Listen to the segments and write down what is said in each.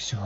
しょ。よ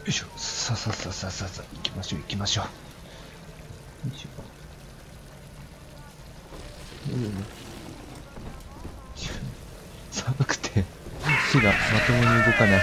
いしょ、さあ、行きましょう、行きましょう。よいしょ。寒くて手がまともに動かない。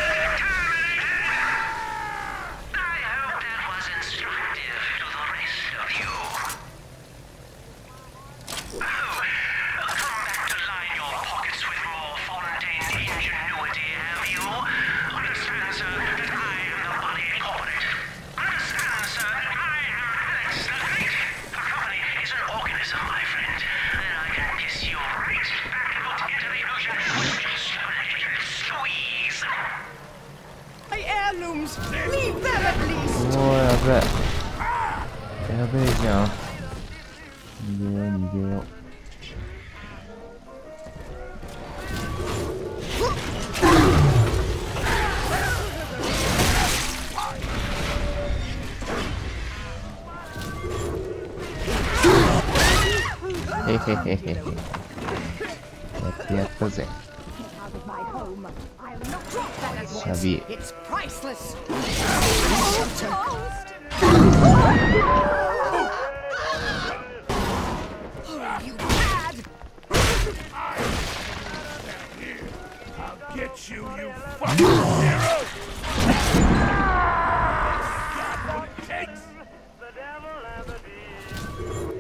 やべえじゃん。逃げよう。へへへへへ。やったぜ。シャビ。Get you, you fucking hero!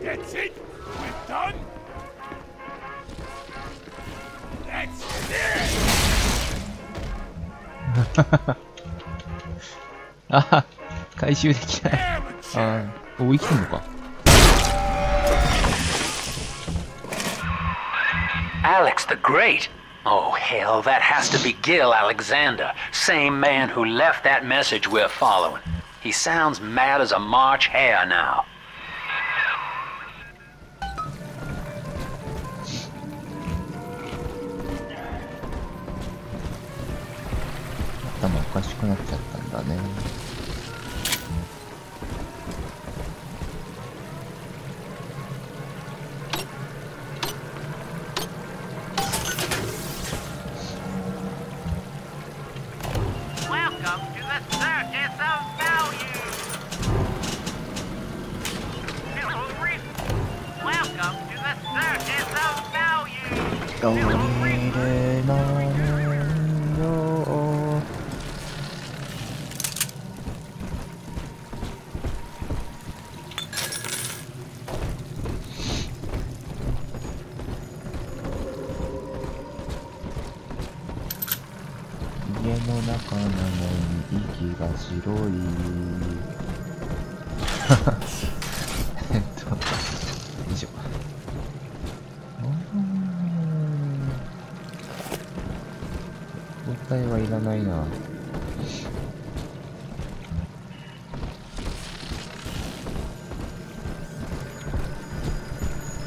That's it! We're done! That's it! あは、回収できない。ああ、お、生きてんのか。Alex the Great! Oh, hell, that has to be Gil Alexander, same man who left that message we're following. He sounds mad as a March hare now. 頭おかしくなっちゃったんだね。どれのよ家の中なのに息が白い。よいしょ。包帯はいらないな。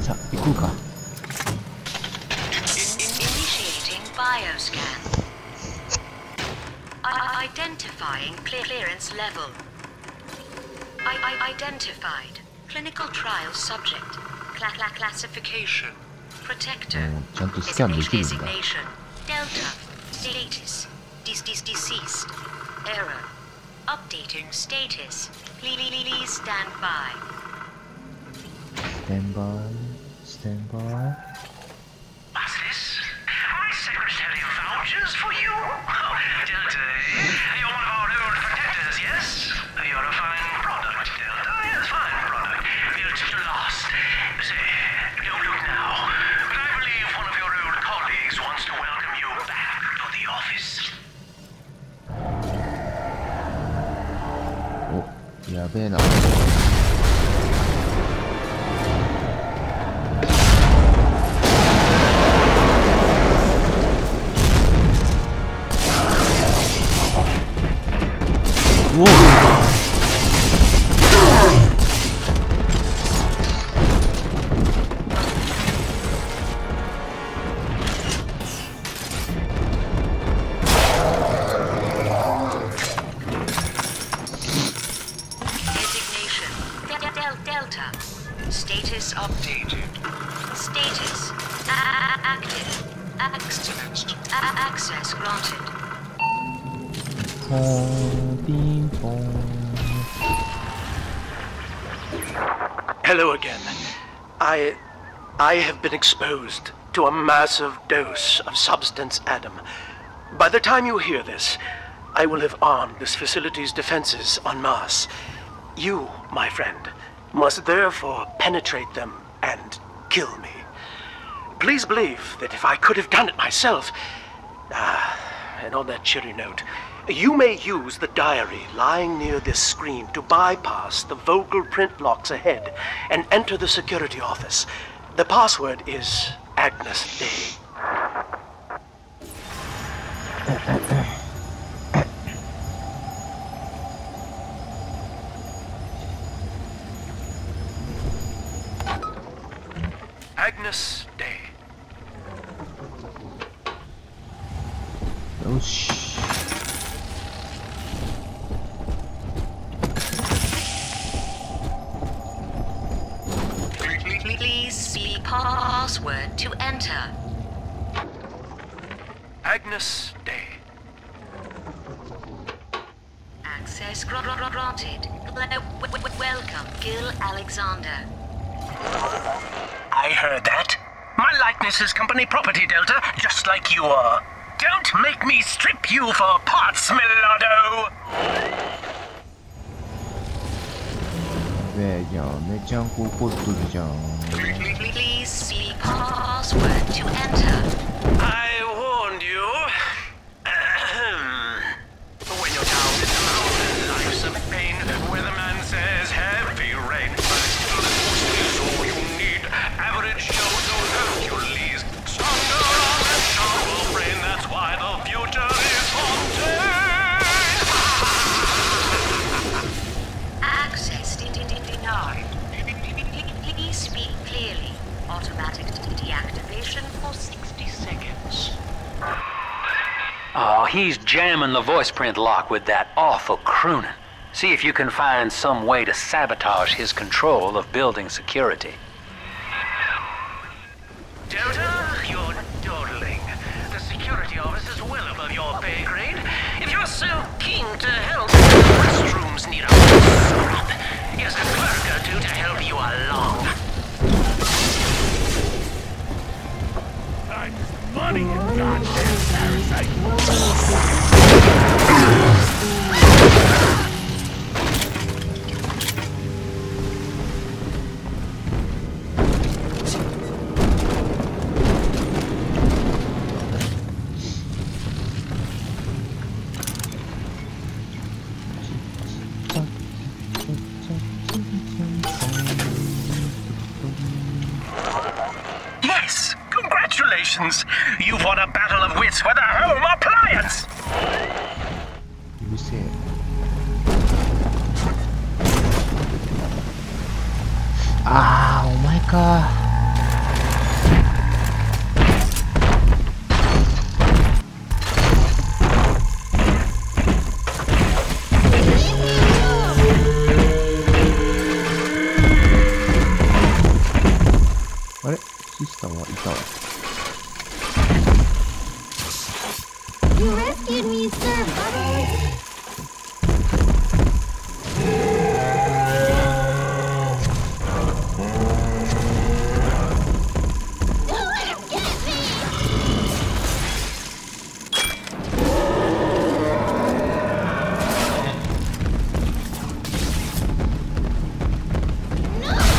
さあ、行こうか。Initiating bioscan. Identifying clearance level. Identified. Clinical trial subject. Classification. Protector. ちゃんとスキャンできるんだ。 Delta. Status. Deceased. Error. Updating status. Please stand by. Stand by. Stand by. What's this? My secretary vouchers for you? Oh, Delta, you're one of our old protectors, yes? You're a fine product, Delta. Yes, fine product. You're just lost. Say, don't look now. But I believe one of your old colleagues べえな。おお。Delta. Status updated. Status active. Access granted. ポンピンポン。 Hello again. I have been exposed to a massive dose of substance Adam. By the time you hear this, I will have armed this facility's defenses en masse. You, my friend, must therefore penetrate them and kill me. Please believe that if I could have done it myself... and on that cheery note, you may use the diary lying near this screen to bypass the vocal print locks ahead and enter the security office. The password is Agnes Day. Agnes Day. よし。Please see password to enter. Agnes Day. Access granted. Welcome, Gil Alexander. I heard that. My likeness is company property, Delta, just like you are. Don't make me strip you for parts, Milado! べえじゃん。めちゃんこ怒っとるじゃん。Please see password to enter. I warned you. When you're down in the mountains, life's a pain. Weatherman says heavy rain. Bicycle is all you need. Average Joe don't Hercules. Stronger arm and sharper brain. That's why the future is haunted. Access denied. Please speak clearly. Automatic deactivation for 60 seconds. Oh, he's jamming the voice print lock with that awful crooning. See if you can find some way to sabotage his control of building security. Delta, you're dawdling. The security office is well above your pay grade. If you're so keen to help, the restrooms need a scrub. Here's a clerk or two to help you along. Time is money, you goddamn parasite. Yes, congratulations. You've won a battle of wits with a home appliance. うるせえ。ああ、お前か。あれ、シスターはいたわ。You rescued me, Sir Bubbles! Get me! No! No!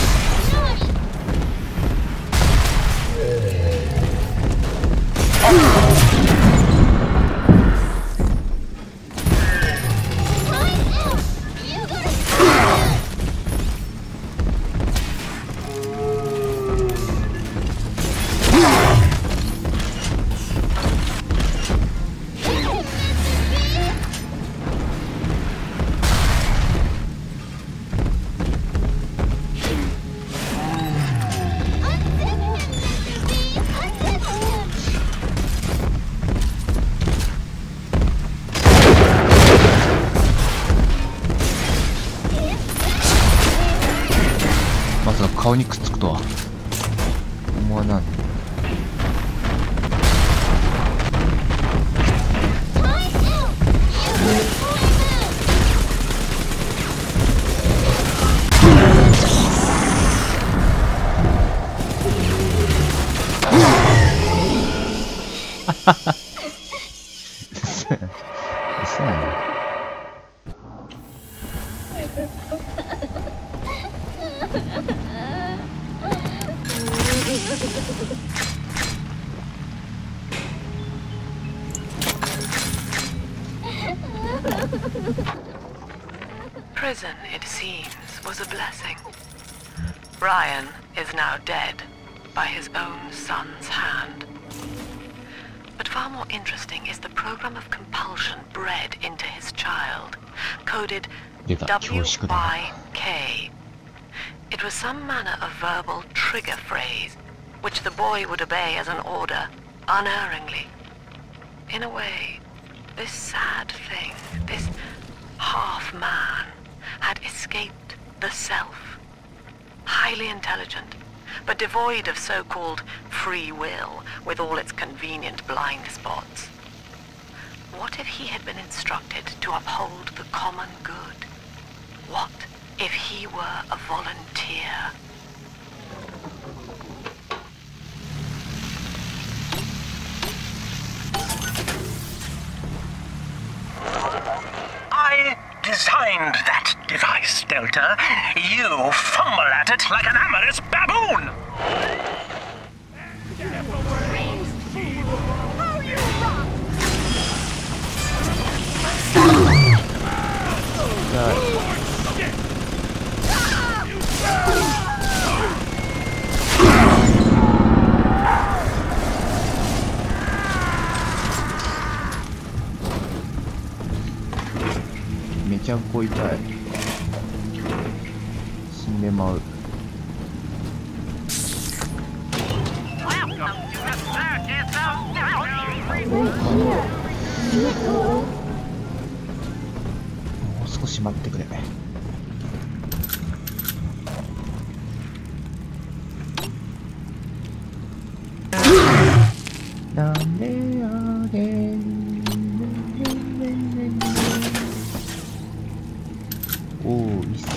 まさか顔にくっつくとは思わない。そうやね。Prison, it seems, was a blessing. Ryan is now dead by his own son's hand. But far more interesting is the program of compulsion bred into his child, coded WYK. It was some manner of verbal trigger phrase, which the boy would obey as an order, unerringly. In a way, this sad thing, this half-man, had escaped the self. Highly intelligent, but devoid of so-called free will, with all its convenient blind spots. What if he had been instructed to uphold the common good? What if he were a volunteer? I designed that device, Delta. You fumble at it like an amorous baboon!めちゃんこ痛い。死んでまう。もう少し待ってくれ。なんであれおお、いいっすね。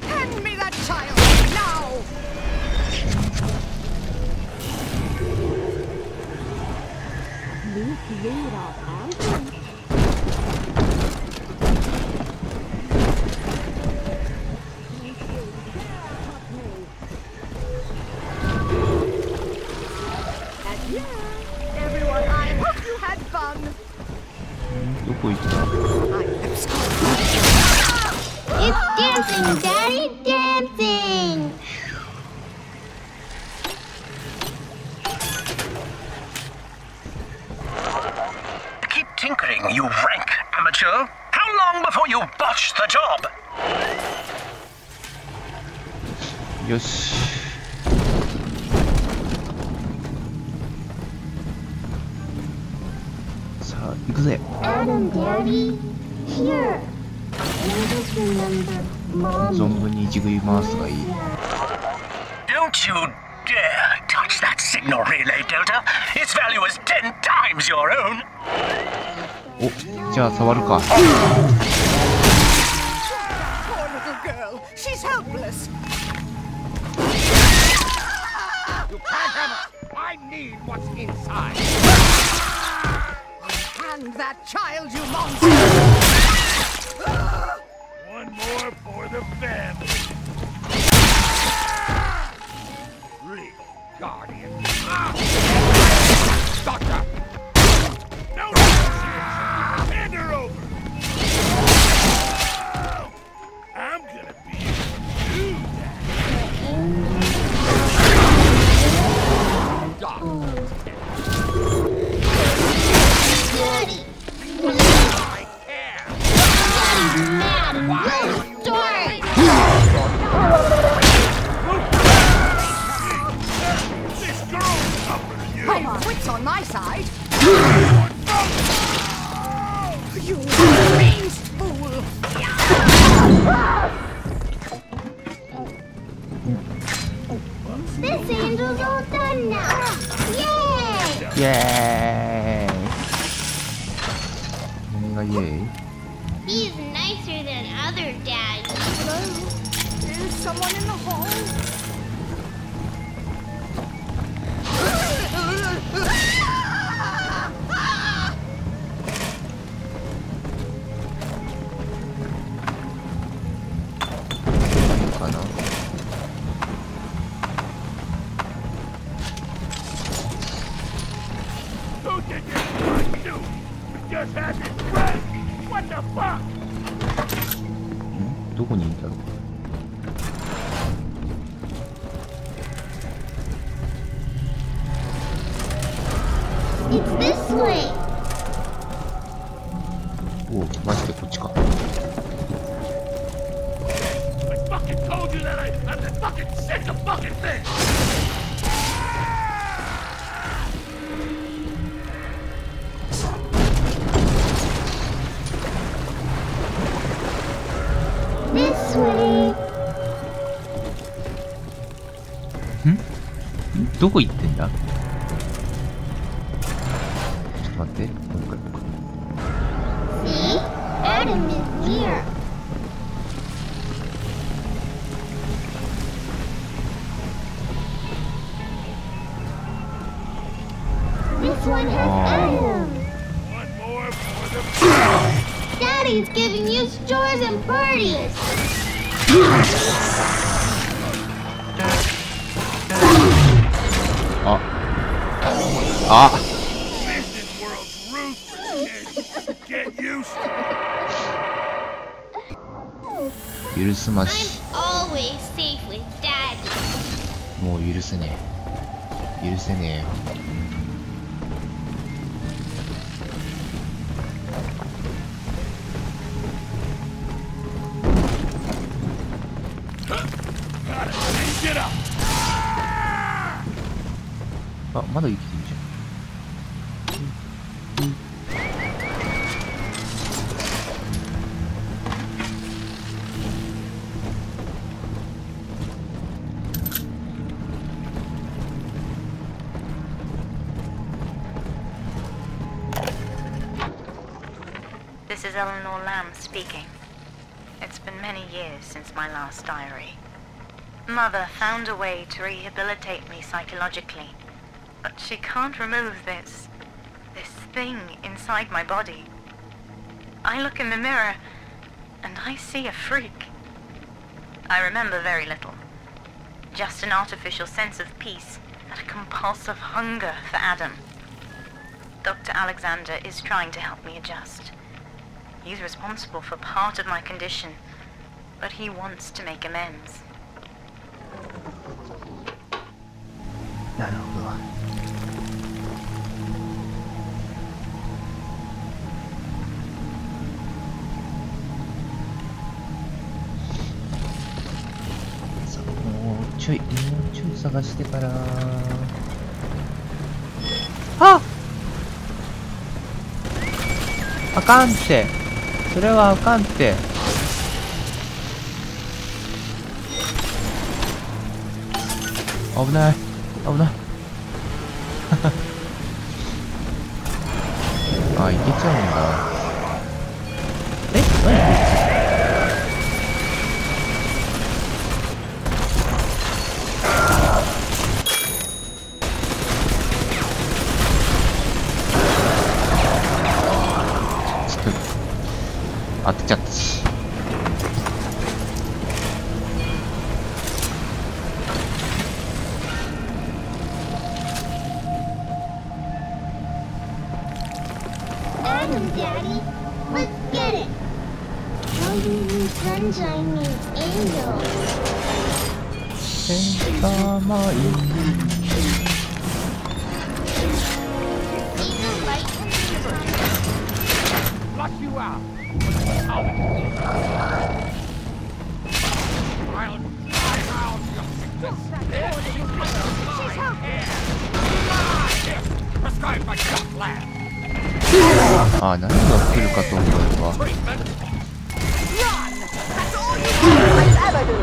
Hand me that child now! Everyone, I hope you had fun. どこ行った？ It's dancing, Daddy, dancing! Keep tinkering, you rank amateur. How long before you botch the job? よし。さあ、行くぜ。Adam, Daddy, here. I just remember Mom. 存分にいじくり回すがいい。Don't you dare touch that signal relay, Delta. Its value is 10 times your own. お、じゃあ触るか。Poor little girl. She's helpless. You can't have it! I need what's inside! Hand that child, you monster! One more for the family! Real guardian! Doctor! No negotiation! Hand her over! イエーイ。何がイエーイ？ He's nicer than other daddies. Hello? Is someone in the hall? Who did you first do? We just had this friend. What the fuck? どこにいんだろう。It's this way. おお、マジでこっちか。I fucking told you that I'm fucking sick of fucking things. This way. どこ行ってんだ？ちょっと待って、もう一回。See? Adam is here. This one has Adam. One more for the Daddy's giving you stores and parties. あ This world's ruthless. Get used to it. 許すま I'm し。 always safe with Daddy. もう許せねえ。許せねえよ。Get up. あ、まだ生きてるじゃん。This is Eleanor Lamb speaking. It's been many years since my last diary. Mother found a way to rehabilitate me psychologically, but she can't remove this thing inside my body. I look in the mirror, and I see a freak. I remember very little. Just an artificial sense of peace and a compulsive hunger for Adam. Dr. Alexander is trying to help me adjust. He's responsible for part of my condition, but he wants to make amends. なるほど。さあ、もうちょい探してから。あ！あかんって。それはあかんって。危ない。危ない。あ、いけちゃうんだ。え、何こいつ。当てちゃったし。Adam, Daddy. Let's get it. How do you sunshine mean angel? センターマイン。 See the light from the tunnel? Flush you out. I'll She's helping. prescribe my cut lab. あ、何が来るかと思えば。 Treatment. Run! That's all you guys ever do.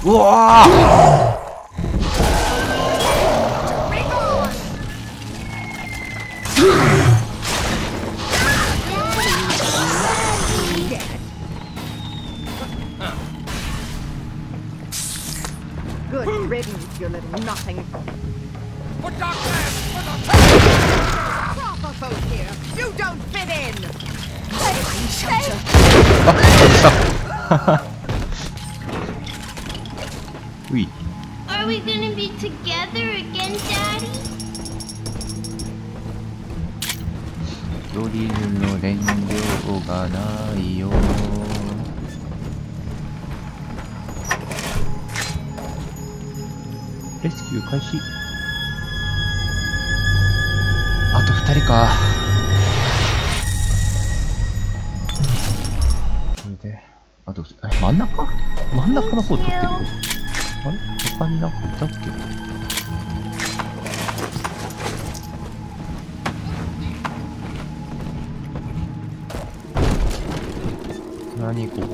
うわー。Good riddance, you little nothing. Put darkness! Put the Proper folk here. You don't fit in. Shelter. あ、うい。 Are we gonna be together again, Daddy? ドリルの燃料がないよ。レスキュー開始。あと2人か。これであと真ん中の方取ってるよ。あれ他になんかいたっけ。何ここ。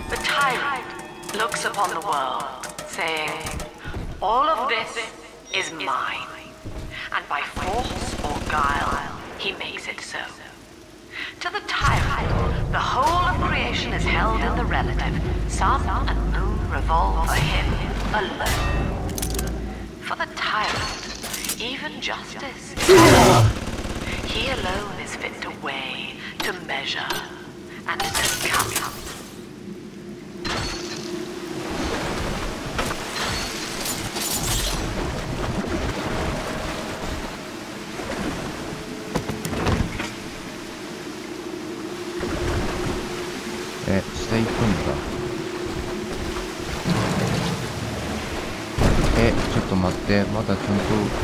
The tyrant looks upon the world, saying, all of this is mine. And by force or guile, he makes it so. To the tyrant, the whole of creation is held in the relative. Sun and moon revolve for him alone. For the tyrant, even justice is held. He alone is fit to weigh, to measure, and to count. 下行くんだ。ちょっと待って、まだちゃんと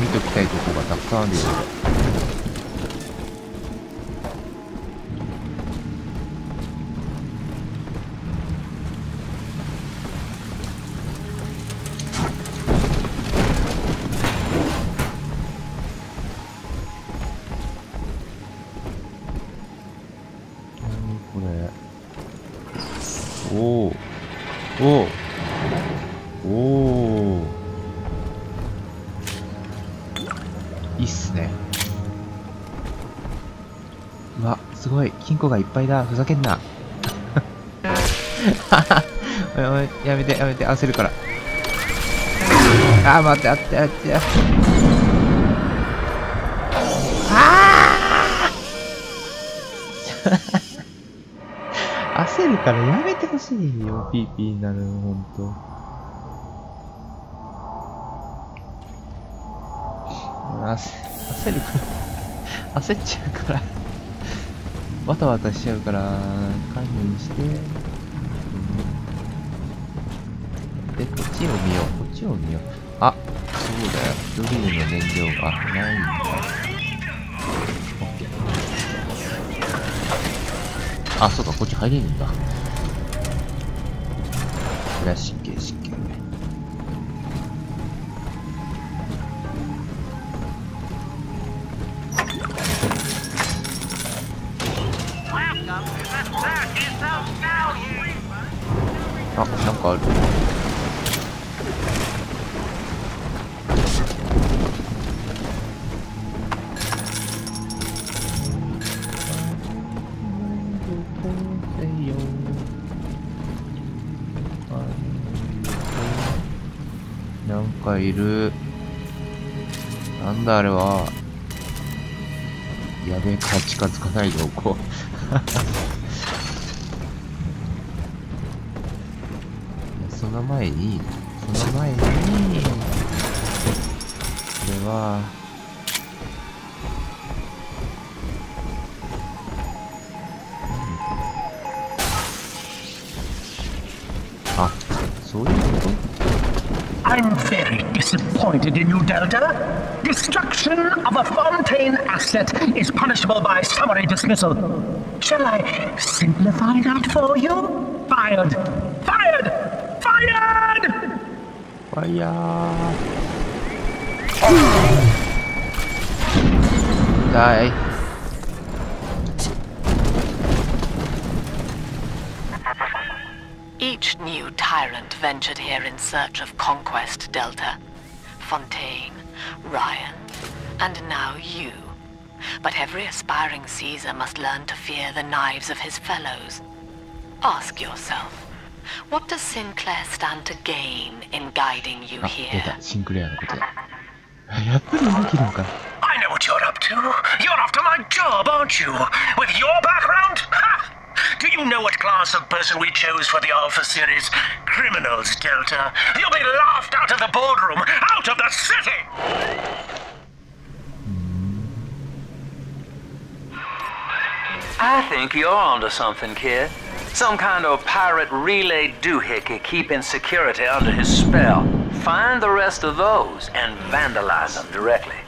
見ときたいとこがたくさんあるよ。いいっすね。うわ、すごい金庫がいっぱいだ。ふざけんな。やめてやめて、焦るから。待って、焦るからやめてほしいよ。ピーピーになるの、ほんと。焦るから。焦っちゃうから。わたわたしちゃうから、関与して。で、こっちを見よう。こっちを見よう。あ、そうだよ。ドリルの燃料がないんだ。オッケー。あ、そうか、こっち入れるんだ。これは湿気。あ、なんかある。なんかいる。なんだあれは。やべえから近づかないでおこう。その前に、これは、あ、そういうこと？ I'm very disappointed in you, Delta. Destruction of a Fontaine asset is punishable by summary dismissal. Shall I simplify that for you? Fired! Fired! Fired! Fire! Die. Eat Each new tyrant ventured here in search of conquest, Delta. Fontaine, Ryan, and now you. But every aspiring Caesar must learn to fear the knives of his fellows. Ask yourself, what does Sinclair stand to gain in guiding you 出 here? た、シンクレアのことだ。やっぱりできるのか。I know what you're up to. You're after my job, aren't you? With your background? Ha! Do you know what class of person we chose for the Alpha series? Criminals, Delta. You'll be laughed out of the boardroom, out of the city! I think you're onto something, kid. Some kind of pirate relay doohickey keeping security under his spell. Find the rest of those and vandalize them directly.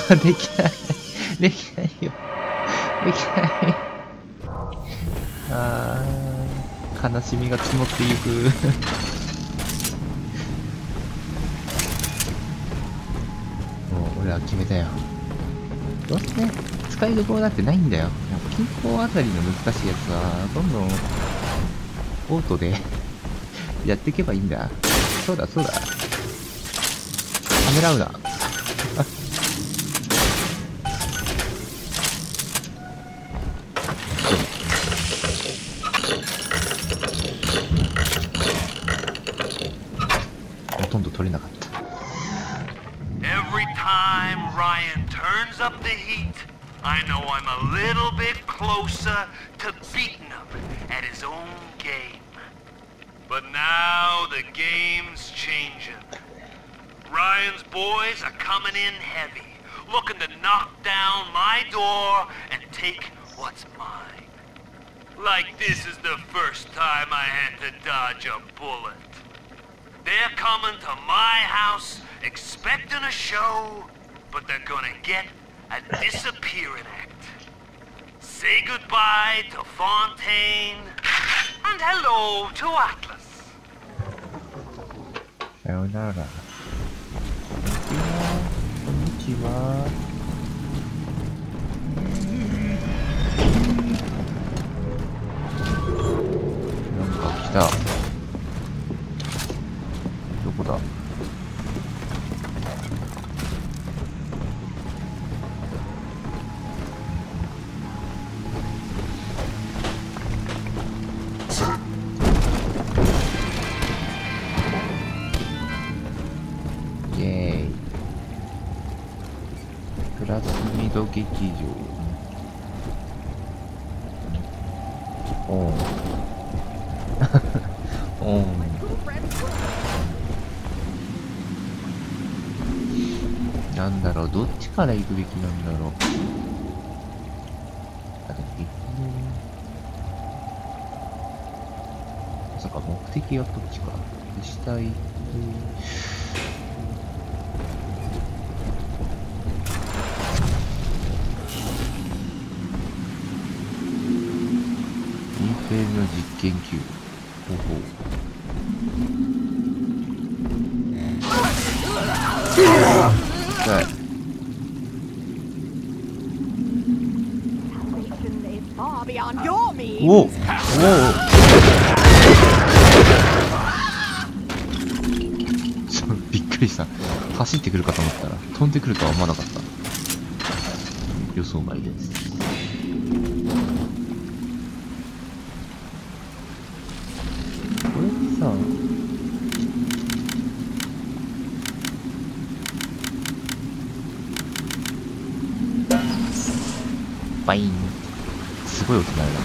できない。できないよ。できない。あー、悲しみが募っていく。もう俺は決めたよ。どうせね、使いどころだってないんだよ。もう近郊あたりの難しいやつは、どんどんオートでやっていけばいいんだ。そうだそうだ。ためらうな。ほとんど取れなかった。Every time Ryan turns up the heat, I know I'm a little bit closer to beating him at his own game. But now the game's changing. Ryan's boys are coming in heavy, looking to knock down my door and take what's mine. Like this is the first time I had to dodge a bullet. They're coming to my house expecting a show, but they're gonna get a disappearing act. Say goodbye to Fontaine, and hello to Atlas. さよなら。こんにちは。なんか来た。どこだ。イエーイ。プラスミド劇場。オン。オン。なんだろう、どっちから行くべきなんだろう。あ、でも結局、まさか目的はこっちか。下行って、インフェルの実験級。ほうほう。はい。おお。びっくりした。走ってくるかと思ったら飛んでくるとは思わなかった。予想外です。これってさ、バイン。すごい音になるな。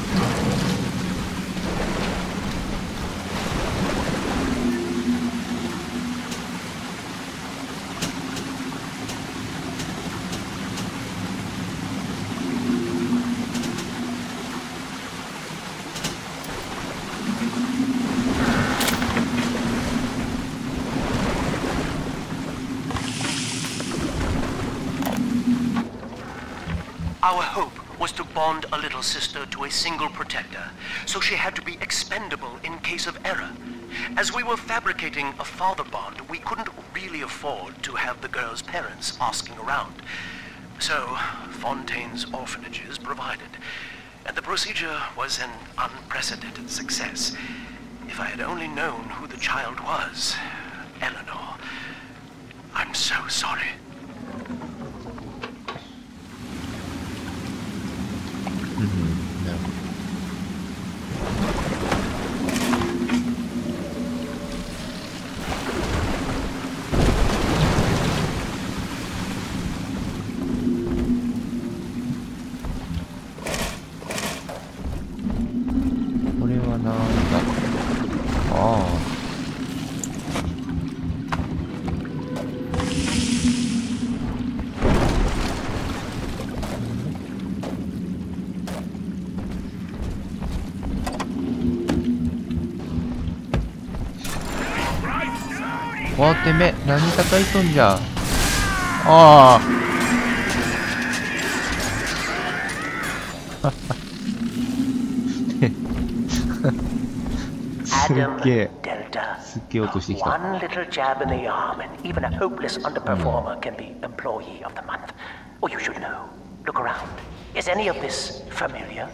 Our hope was to bond a little sister to a single protector, so she had to be expendable in case of error. As we were fabricating a father bond, we couldn't really afford to have the girl's parents asking around. So, Fontaine's orphanages provided, and the procedure was an unprecedented success. If I had only known who the child was, Eleanor, I'm so sorry. No. これはなんだ。ああ。わあ、てめえ、何叩いとんじゃ。ああ。すっげえ。すっげえ落としてきた。One little jab in the arm, and even a hopeless underperformer can be employee of the month. Oh, you should know. Look around. Is any of this familiar?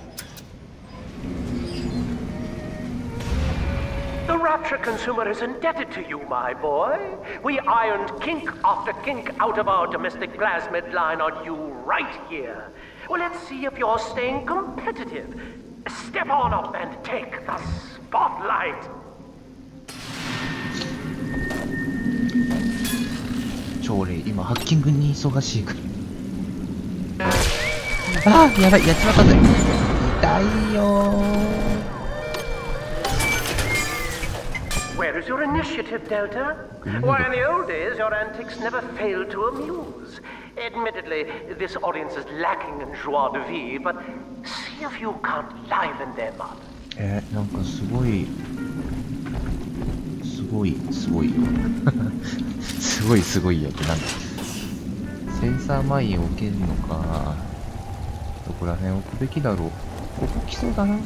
The Rapture consumer is indebted to you, my boy. We ironed kink after kink out of our domestic plasmid line on you right here. Well, let's see if you're staying competitive. Step on up and take the spotlight. 超霊、今ハッキングに忙しいから。ああ、やばい、やっちまったぜ。痛いよー。Where is your initiative, Delta? Why, in the old days, your antics never failed to amuse. Admittedly, this audience is lacking in joie de vivre, but see if you can't liven them up. なんかすごいすごいよってなんだ。センサーマインを置けるのか。どこら辺置くべきだろう。ここ来そうだな。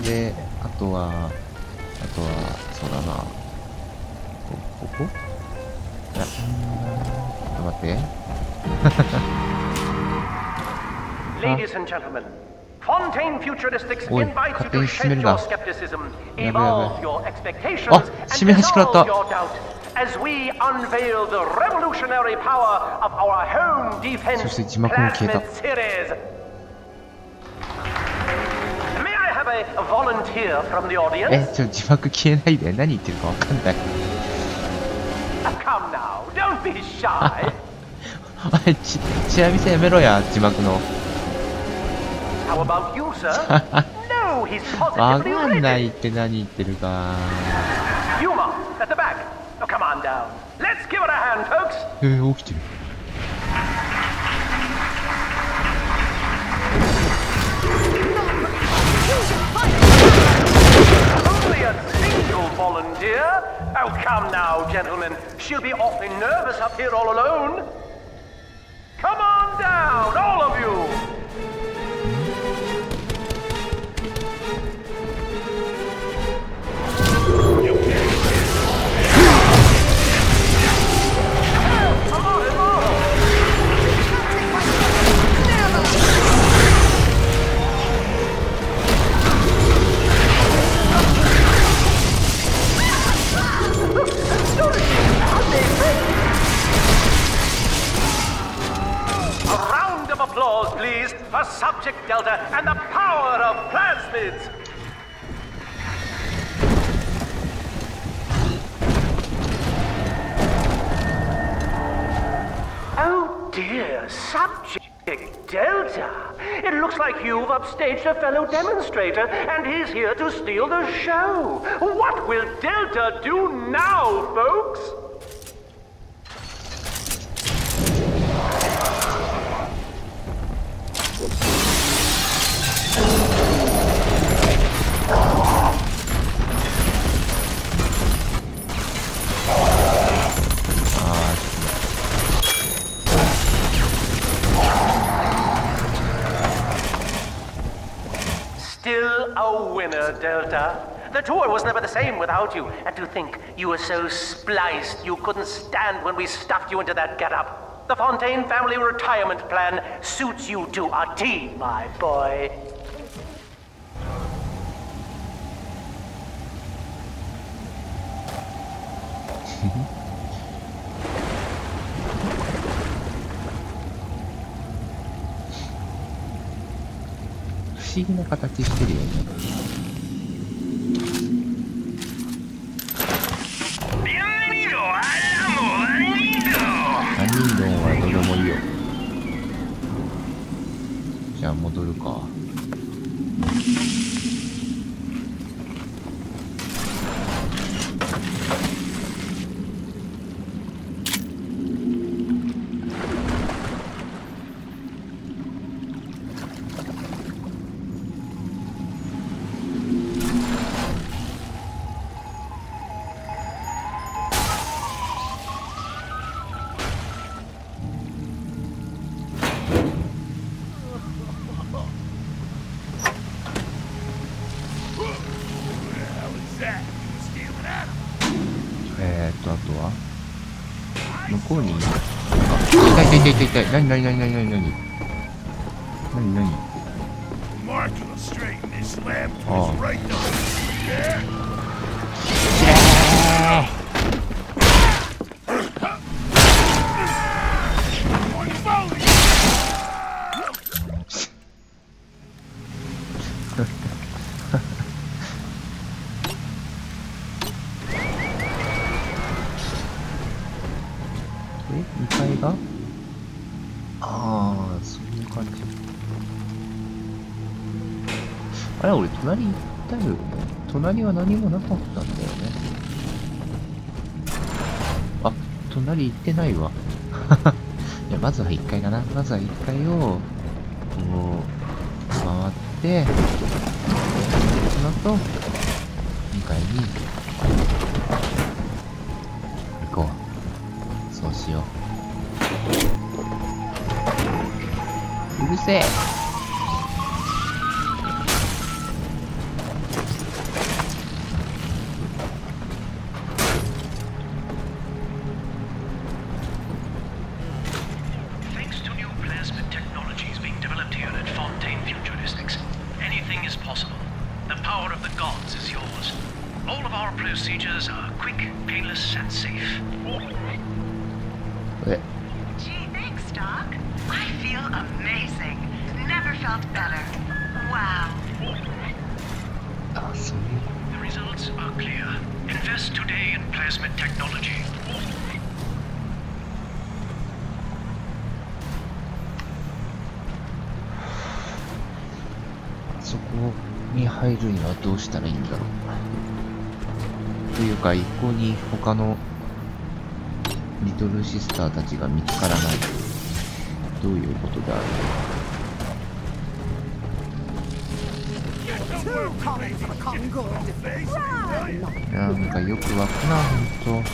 で、あとはそうだな。ここ？いや、ちょっと待って。Ladies and gentlemen, Fontaine Futuristics invites you to shed your skepticism, evolve your expectations, and dissolve your doubt as we unveil the revolutionary power of our home defense plasmid series. May I have a volunteer from the audience? 字幕消えないで。何言ってるかわかんない。Come now, don't be shy. おい、チラ見せやめろや、字幕の。How about you, sir? No, he's わ positively かん ready. ないって何言ってるか。Yuma, at the back. Oh, come on down. Let's give it a hand, folks. 起きてる。Only a single volunteer? Oh, come now, gentlemen. She'll be awfully nervous up here all alone. Come on down, all of you. A round of applause, please, for Subject Delta and the power of plasmids. Oh dear, Subject Delta. It looks like you've upstaged a fellow demonstrator, and he's here to steal the show. What will Delta do now, folks? Still a winner, Delta. The tour was never the same without you. And to think you were so spliced you couldn't stand when we stuffed you into that getup. The Fontaine family retirement plan suits you to a T, my boy. 不思議な形してるよね。何人丼はどれもいいよ。じゃあ戻るか。あとは向こうにいたい。何何何何何何何何。ああ。2階がああ、そういう感じ。あれ、俺隣行ったよね。隣は何もなかったんだよね。あ、隣行ってないわ。いや、まずは1階かな。まずは1階をこう回ってその後2階に行こう。そうしよう。うるせえ。Thanks to new plasmid technologies being developed here at Fontaine Futuristics, anything is possible. The power of the gods is yours. All of our procedures are quick, painless, and safe. Gee, thanks, Doc. I feel amazing. Never felt better. Wow. The results are clear. Invest today in plasmid technology. そこに入るにはどうしたらいいんだろう。というか一向に他のリトルシスターたちが見つからない。どういうことである。なんかよくわからん、ほんと。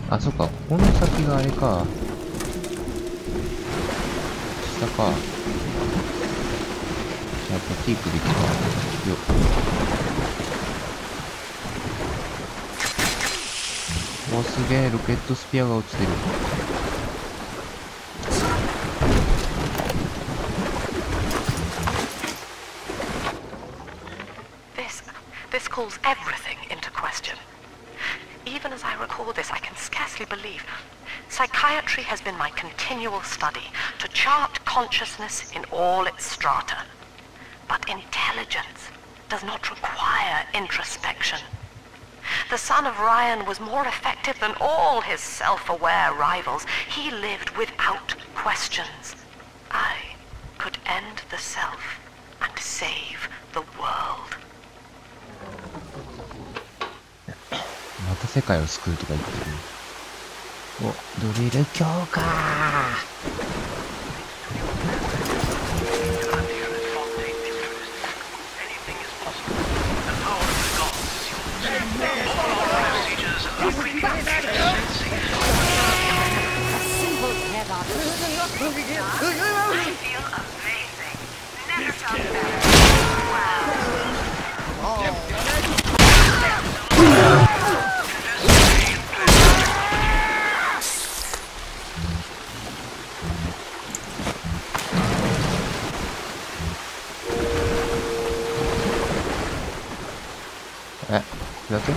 あ、そっか、この先があれか。下か。じゃあ、こっち行くべきか。よっ。お、すげえ、ロケットスピアが落ちてる。This calls everything into question. Even as I record this, I can scarcely believe. Psychiatry has been my continual study to chart consciousness in all its strata. But intelligence does not require introspection. The son of Ryan was more effective than all his self-aware rivals. He lived without questions. I could end the self and save the world. また世界を救うとか言ってる。お、ドリル強化Procedures are quick, painless, and safe. え、これだけ？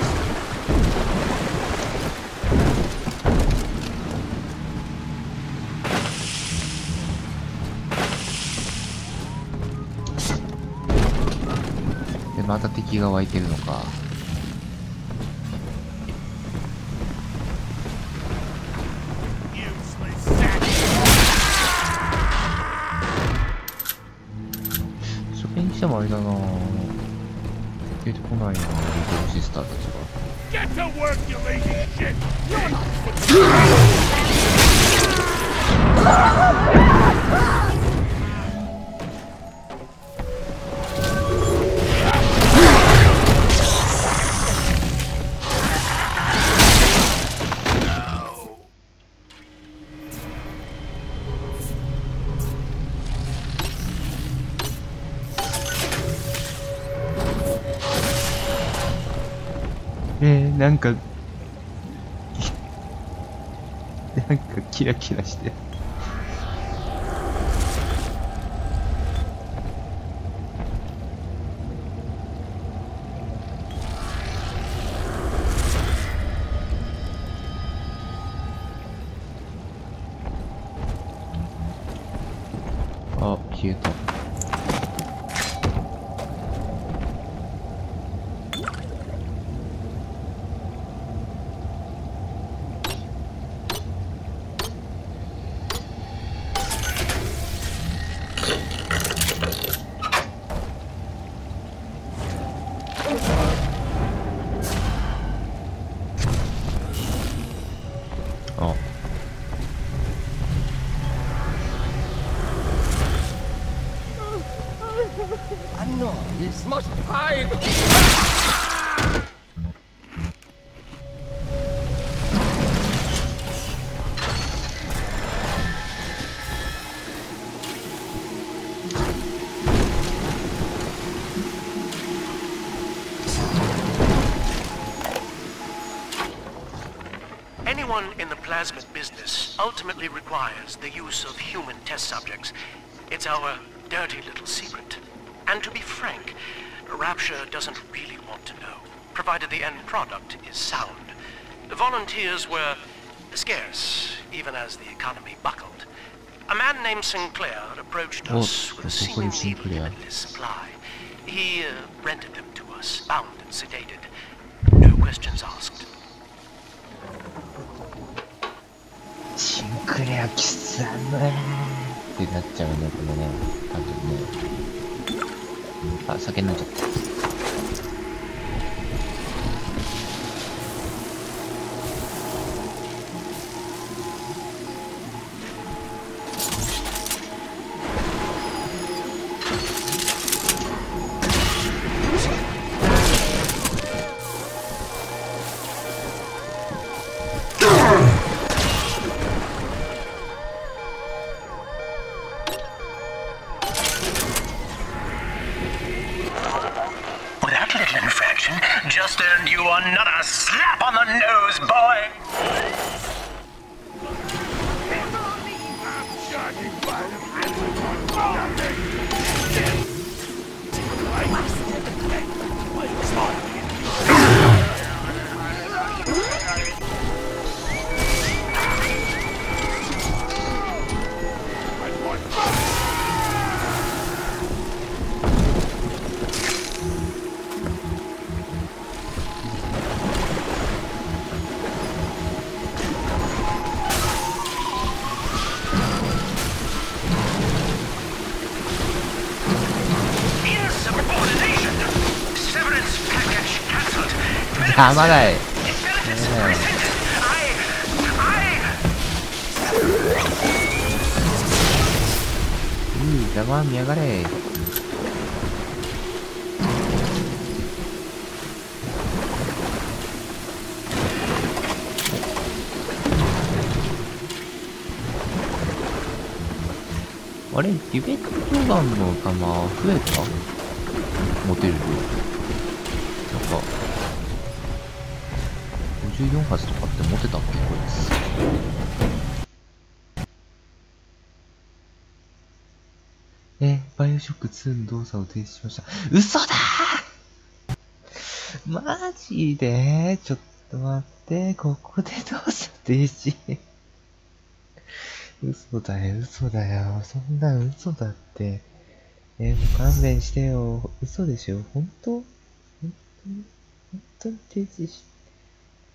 で、また敵が湧いてるのか。それにしてもあれだなぁ。出てこないなぁ、リトルシスターたちが。Get to work, you lazy shit! You're notなんかキラキラして。あ、消えた。Anyone in the plasmid business ultimately requires the use of human test subjects. It's our dirty little secret. And to be frank, Rapture doesn't really want to know, provided the end product is sound. The volunteers were scarce, even as the economy buckled. A man named Sinclair approached us with a seemingly limitless supply. He rented them to us, bound and sedated. No questions asked. シンクレア貴様ってなっちゃうんだけどね、多分ね。あ、酒飲んじゃった。Just earned you another slap on the nose, boy!邪魔だい。邪魔見やがれ。あれ、リベットガンの弾増えた？持てる量。なんか54発とかって持てたっけこいつ。バイオショック2の動作を停止しました。嘘だーマジでちょっと待って、ここで動作停止。嘘だよ、嘘だよ。そんな嘘だって。もう勘弁してよ。嘘でしょ？本当に停止し、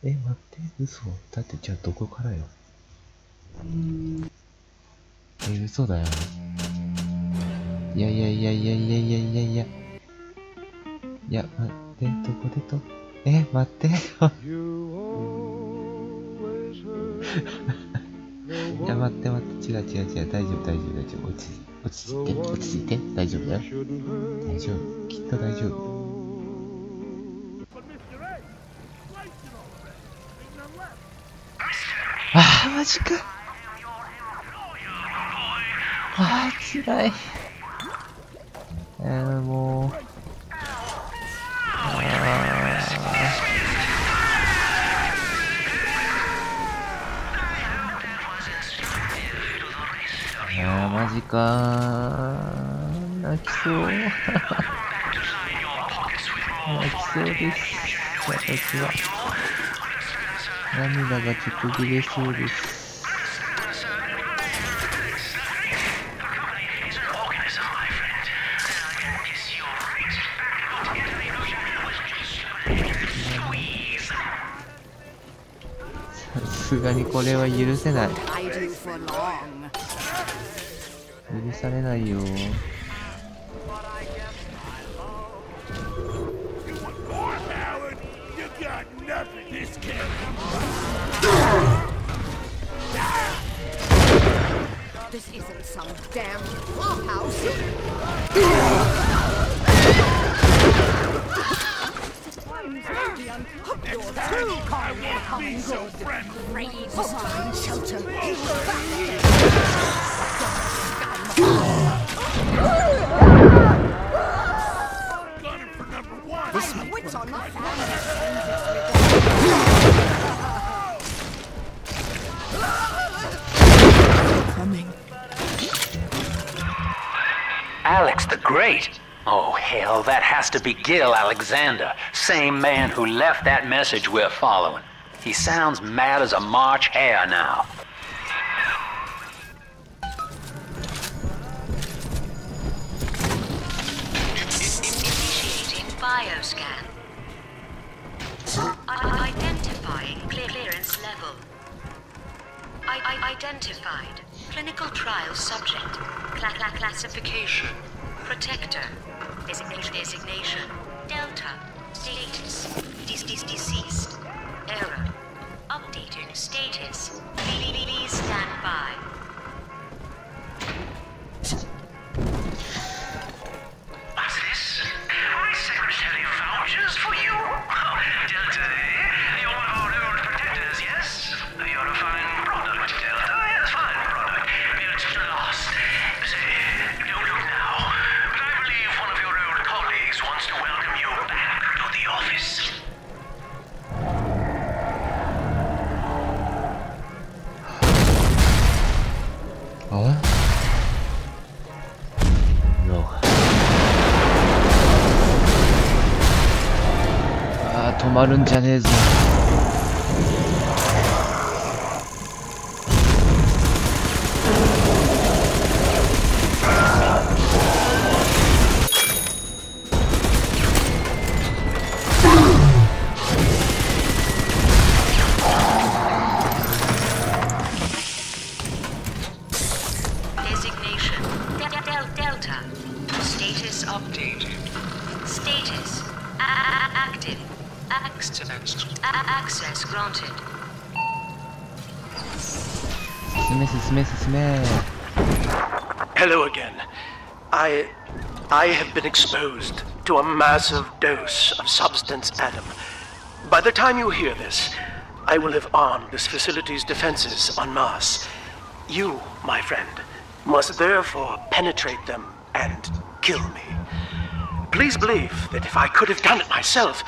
待って、嘘。だってじゃあどこからよ。嘘だよ。いや。いや、待って、どこでと、待って。いや、待って、違う、大丈夫。落ち着いて、大丈夫だよ。大丈夫、きっと大丈夫。マジか。辛い。もう。マジか。泣きそう。泣きそうです。私は。涙がちょっと出れそうです。さすがにこれは許せない。許されないよ。This isn't some damn clubhouse. You're too kind of coming good. Raise find shelter. This wit's on my coming. Alex the Great? Oh, hell, that has to be Gil Alexander, same man who left that message we're following. He sounds mad as a March hare now. Initiating bioscan. Identifying clearance level. Identified. Clinical trial subject. Classification. Protector. Designation. Delta. Status. Deceased. Error. Updating status. Please stand by. What's this? My secretary vouchers for you? Delta, eh? You're one of our old protectors, yes? You're a fine product, Delta. Yes, fine product. It's lost. Say, don't look now. But I believe one of your old colleagues wants to welcome you back to the office. No. 止まるんじゃねえぞ。Delta. Status updated. Status active. Access granted. 進め。 Hello again. I have been exposed to a massive dose of substance Adam. By the time you hear this, I will have armed this facility's defenses en masse. You, my friend, must therefore penetrate them and kill me. Please believe that if I could have done it myself...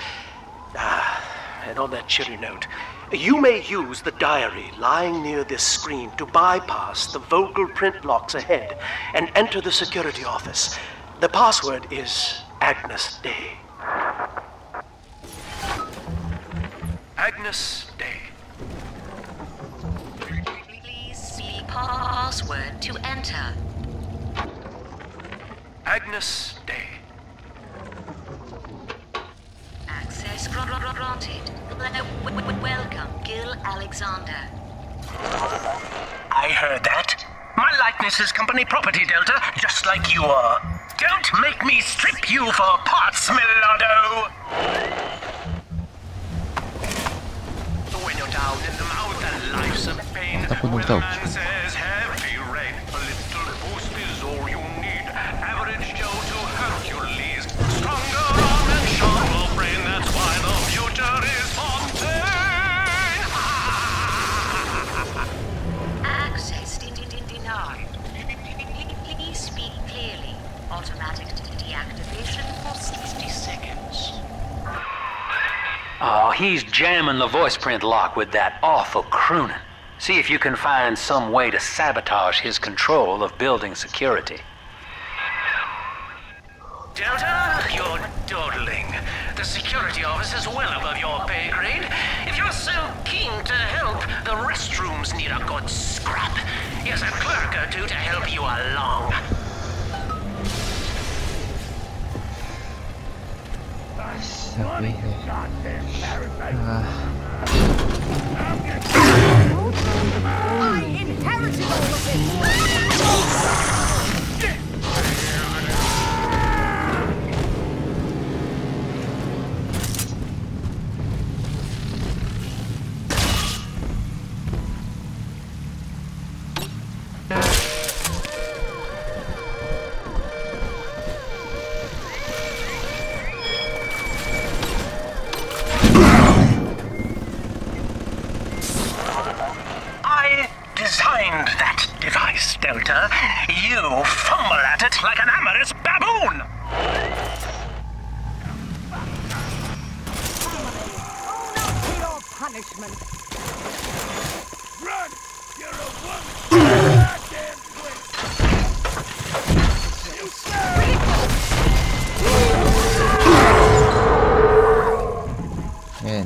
and on that cheery note, you may use the diary lying near this screen to bypass the vocal print locks ahead and enter the security office. The password is Agnes Day. Agnes Day. Please see password to enter. Agnes Day. Access granted. Welcome, Gil Alexander. I heard that. My likeness is company property, Delta, just like you are. Don't make me strip you for parts, Millardo! When you're down in the mouth and life's a pain, weatherman says heavy rain. A little boost is all you need. Average Joe to Hercules. Stronger arm and sharper brain. That's why the future is Fontaine. Access denied. Please speak clearly. Automatic deactivation for 60 seconds. Oh, he's jamming the voice print lock with that awful crooning. See if you can find some way to sabotage his control of building security. Delta, you're dawdling. The security office is well above your pay grade. If you're so keen to help, the restrooms need a good scrub. Here's a clerk or two to help you along. I inherited all of this! Designed that device, Delta. You fumble at it like an amorous baboon! Not to your punishment. Run! You're a woman! Goddamn quick! You sir!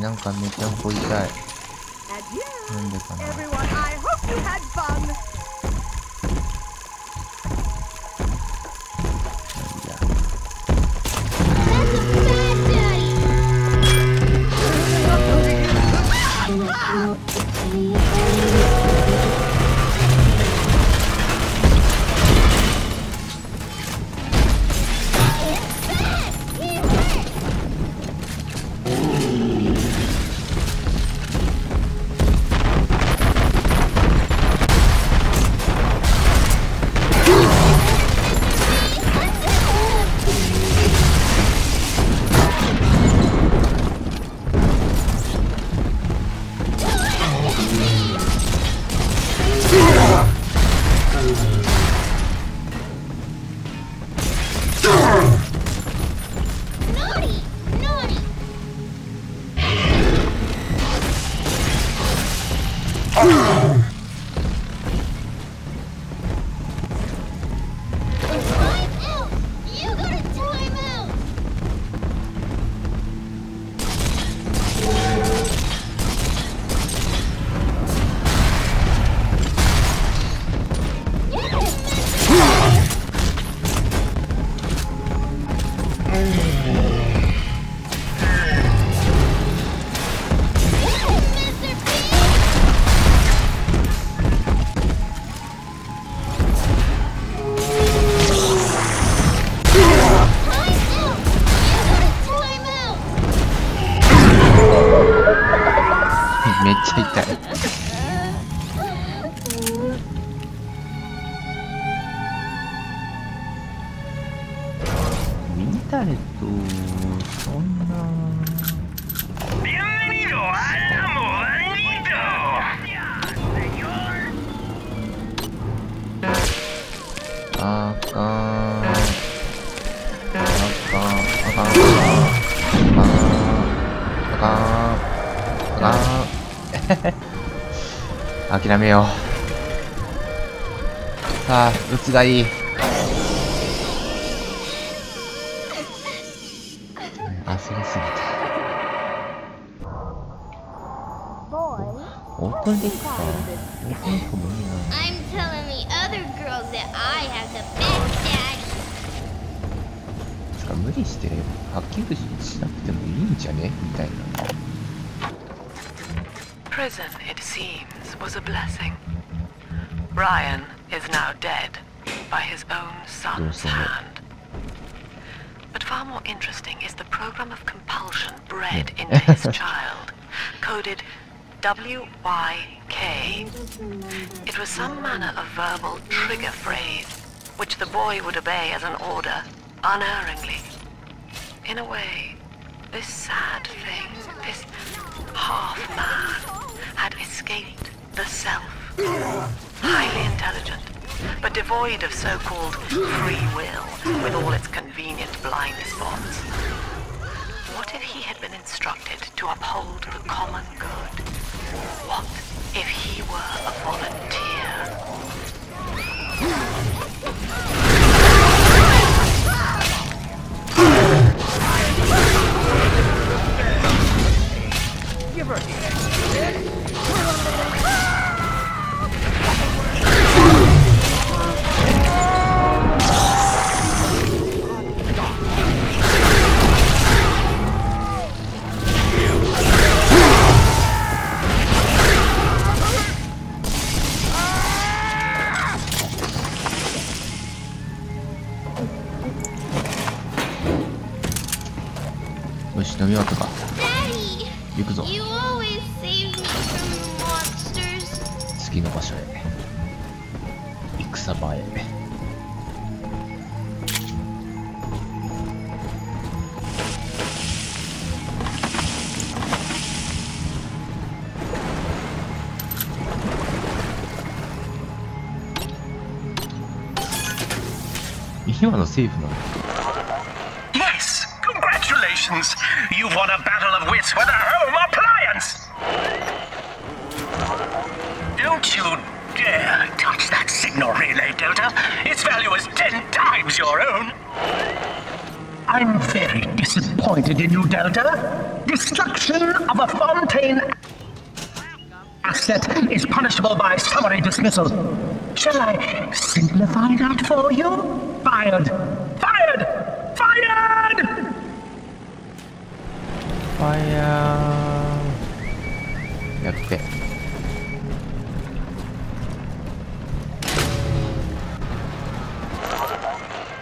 なんかめっちゃ怒りたい。なんでかな。 Everyone, I hope you had fun. Bienvenido al modanito. Señor. 諦めよう。ああ、うつがいい。焦りすぎた。これでいくか。この子もいいな。 I'm telling the other girls that I have the best daddy. つか無理してハッキングしなくてもいいんじゃねみたいな。 Prison, it seems, was a blessing. Ryan is now dead by his own son's hand. But far more interesting is the program of compulsion bred into his child, coded WYK. It was some manner of verbal trigger phrase, which the boy would obey as an order, unerringly. In a way, this sad thing, this half-man, had escaped the self. Highly intelligent, but devoid of so-called free will, with all its convenient blind spots. What if he had been instructed to uphold the common good? What if he were a volunteer? Give herよし、飲み終わったか。 Daddy, 行くぞ。 you always save me from the monsters. 次の場所へ。戦場へ。今のセーフなの？ Yes, congratulations! You've won a battle of wits with a home appliance! Don't you dare touch that signal relay, Delta. Its value is 10 times your own. I'm very disappointed in you, Delta. Destruction of a Fontaine asset is punishable by summary dismissal. Shall I simplify that for you? Fired! Fired! Fired! Fire! やって。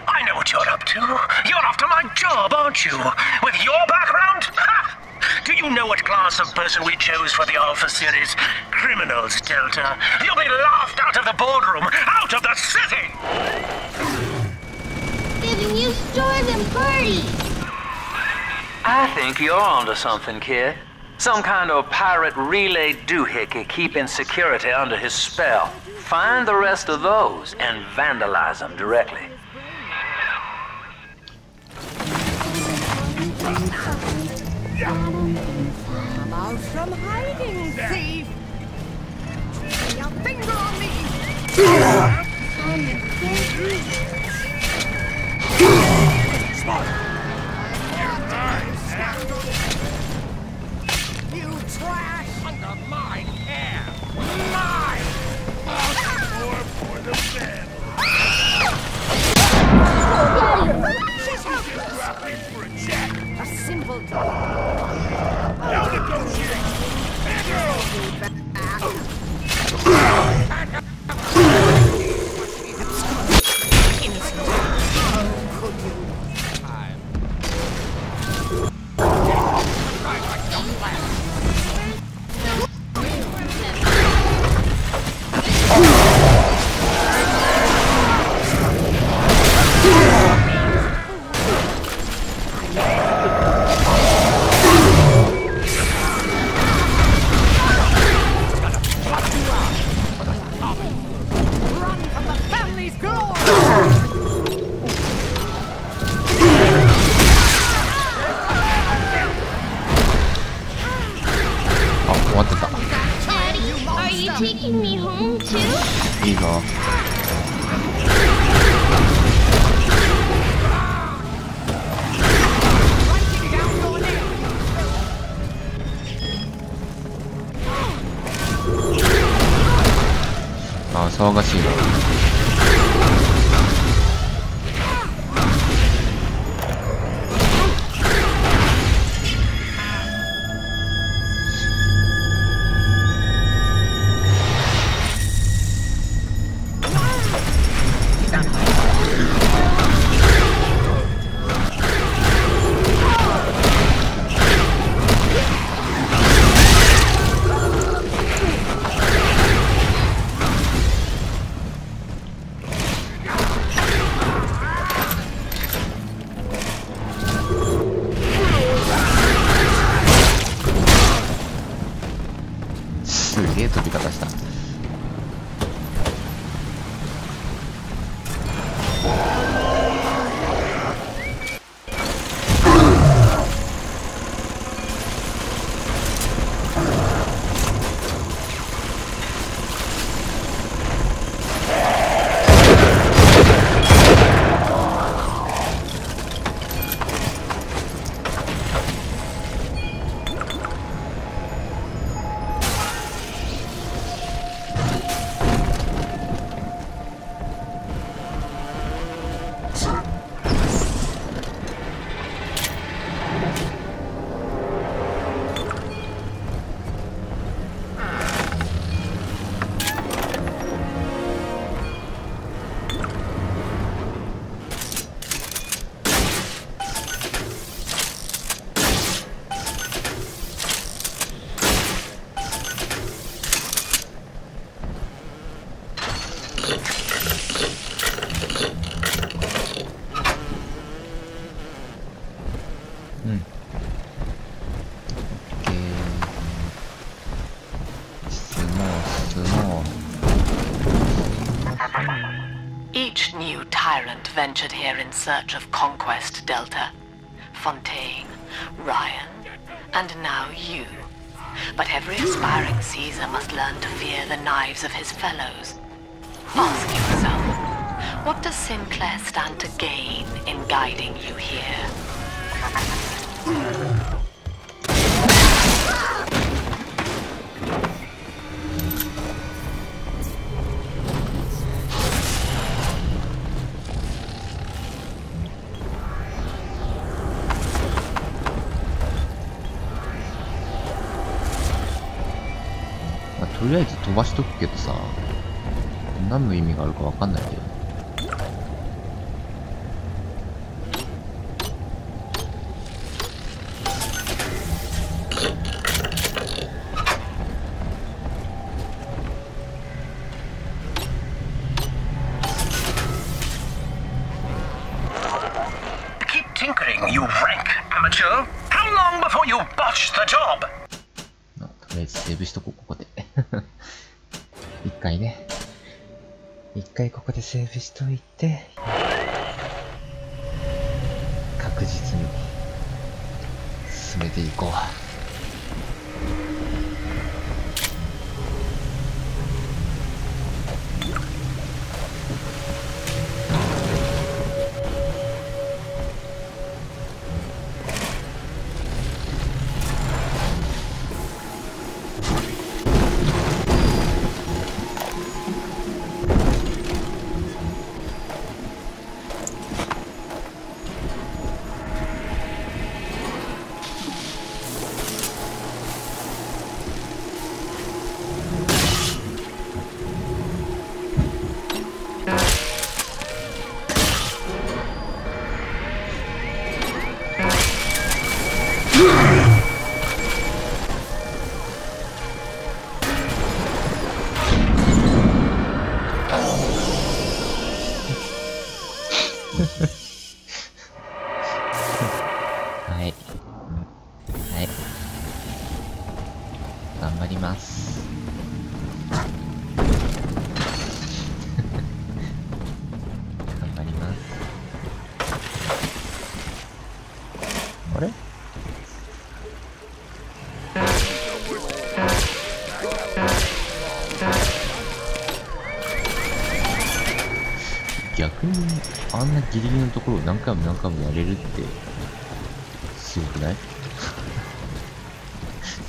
I know what you're up to. You're after my job, aren't you? With your background? Ha! Do you know what class of person we chose for the Alpha series? Criminals, Delta. You'll be laughed out of the boardroom, out of the city! Giving you stores and parties. I think you're onto something, kid. Some kind of pirate relay doohickey keeping security under his spell. Find the rest of those and vandalize them directly. Come out from hiding, thief! Lay your finger on me! You trash! Under my care! Mine! More for the bed! She's helpless! For a check! A simple no negotiate! Taking me home too? いいぞ。騒がしいな。すげえ飛び方した。Each new tyrant ventured here in search of conquest, Delta. Fontaine, Ryan, and now you. But every aspiring Caesar must learn to fear the knives of his fellows. Ask yourself, what does Sinclair stand to gain in guiding you here?まあ、とりあえず飛ばしとくけどさ、何の意味があるかわかんないけど。Tinkering, you rank amateur. How long before you botch the job? とりあえずセーブしとこう、ここで。一回ね。一回ここでセーブしといて、確実に進めていこう。はい。はい。頑張ります。頑張ります。あれ？逆にあんなギリギリのところを何回も何回もやれるってすごくない？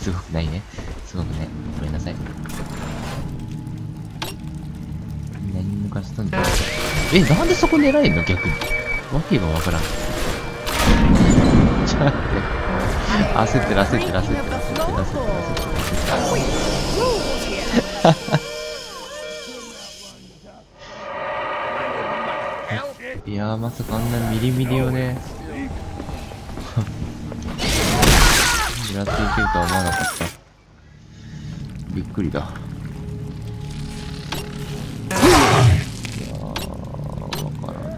すごくないね。すごくね。ごめんなさい。かしたんじゃない？え、なんでそこ狙えんの逆に。わけがわからん。ちょっと待って。焦ってる。いやー、まさかあんなミリミリをね狙っていけるとは思わなかった。びっくりだ。いやー、わからんな。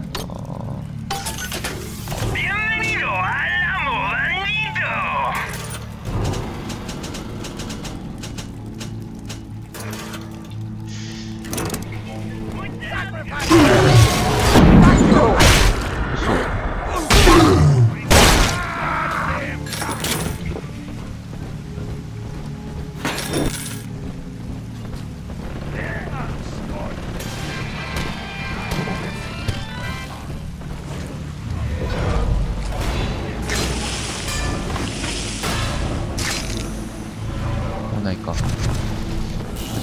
ないか。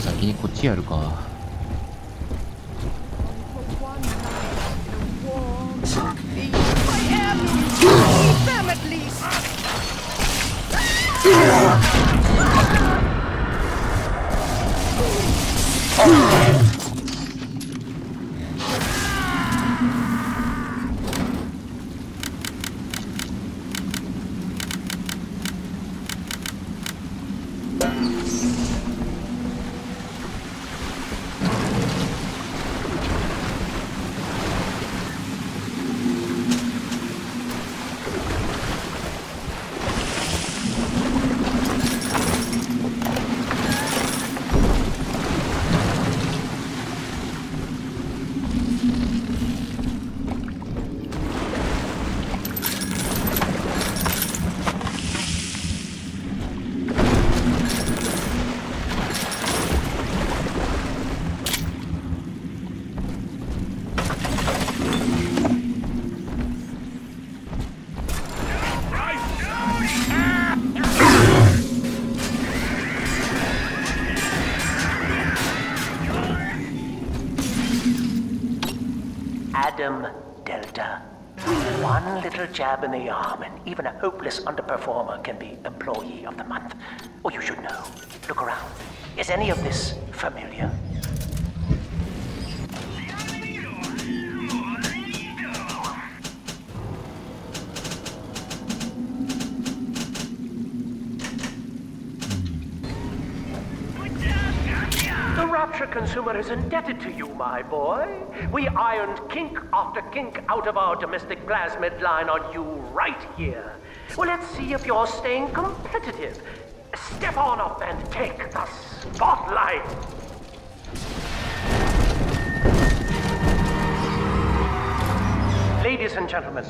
先にこっちやるか。Adam Delta. One little jab in the arm, and even a hopeless underperformer can be Employee of the Month. Or you should know. Look around. Is any of this familiar? The Rapture consumer is indebted to you, my boy. We ironed kink after kink out of our domestic plasmid line on you right here. Well, let's see if you're staying competitive. Step on up and take the spotlight. Ladies and gentlemen,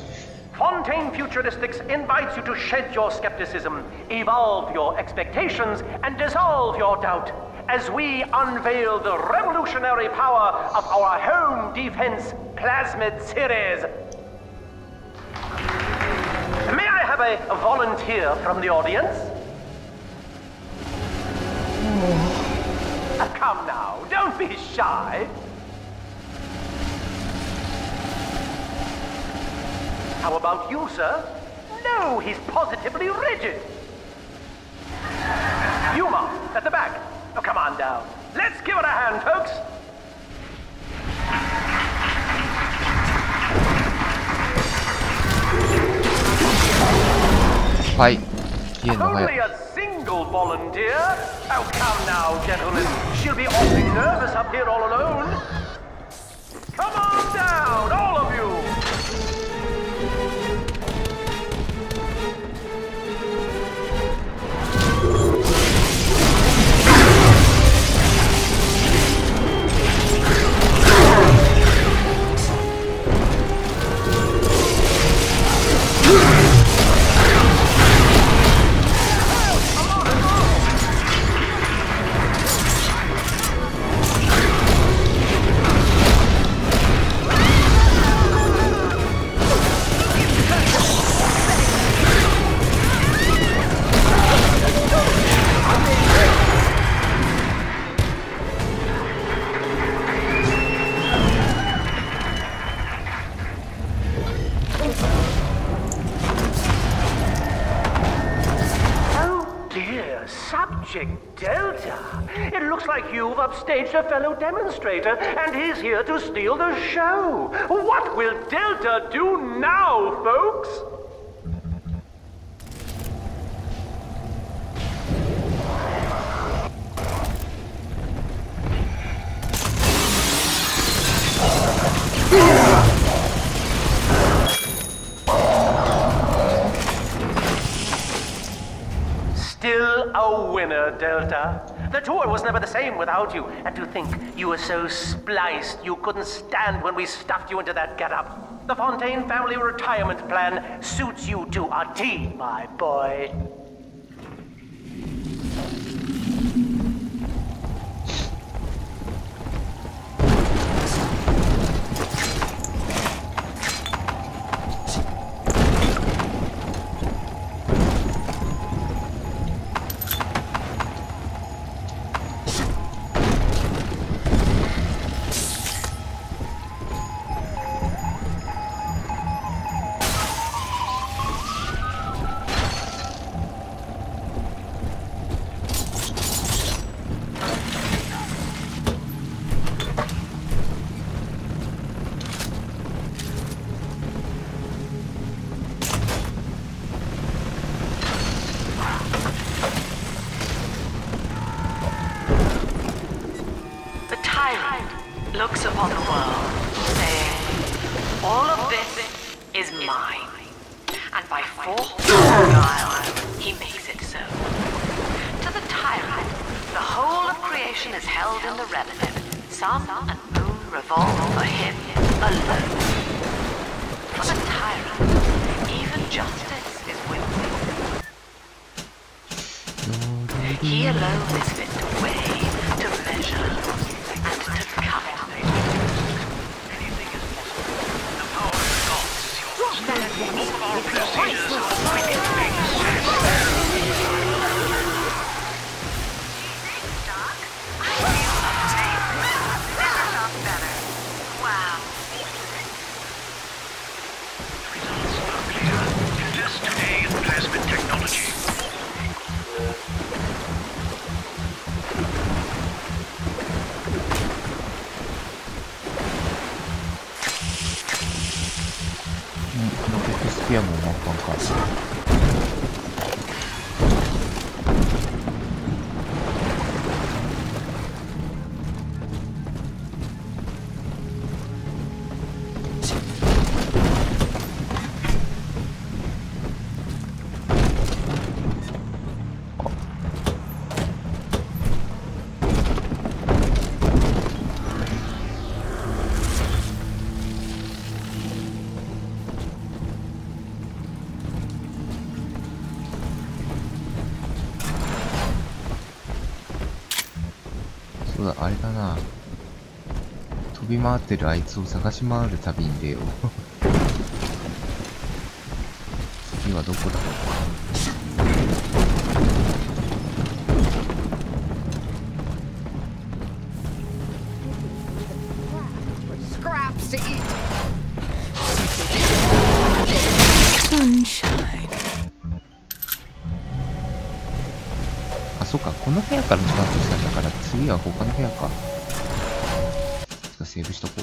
Fontaine Futuristics invites you to shed your skepticism, evolve your expectations, and dissolve your doubt as we unveil the revolutionary power of our home defense plasmid series. May I have a volunteer from the audience? Come now, don't be shy. How about you, sir? No, he's positively rigid. Yuma, at the back. Oh, come on down. Let's give it a hand, folks. はい。消えるの早い。 Only a single volunteer? Oh, come now, gentlemen. She'll be awfully nervous up here all alone. Come on down, all of you. Project Delta. It looks like you've upstaged a fellow demonstrator, and he's here to steal the show. What will Delta do now, folks? Still a winner, Delta. The tour was never the same without you, and to think you were so spliced you couldn't stand when we stuffed you into that getup. The Fontaine family retirement plan suits you to a T, my boy. Looks upon the world, saying, all of this is mine. And by force or guile, he makes it so. To the tyrant, the whole of creation is held in the relative. Sun and moon revolve for him alone. For the tyrant, even justice is with him. He alone is fit to weigh, to measure, and to count.スピアも真っ赤か。そうだ、あれだな。飛び回ってるあいつを探し回る旅に出よう。次はどこだろう。Scraps to eat. Sunshine. あ、そっか、この部屋からスタートしたんだから、次は他の部屋か。ちょっとセーブしとこう。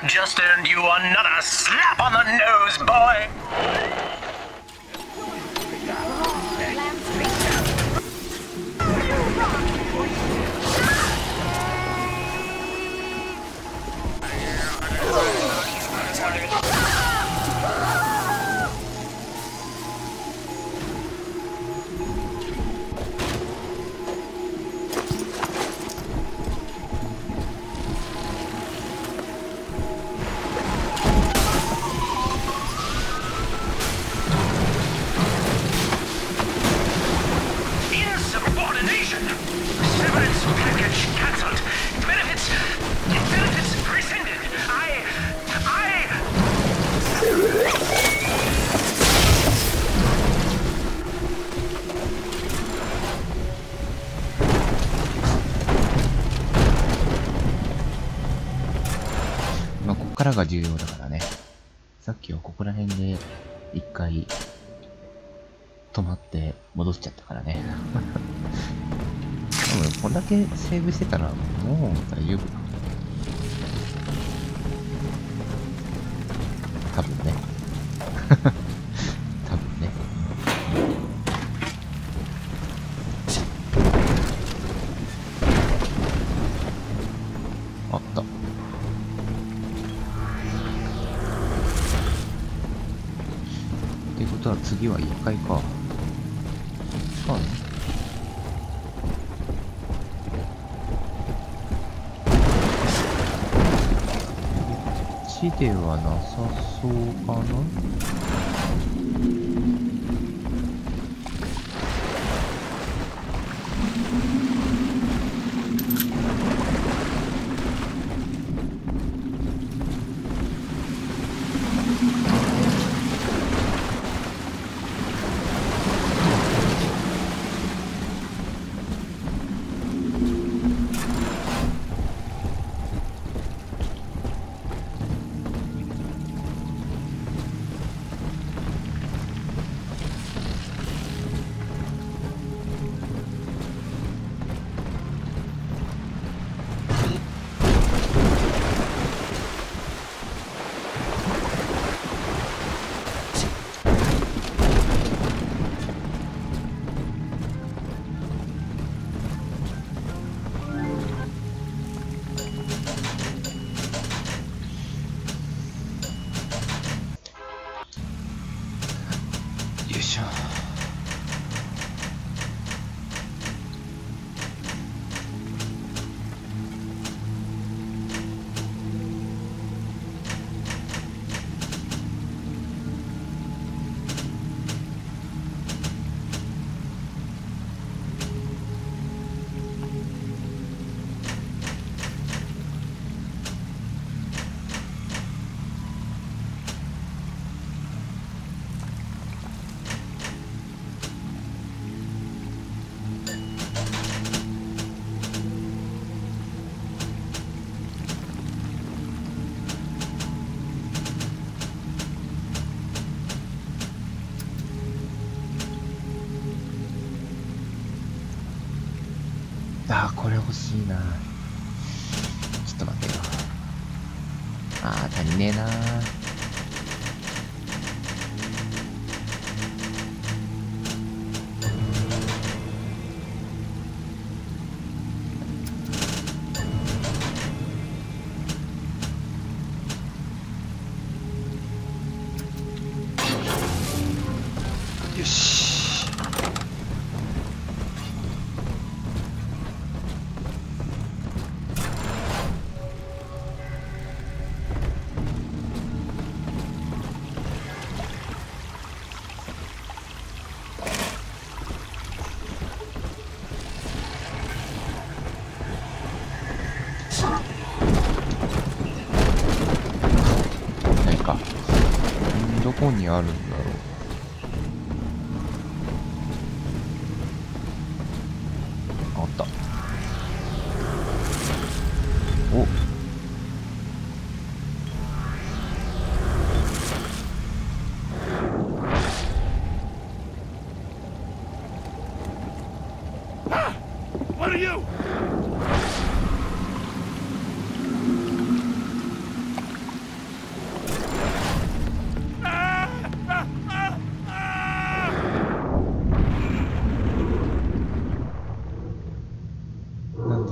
Just earned you another slap on the nose, boy! からが重要だからね。さっきはここら辺で一回止まって戻しちゃったからね。多分こんだけセーブしてたらもう大丈夫。多分ね。多分ね。あった。ってことは次は1階か。そうね。こっちではなさそうかな。よいしょ。あー、これ欲しいな。ちょっと待ってよ。あー、足りねえな。よし。どこにあるんだろう。あった。お。What are you?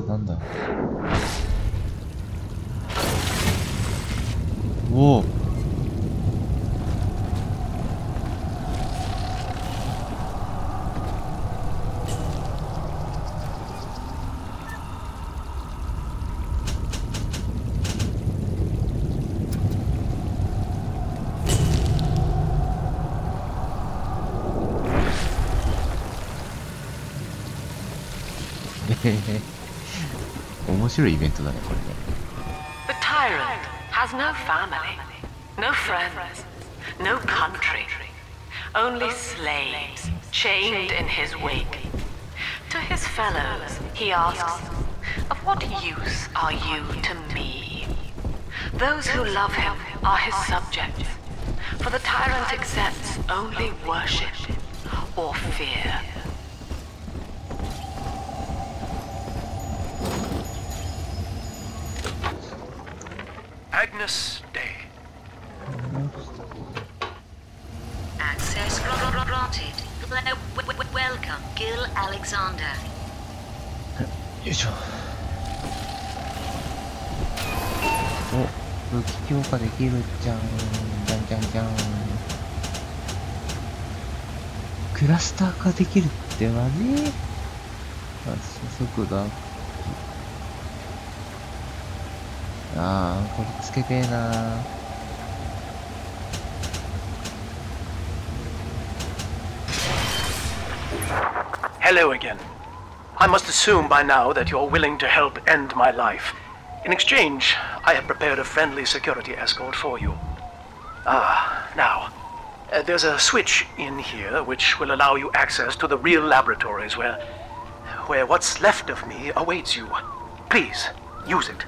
なんだ。おお。面白いイベントだね、これね。The tyrant has no family, no friends, no country, only slaves chained in his wake. To his fellows, he asks, of what use are you to me? Those who love him are his subjects. For the tyrant accepts only worship or fear. Agnes Day. Access granted. Welcome, Gil Alexander. よいしょ。お、武器強化できるじゃん。じゃんじゃんじゃん。クラスター化できるってマジ？発射速度アップ。あー、これつけてえな。Hello again. I must assume by now that you're willing to help end my life. In exchange, I have prepared a friendly security escort for you. Now, there's a switch in here which will allow you access to the real laboratories where what's left of me awaits you. Please, use it.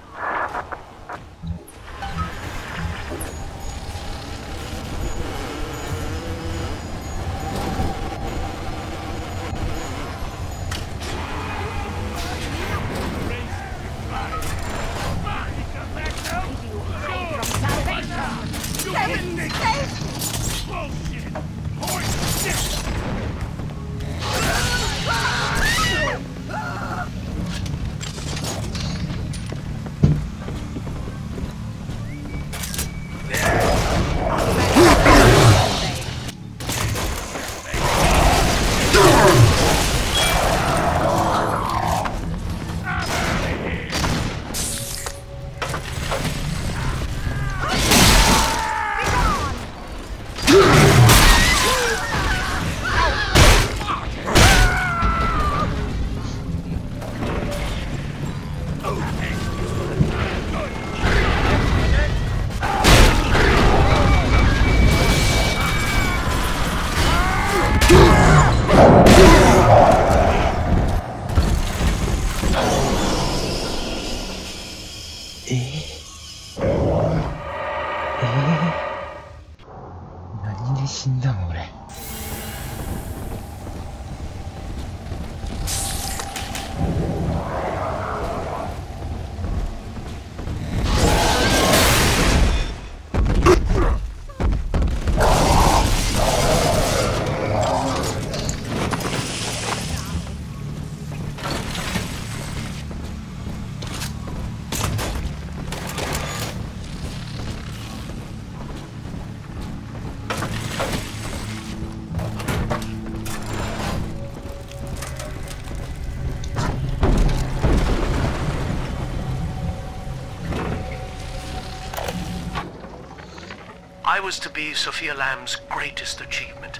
I was to be Sophia Lamb's greatest achievement,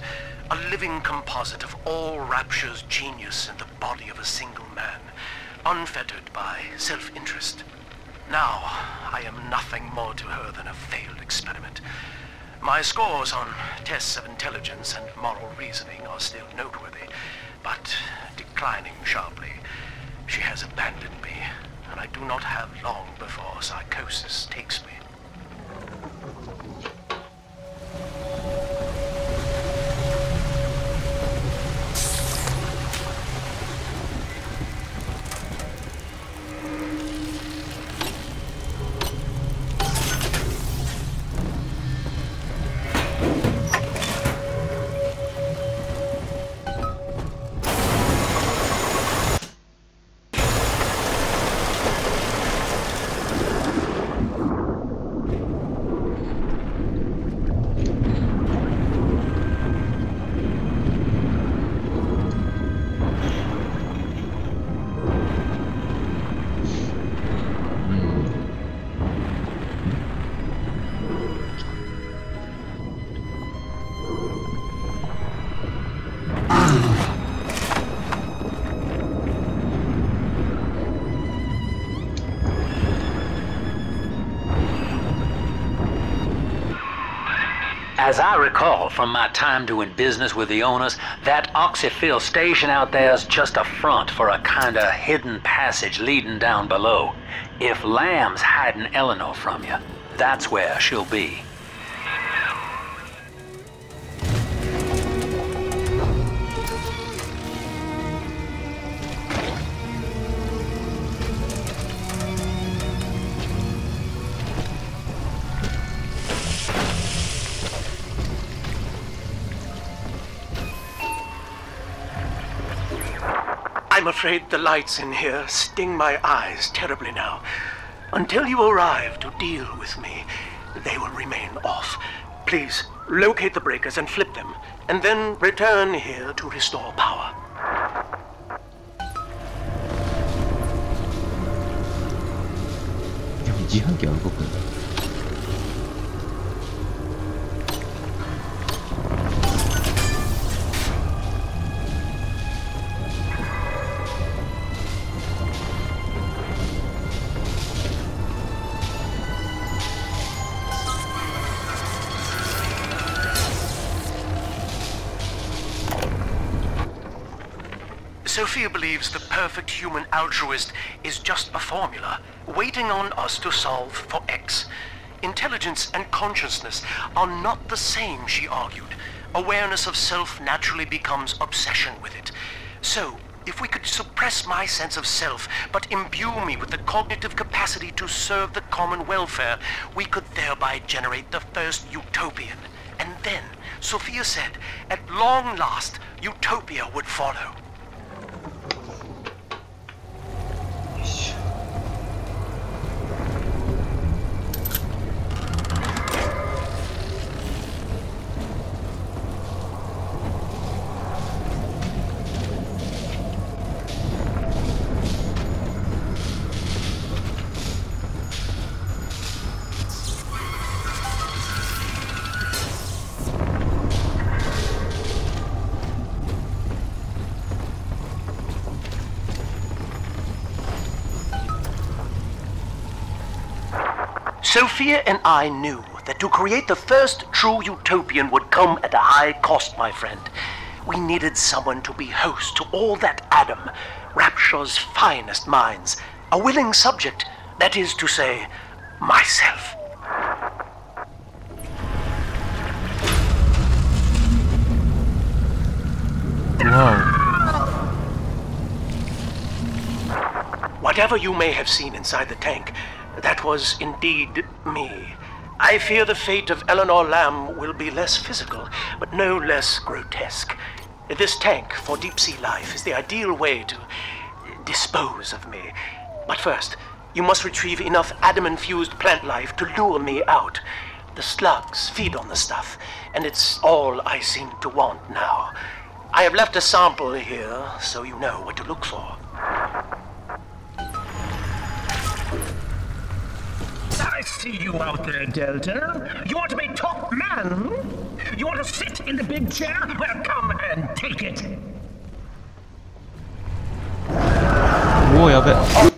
a living composite of all Rapture's genius in the body of a single man, unfettered by self-interest. Now, I am nothing more to her than a failed experiment. My scores on tests of intelligence and moral reasoning are still noteworthy, but declining sharply. She has abandoned me, and I do not have long before psychosis takes me. As I recall from my time doing business with the owners, that oxyfill station out there is just a front for a kind of hidden passage leading down below. If Lamb's hiding Eleanor from you, That's where she'll be. I'm afraid the lights in here sting my eyes terribly now. Until you arrive to deal with me, they will remain off. Please, locate the breakers and flip them, and then return here to restore power. Sophia believes the perfect human altruist is just a formula, waiting on us to solve for X. Intelligence and consciousness are not the same, she argued. Awareness of self naturally becomes obsession with it. So, if we could suppress my sense of self, but imbue me with the cognitive capacity to serve the common welfare, we could thereby generate the first utopian. And then, Sophia said, at long last, utopia would follow. Sophia and I knew that to create the first true utopian would come at a high cost, my friend. We needed someone to be host to all that Adam, Rapture's finest minds, a willing subject, that is to say, myself. Whatever you may have seen inside the tank, that was indeed me. I fear the fate of Eleanor Lamb will be less physical, but no less grotesque. This tank for deep-sea life is the ideal way to dispose of me. But first, you must retrieve enough Adam-infused plant life to lure me out. The slugs feed on the stuff, and it's all I seem to want now. I have left a sample here, so you know what to look for. I see you out there, Delta. You want to be top man? You want to sit in the big chair? Well, come and take it. Oh, やべ。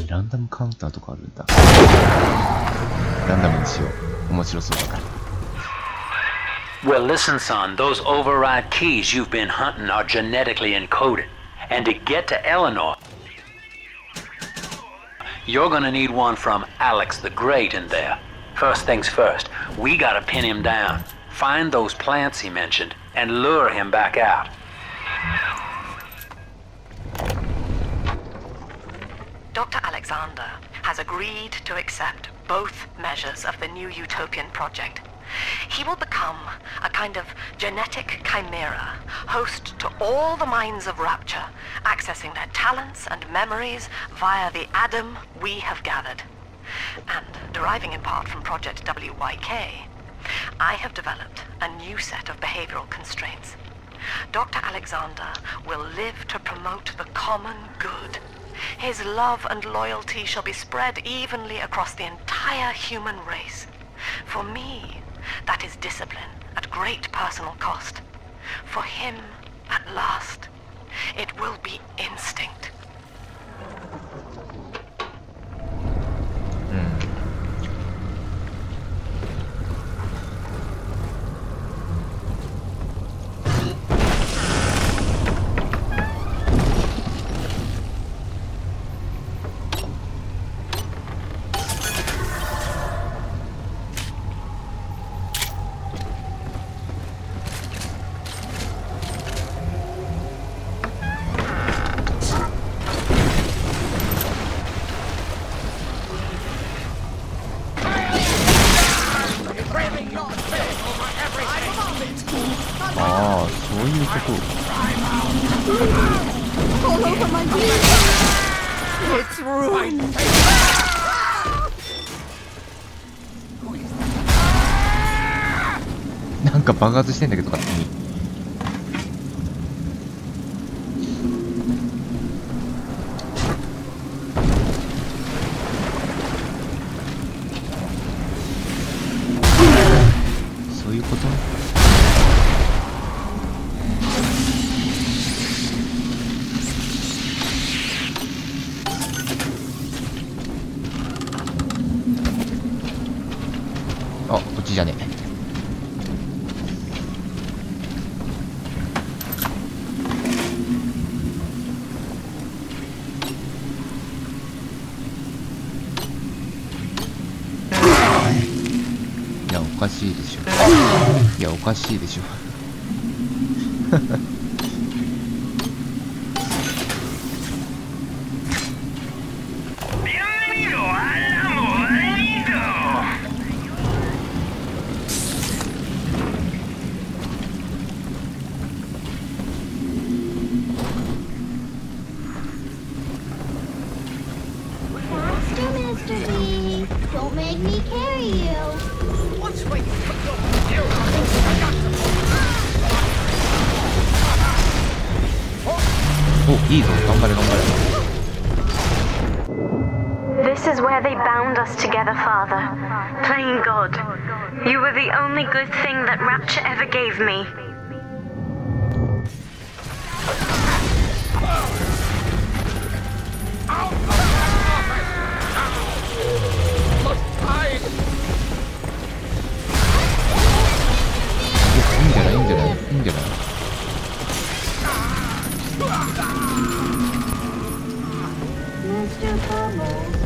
ランダムカウンターとかあるんだ。ランダムにしよう。面白そうだから。Well, listen, son, those override keys you've been hunting are genetically encoded. And to get to Eleanor, you're gonna need one from Alex the Great in there. First things first, we gotta pin him down, find those plants he mentioned, and lure him back out. Dr. Alexander has agreed to accept both measures of the new utopian project. He will become a kind of genetic chimera, host to all the minds of Rapture, accessing their talents and memories via the Adam we have gathered. And deriving in part from Project WYK, I have developed a new set of behavioral constraints. Dr. Alexander will live to promote the common good. His love and loyalty shall be spread evenly across the entire human race. For me, That is discipline at great personal cost. For him, at last, it will be instinct. All over my jeans. It's ruined.なんか爆発してんだけど勝手に。そういうこと？あ、こっちじゃねえ。いや、おかしいでしょ。いや、おかしいでしょ。Don't make me carry you. What's where you put your...お、いいぞ、頑張れ頑張れ。 This is where they bound us together, Father. Playing God. You were the only good thing that Rapture ever gave me. Mr. Bubbles,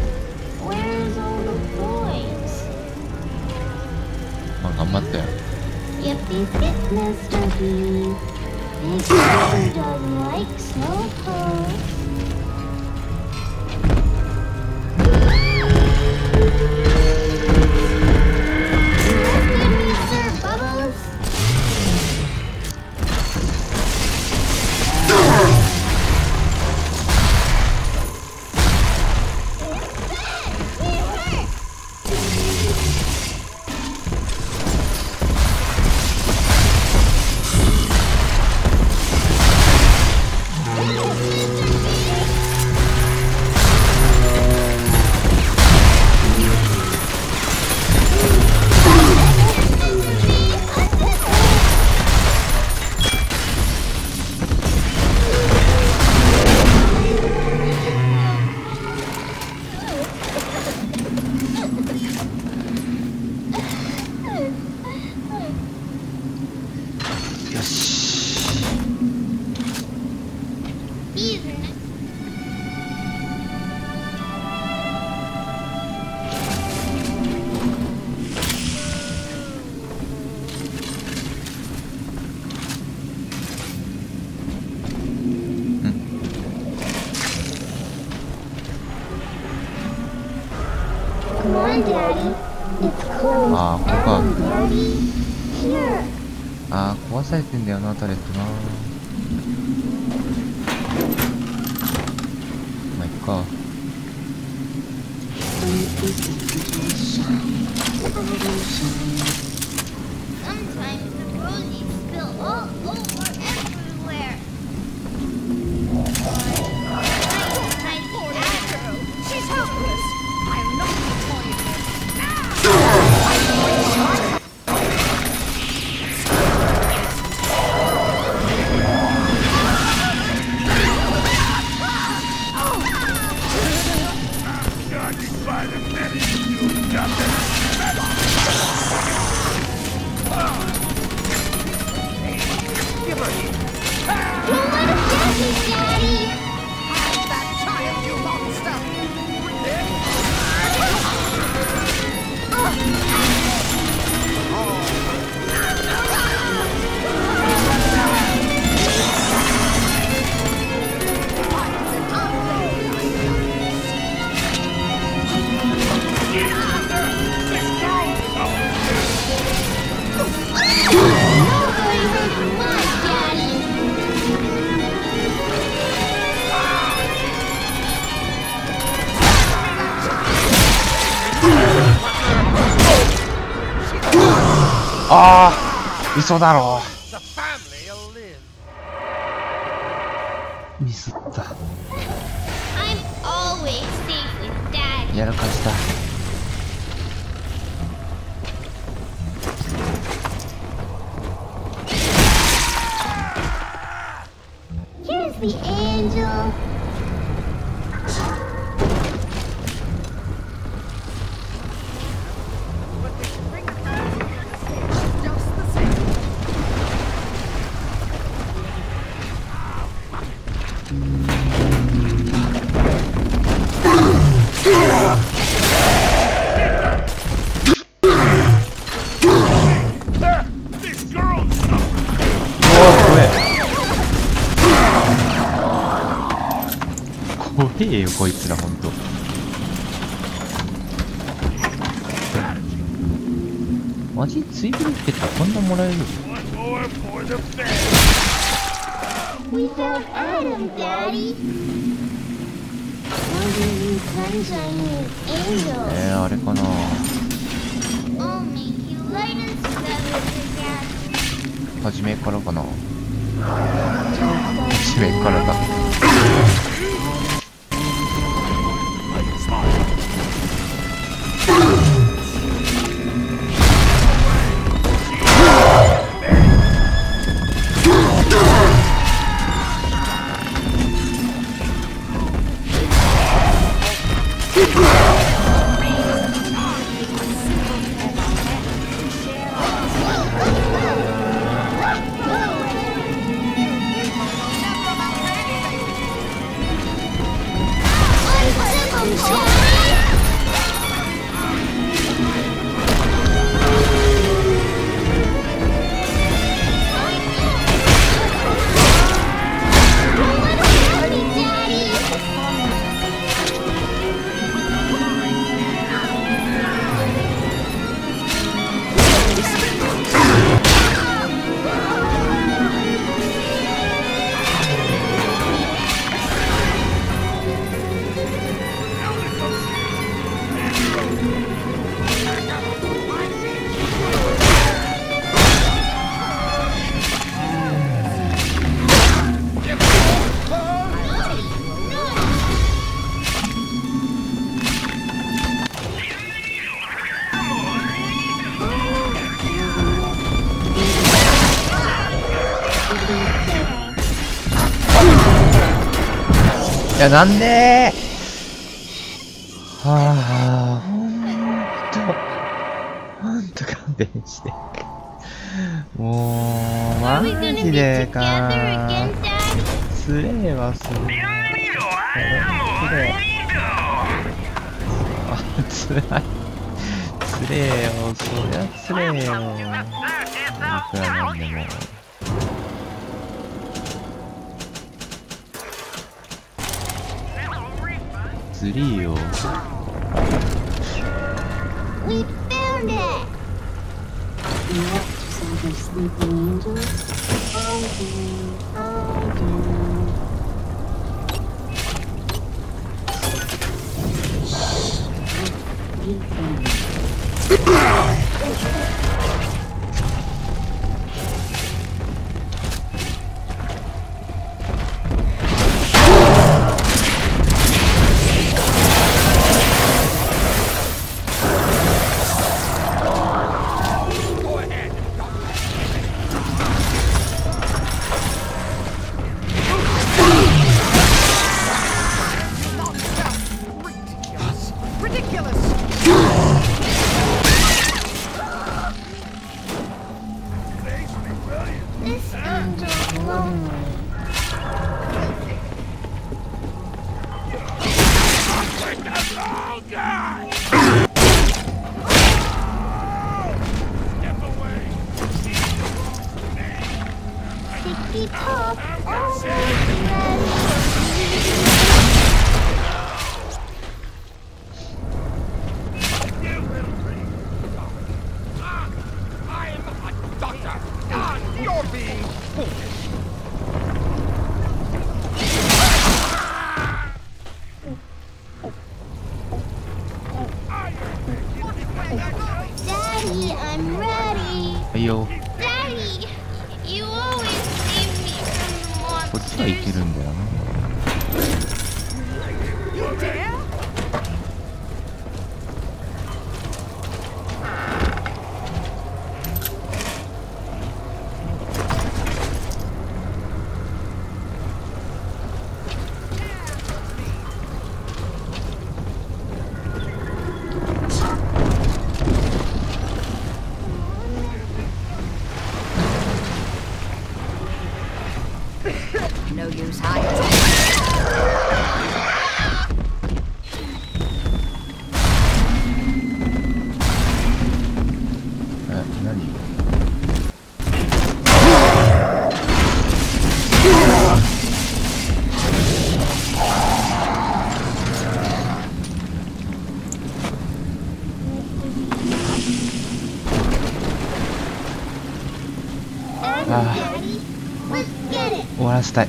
where's all the boys? まあ頑張ったよ。 Yippee fit, Mr. B. Big sister doesn't like snow clothes. Mr. Bubbles? Come on, Daddy. It's cold. ああ、ここか。 Daddy, here. ああ、壊されてんだよな、タレットな。まあ、いっか。Sometimes the rosies spill all over everywhere. She's helpless. I'm not the toy. ああ、嘘だろ。ミスった。やらかした。Here's the angel.怖えよこいつらほんと。マジ追尾ってこんなもらえる？ We found Adam, Daddy. Sunshine angel. あれかな。I'll make you light as feathers again. 初めからかな。初めからだ。いや、なんでー。はぁ、ほんと勘弁して。もう、マジでかー。つれえわ、それ。つらい。つれえよ、そりゃつれえよ。いくらなんでも。ツリーを。We found it. You want to send her sleeping angels? I do. Shh. You found it. Daddy, I'm ready. はいよ。こっちはいけるんだよな。No use hiding. 何？終わらせたい。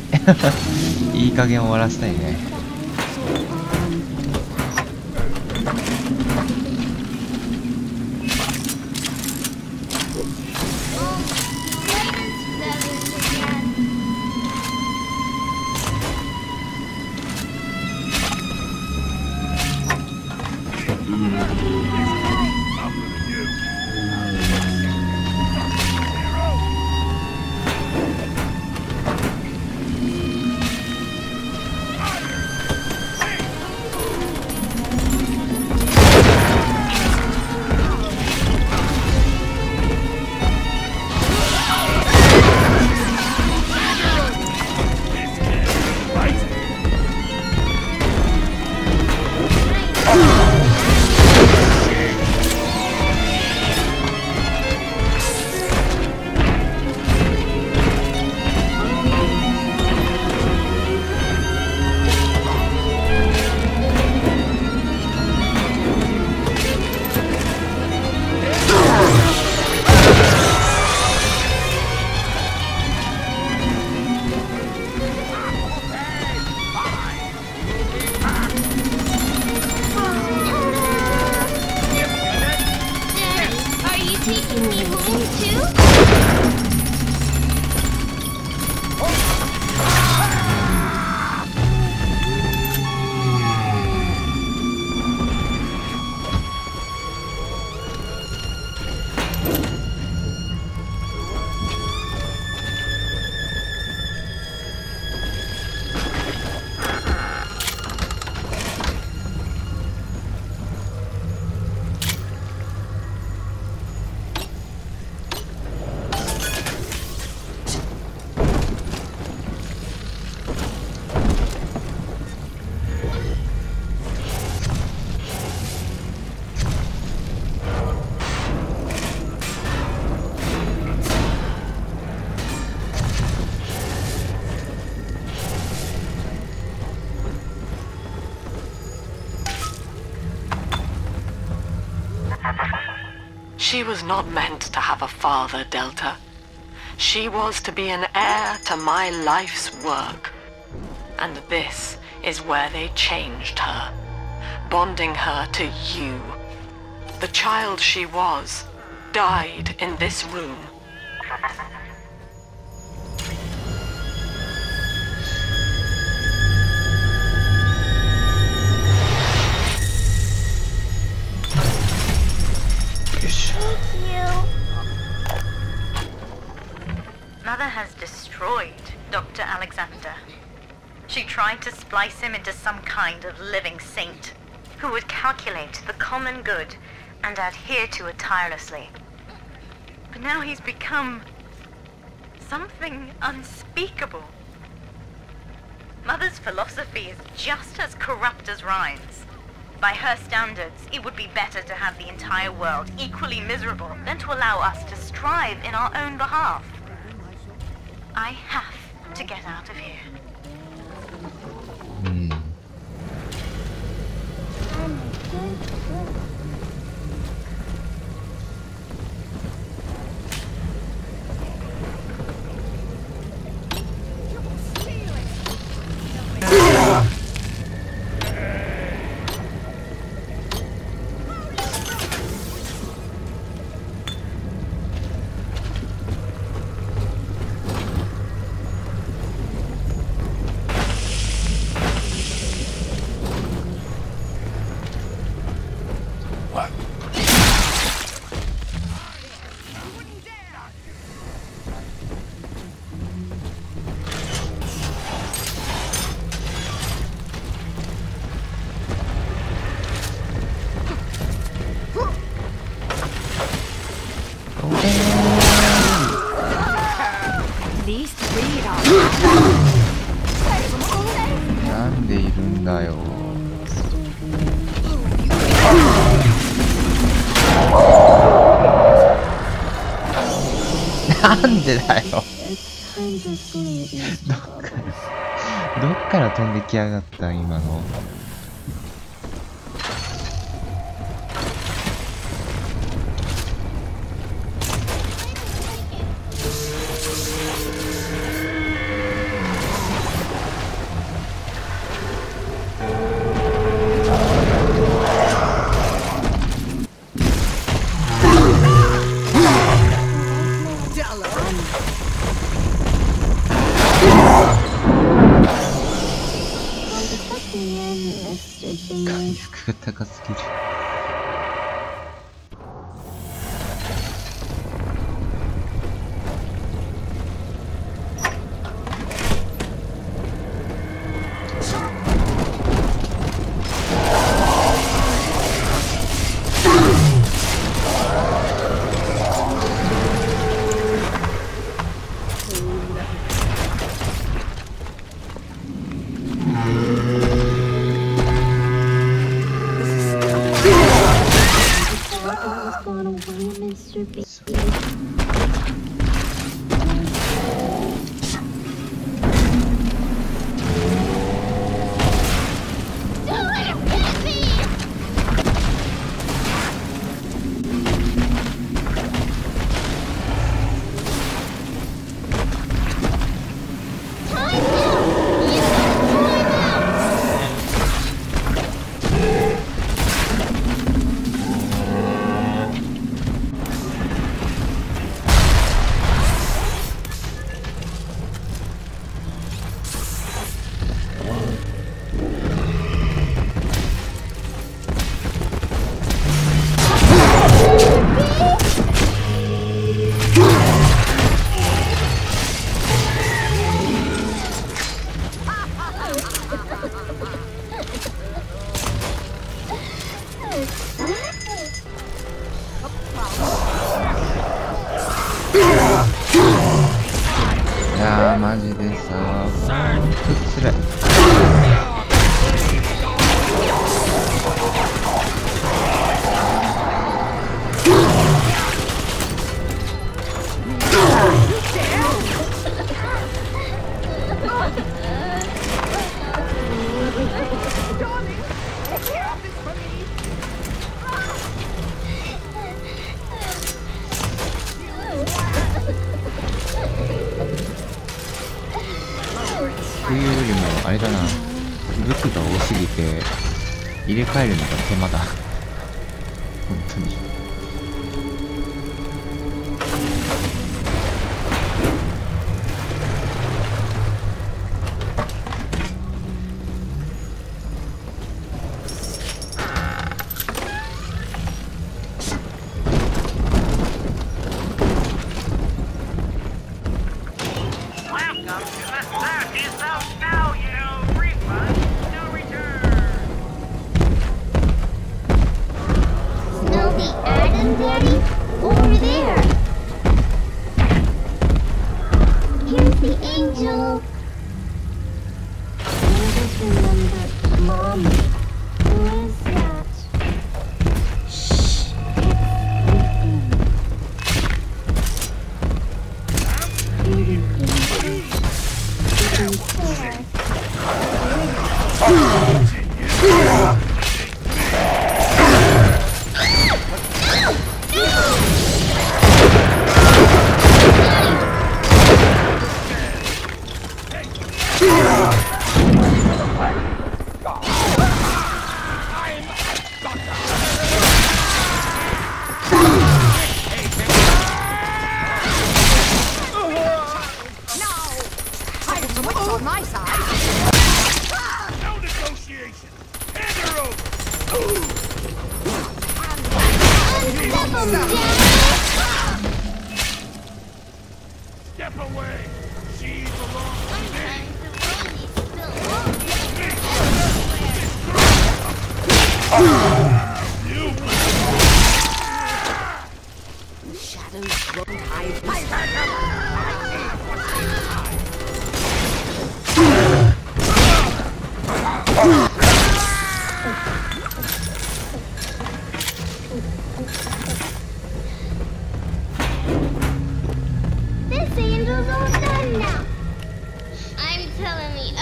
いい加減終わらせたいね。She was not meant to have a father, Delta. She was to be an heir to my life's work. And this is where they changed her, bonding her to you. The child she was died in this room. Mother has destroyed Dr. Alexander. She tried to splice him into some kind of living saint who would calculate the common good and adhere to it tirelessly. But now he's become something unspeakable. Mother's philosophy is just as corrupt as Ryan's. By her standards, it would be better to have the entire world equally miserable than to allow us to strive in our own behalf. I have to get out of here. なんでいるんだよ。なんでだよ。どっから飛んできやがった今の。回復が高すぎる。いやーマジでさ、ほんとつらい。というよりもあれだな、武器が多すぎて入れ替えるのが手間だ本当に。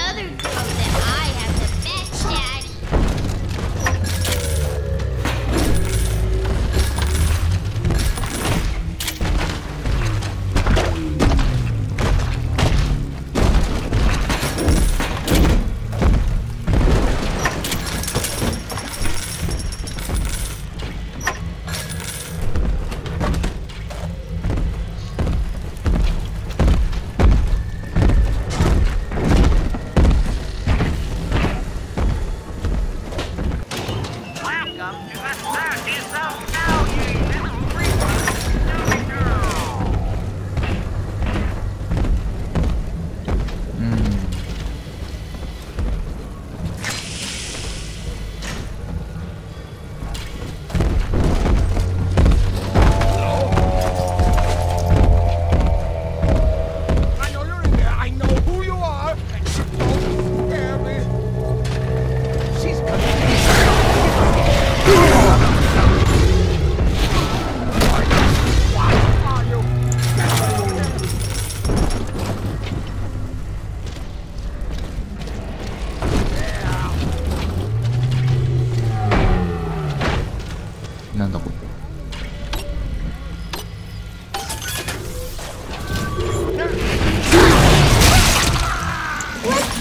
other girl that I have the best daddy.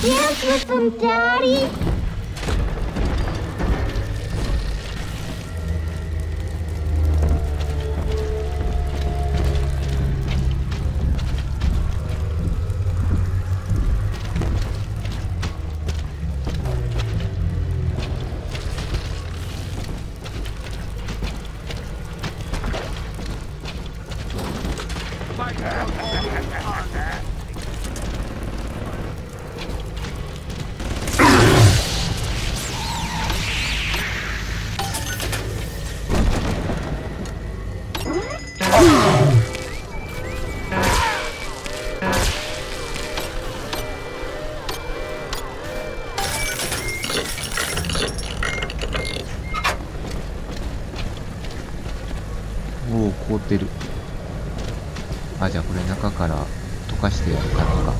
Dance with them, Daddy.おお、凍ってる。あ、じゃあこれ中から溶かしてやる感じか。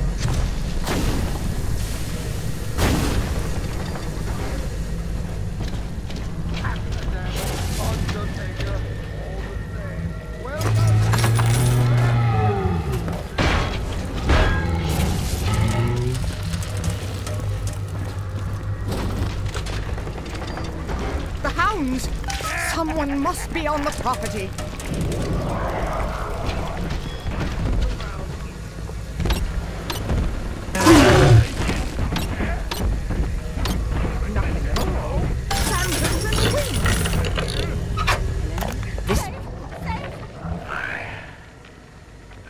The hounds! Someone must be on the property.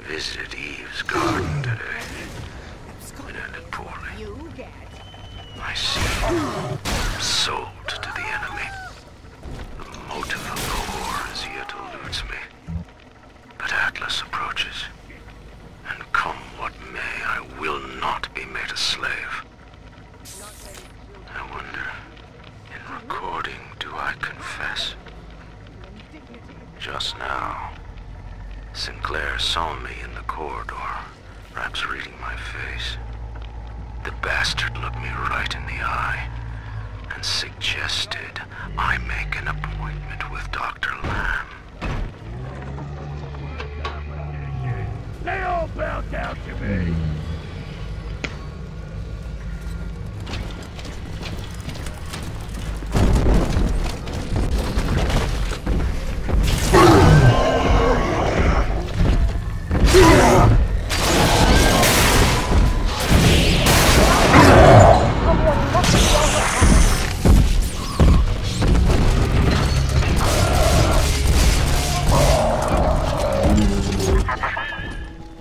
Visited Eve's garden today. It ended poorly. My seed sold to the enemy. The motive of the war as yet eludes me. But Atlas approaches. And come what may, I will not be made a slave. I wonder, in recording, do I confess? Just now, Sinclair saw me in the corridor, perhaps reading my face. The bastard looked me right in the eye and suggested I make an appointment with Dr. Lamb. They all bow down to me.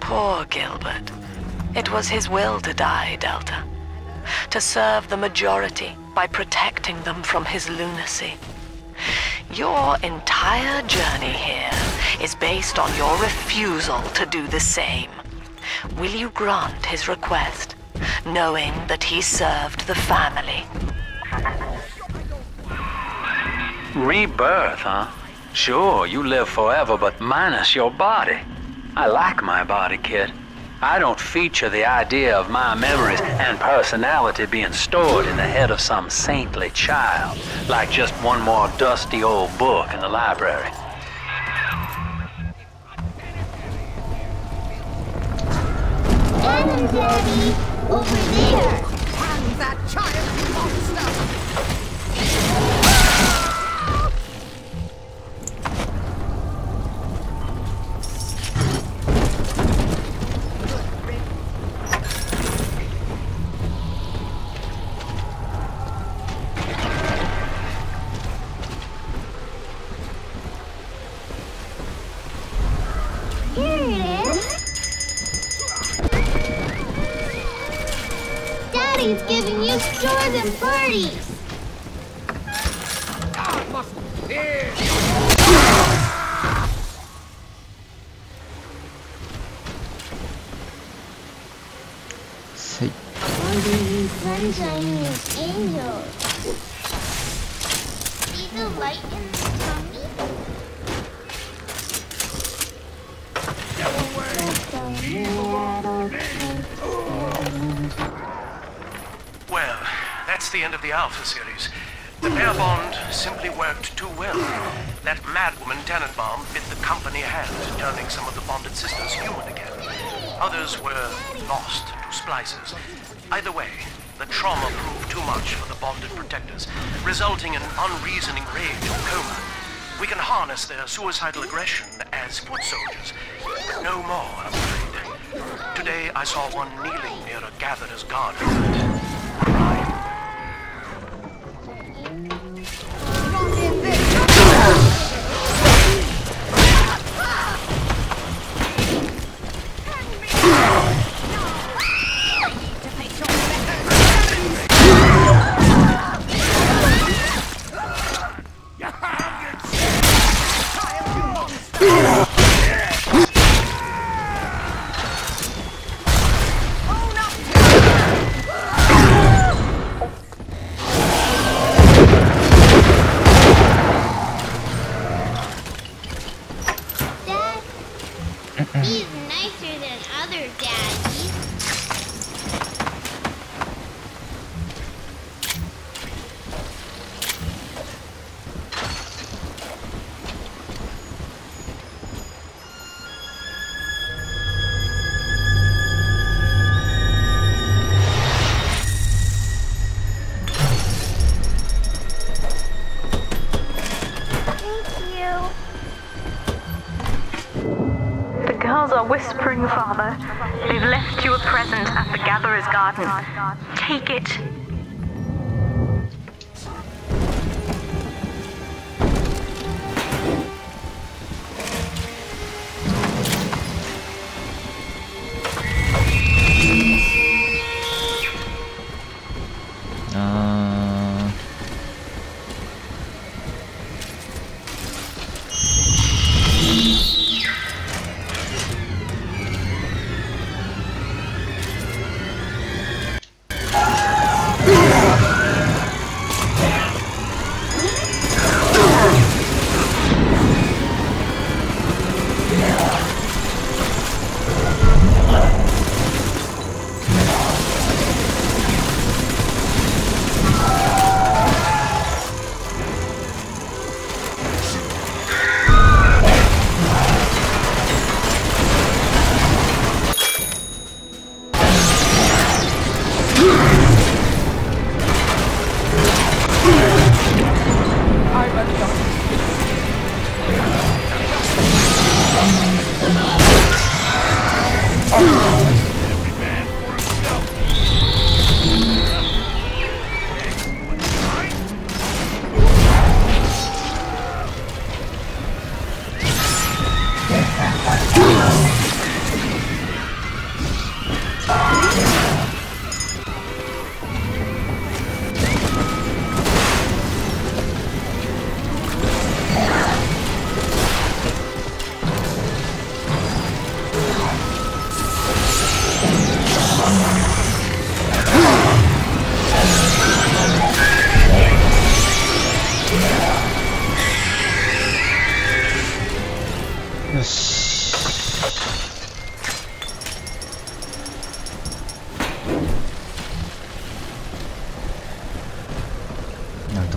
Poor Gilbert. It was his will to die, Delta. To serve the majority by protecting them from his lunacy. Your entire journey here is based on your refusal to do the same. Will you grant his request, knowing that he served the family? Rebirth, huh? Sure, you live forever, but minus your body. I like my body, kid. I don't feature the idea of my memories and personality being stored in the head of some saintly child, like just one more dusty old book in the library. Adam, Daddy! Over there! And that child monster! Here it is! Daddy's giving you stores and parties! Say. Under you sunshiny as angels. See the light in the tummy? Well, that's the end of the Alpha series. The pair bond simply worked too well. That madwoman Tannenbaum bit the company hand, turning some of the bonded sisters human again. Others were lost to splices. Either way, the trauma proved too much for the bonded protectors, resulting in unreasoning rage and coma. We can harness their suicidal aggression as foot soldiers, but no more, I'm afraid. Today I saw one kneeling near a gatherer's garden. He's nicer than other daddies. Are whispering, Father. They've left you a present at the Gatherer's Garden. Take it.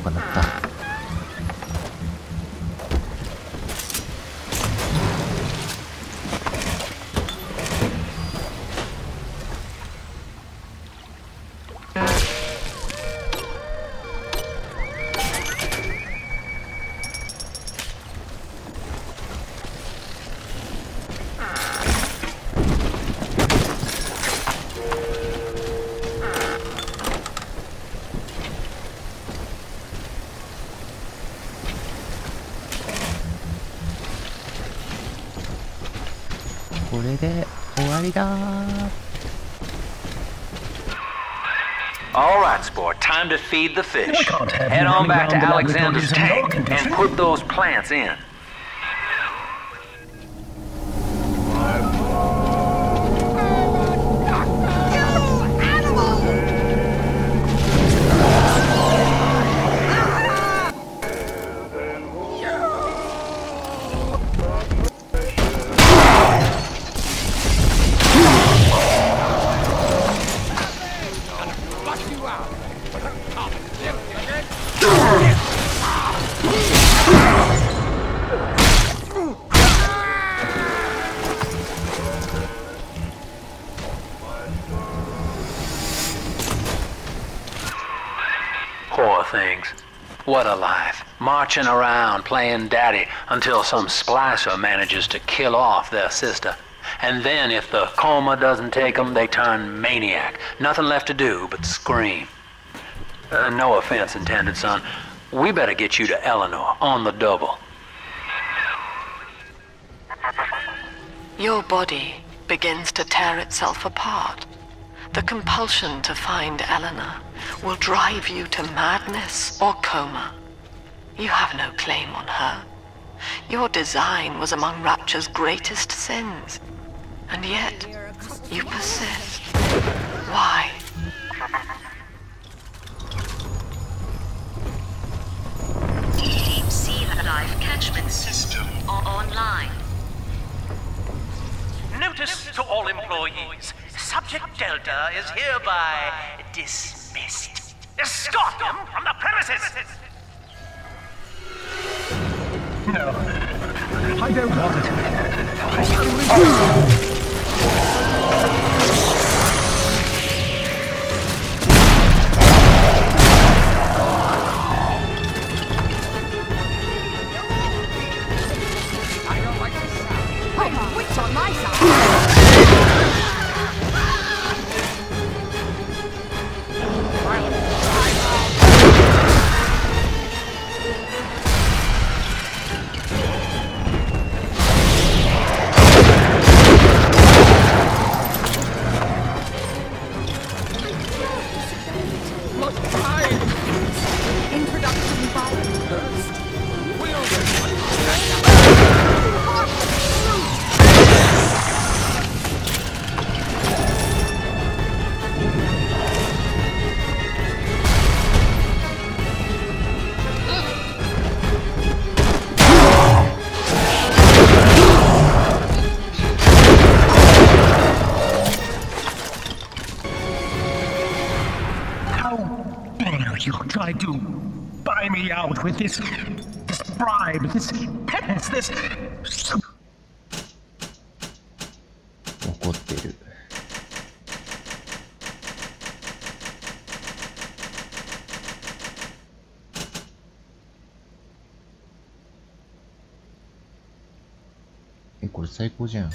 とかなった。これで終わりだー。 All right, sport. Time to feed the fish. Head on back to Alexander's tank and put those plants in. Poor things. What a life. Marching around playing daddy until some splicer manages to kill off their sister. And then if the coma doesn't take them, they turn maniac. Nothing left to do but scream. No offense intended, son. We better get you to Eleanor on the double. Your body begins to tear itself apart. The compulsion to find Eleanor will drive you to madness or coma. You have no claim on her. Your design was among Rapture's greatest sins. And yet, you persist. Why? Deep sea life catchment system online. Notice to all employees. Subject Delta is hereby dismissed. Escort them from the premises! No, I don't want it. I don't like this sound. Hey, what's on my side? You tried to buy me out with this bribe, this penance, this... 怒ってる。これ最高じゃん。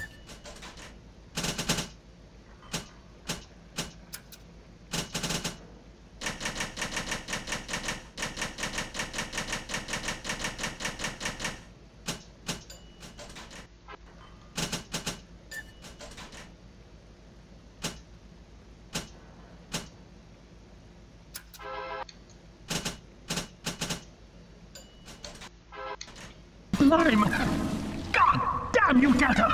Lime! God damn you, Delta!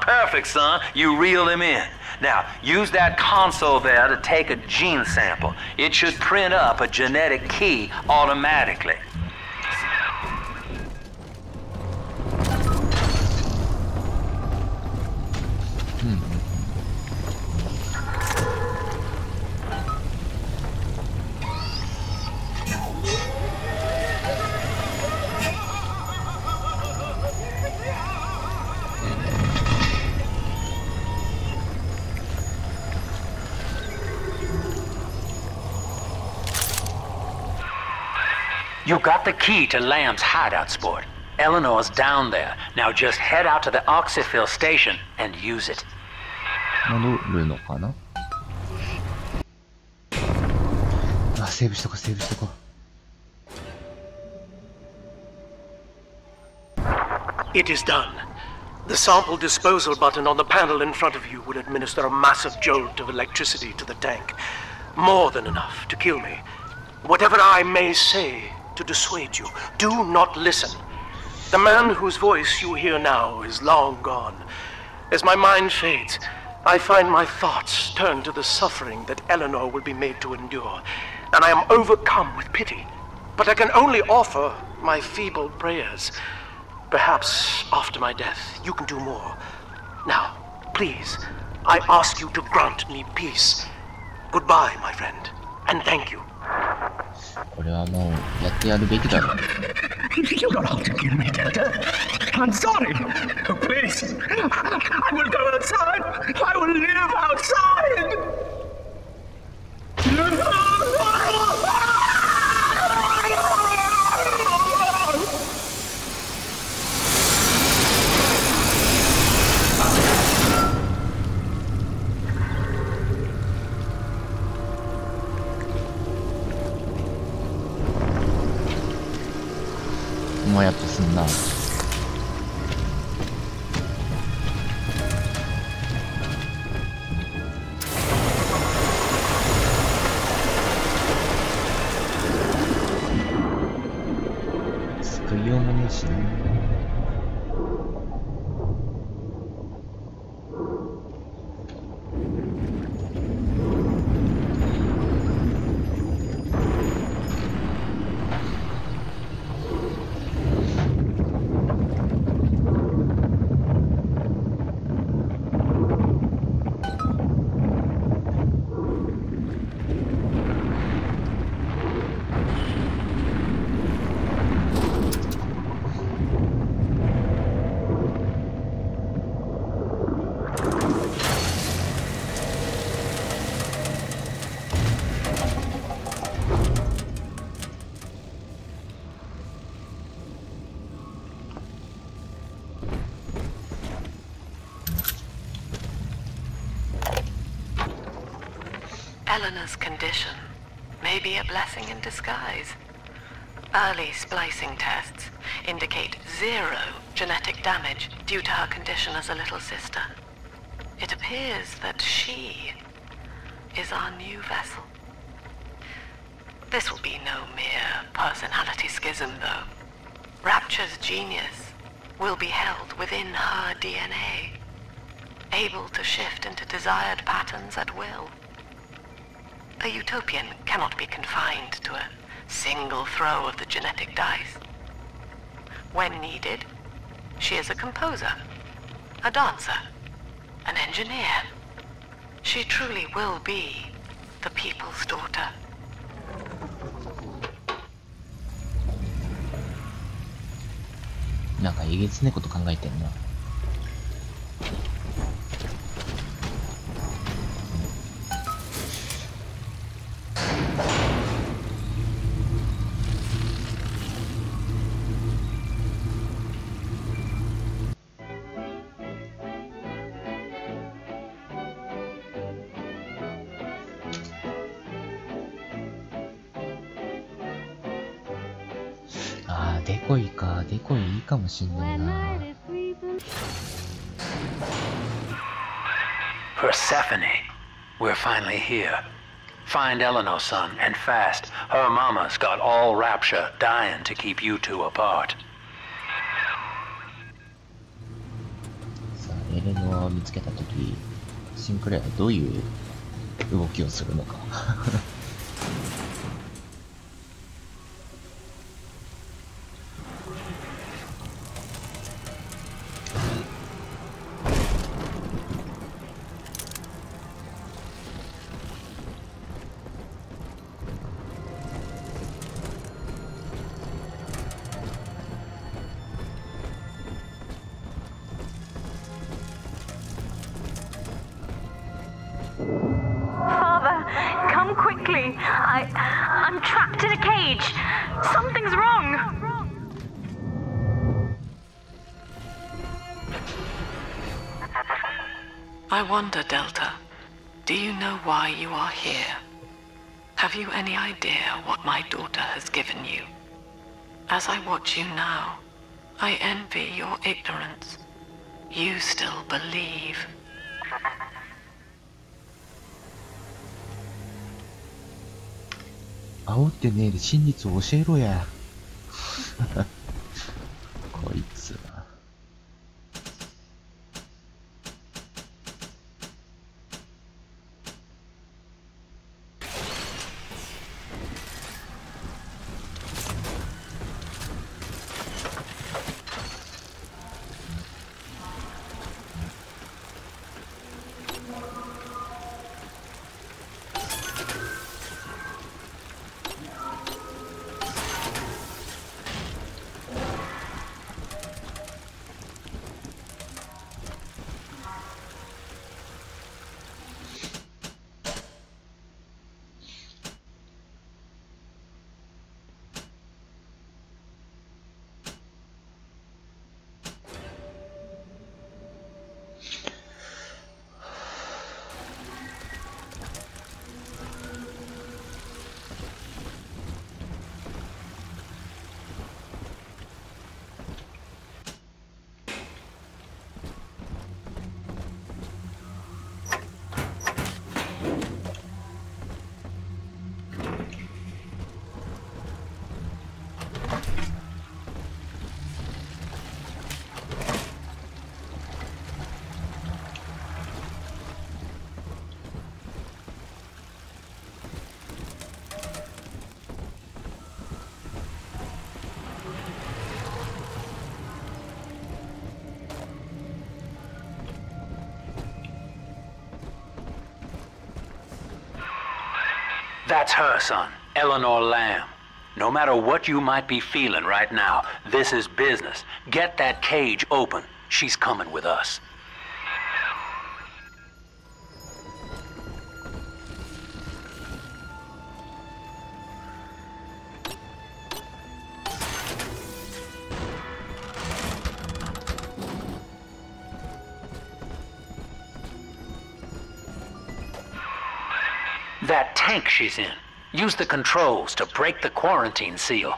Perfect, son. You reeled him in. Now, use that console there to take a gene sample. It should print up a genetic key automatically. You got the key to Lamb's hideout, sport. Eleanor's down there. Now just head out to the Oxyphil station and use it. 戻るのかな。あ、セーブしとこう、セーブしとこう。It is done. The sample disposal button on the panel in front of you would administer a massive jolt of electricity to the tank. More than enough to kill me. Whatever I may say to dissuade you, do not listen. The man whose voice you hear now is long gone. As my mind fades, I find my thoughts turn to the suffering that Eleanor will be made to endure, and I am overcome with pity. But I can only offer my feeble prayers. Perhaps after my death, you can do more. Now, please, I ask you to grant me peace. Goodbye, my friend, and thank you. これはもうやってやるべきだろう。You don't have to kill me, Delta. I'm sorry. Please, I will go outside. I will live outside. もやっとすんな。救いようもねえしね。Eleanor's condition may be a blessing in disguise. Early splicing tests indicate 0 genetic damage due to her condition as a little sister. It appears that she is our new vessel. This will be no mere personality schism, though. Rapture's genius will be held within her DNA, able to shift into desired patterns at will. A utopian cannot be confined to a single throw of the genetic dice. When needed, she is a composer, a dancer, an engineer. She truly will be the people's daughter. なんかえげつねえこと考えてんな。デコイか、デコイいいかもしんないな。Persephone, we're finally here. Find Eleanor, son, and fast. Her mama's got all Rapture dying to keep you two apart. さあ、エレノアを見つけたとき、シンクレアはどういう動きをするのか。Father, come Come quickly. I'm trapped in a cage. Something's wrong. I wonder, Delta, do you know why you are here? Have you any idea what my daughter has given you? As I watch you now, I envy your ignorance. You still believe.煽ってねえで真実を教えろや。こいつ。That's her, son, Eleanor Lamb. No matter what you might be feeling right now, this is business. Get that cage open. She's coming with us. That tank she's in. Use the controls to break the quarantine seal.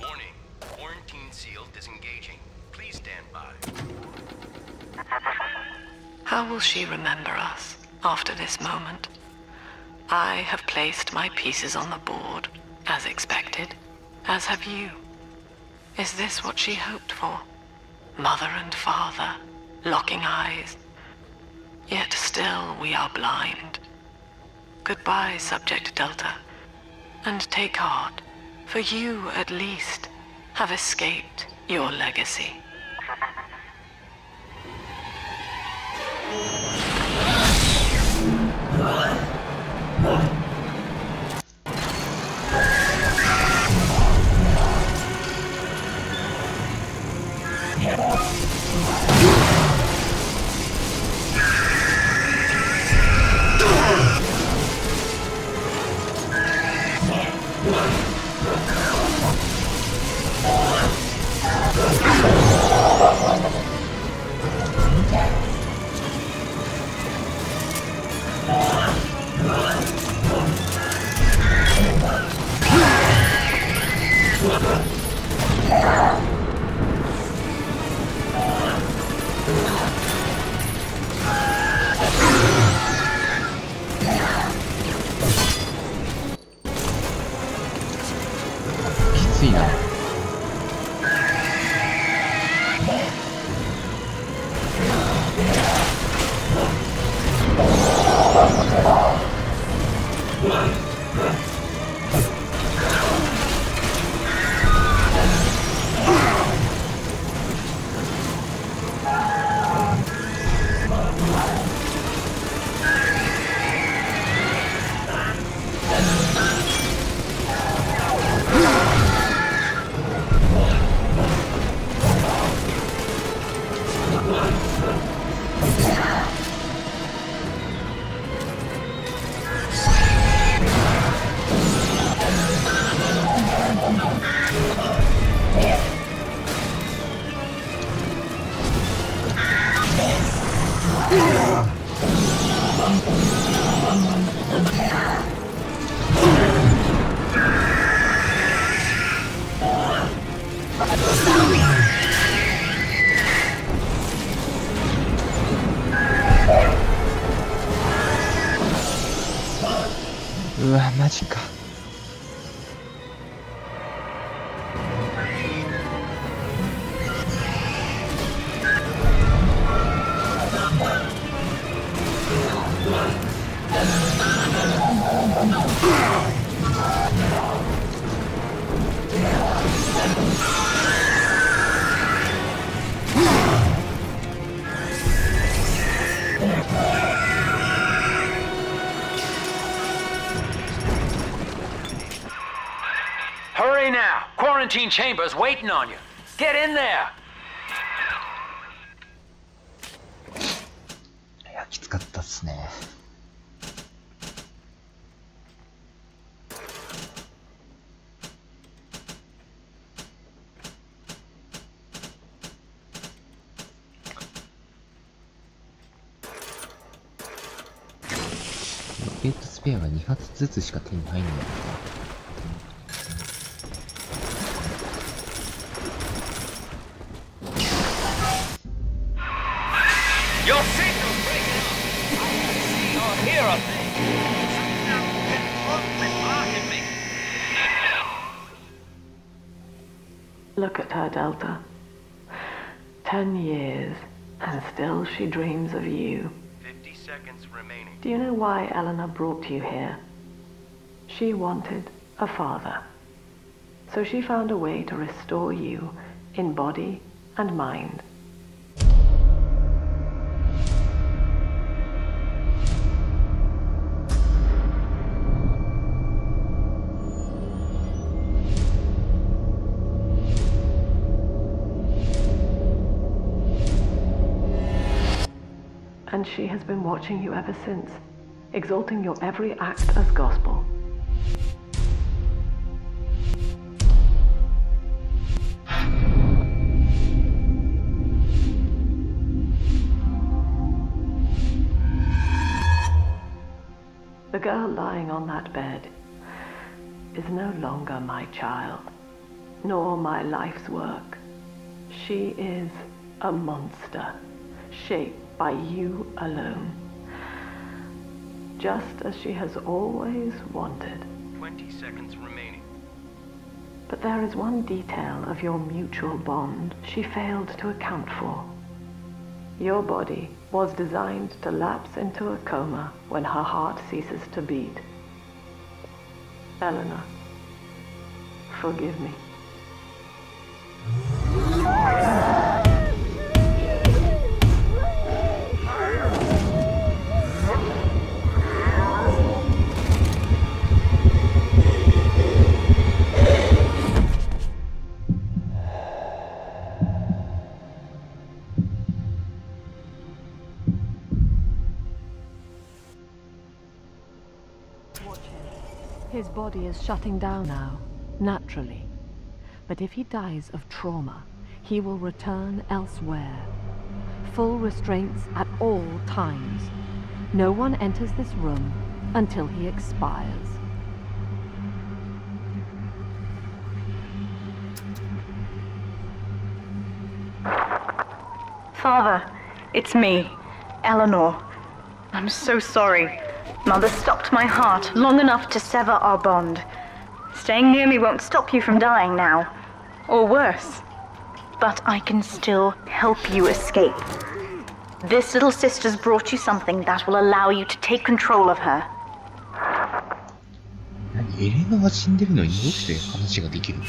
Warning. Quarantine seal disengaging. Please stand by. How will she remember us after this moment? I have placed my pieces on the board, as expected, as have you. Is this what she hoped for? Mother and father, locking eyes. Yet still we are blind. Goodbye, Subject Delta. And take heart, for you, at least, have escaped your legacy. うわマジか。Hurry now! Quarantine chamber's waiting on you. Get in there! いや、きつかったっすね。ロケットスペアが2発ずつしか手に入んないのか。Your signal's breaking up. I can't see or hear a thing. Blocking me. Look at her, Delta. 10 years, and still she dreams of you. 50 seconds remaining. Do you know why Eleanor brought you here? She wanted a father. So she found a way to restore you in body and mind. And she has been watching you ever since, exalting your every act as gospel. The girl lying on that bed is no longer my child, nor my life's work. She is a monster, shaped by you alone, just as she has always wanted. 20 seconds remaining. But there is one detail of your mutual bond she failed to account for. Your body was designed to lapse into a coma when her heart ceases to beat. Eleanor, forgive me. His body is shutting down now, naturally. But if he dies of trauma, he will return elsewhere. Full restraints at all times. No one enters this room until he expires. Father, it's me, Eleanor. I'm so sorry. Mother stopped my heart long enough to sever our bond. Staying near me won't stop you from dying now. Or worse. But I can still help you escape. This little sister's brought you something that will allow you to take control of her. エレナが死んでるのにどうして話ができるの？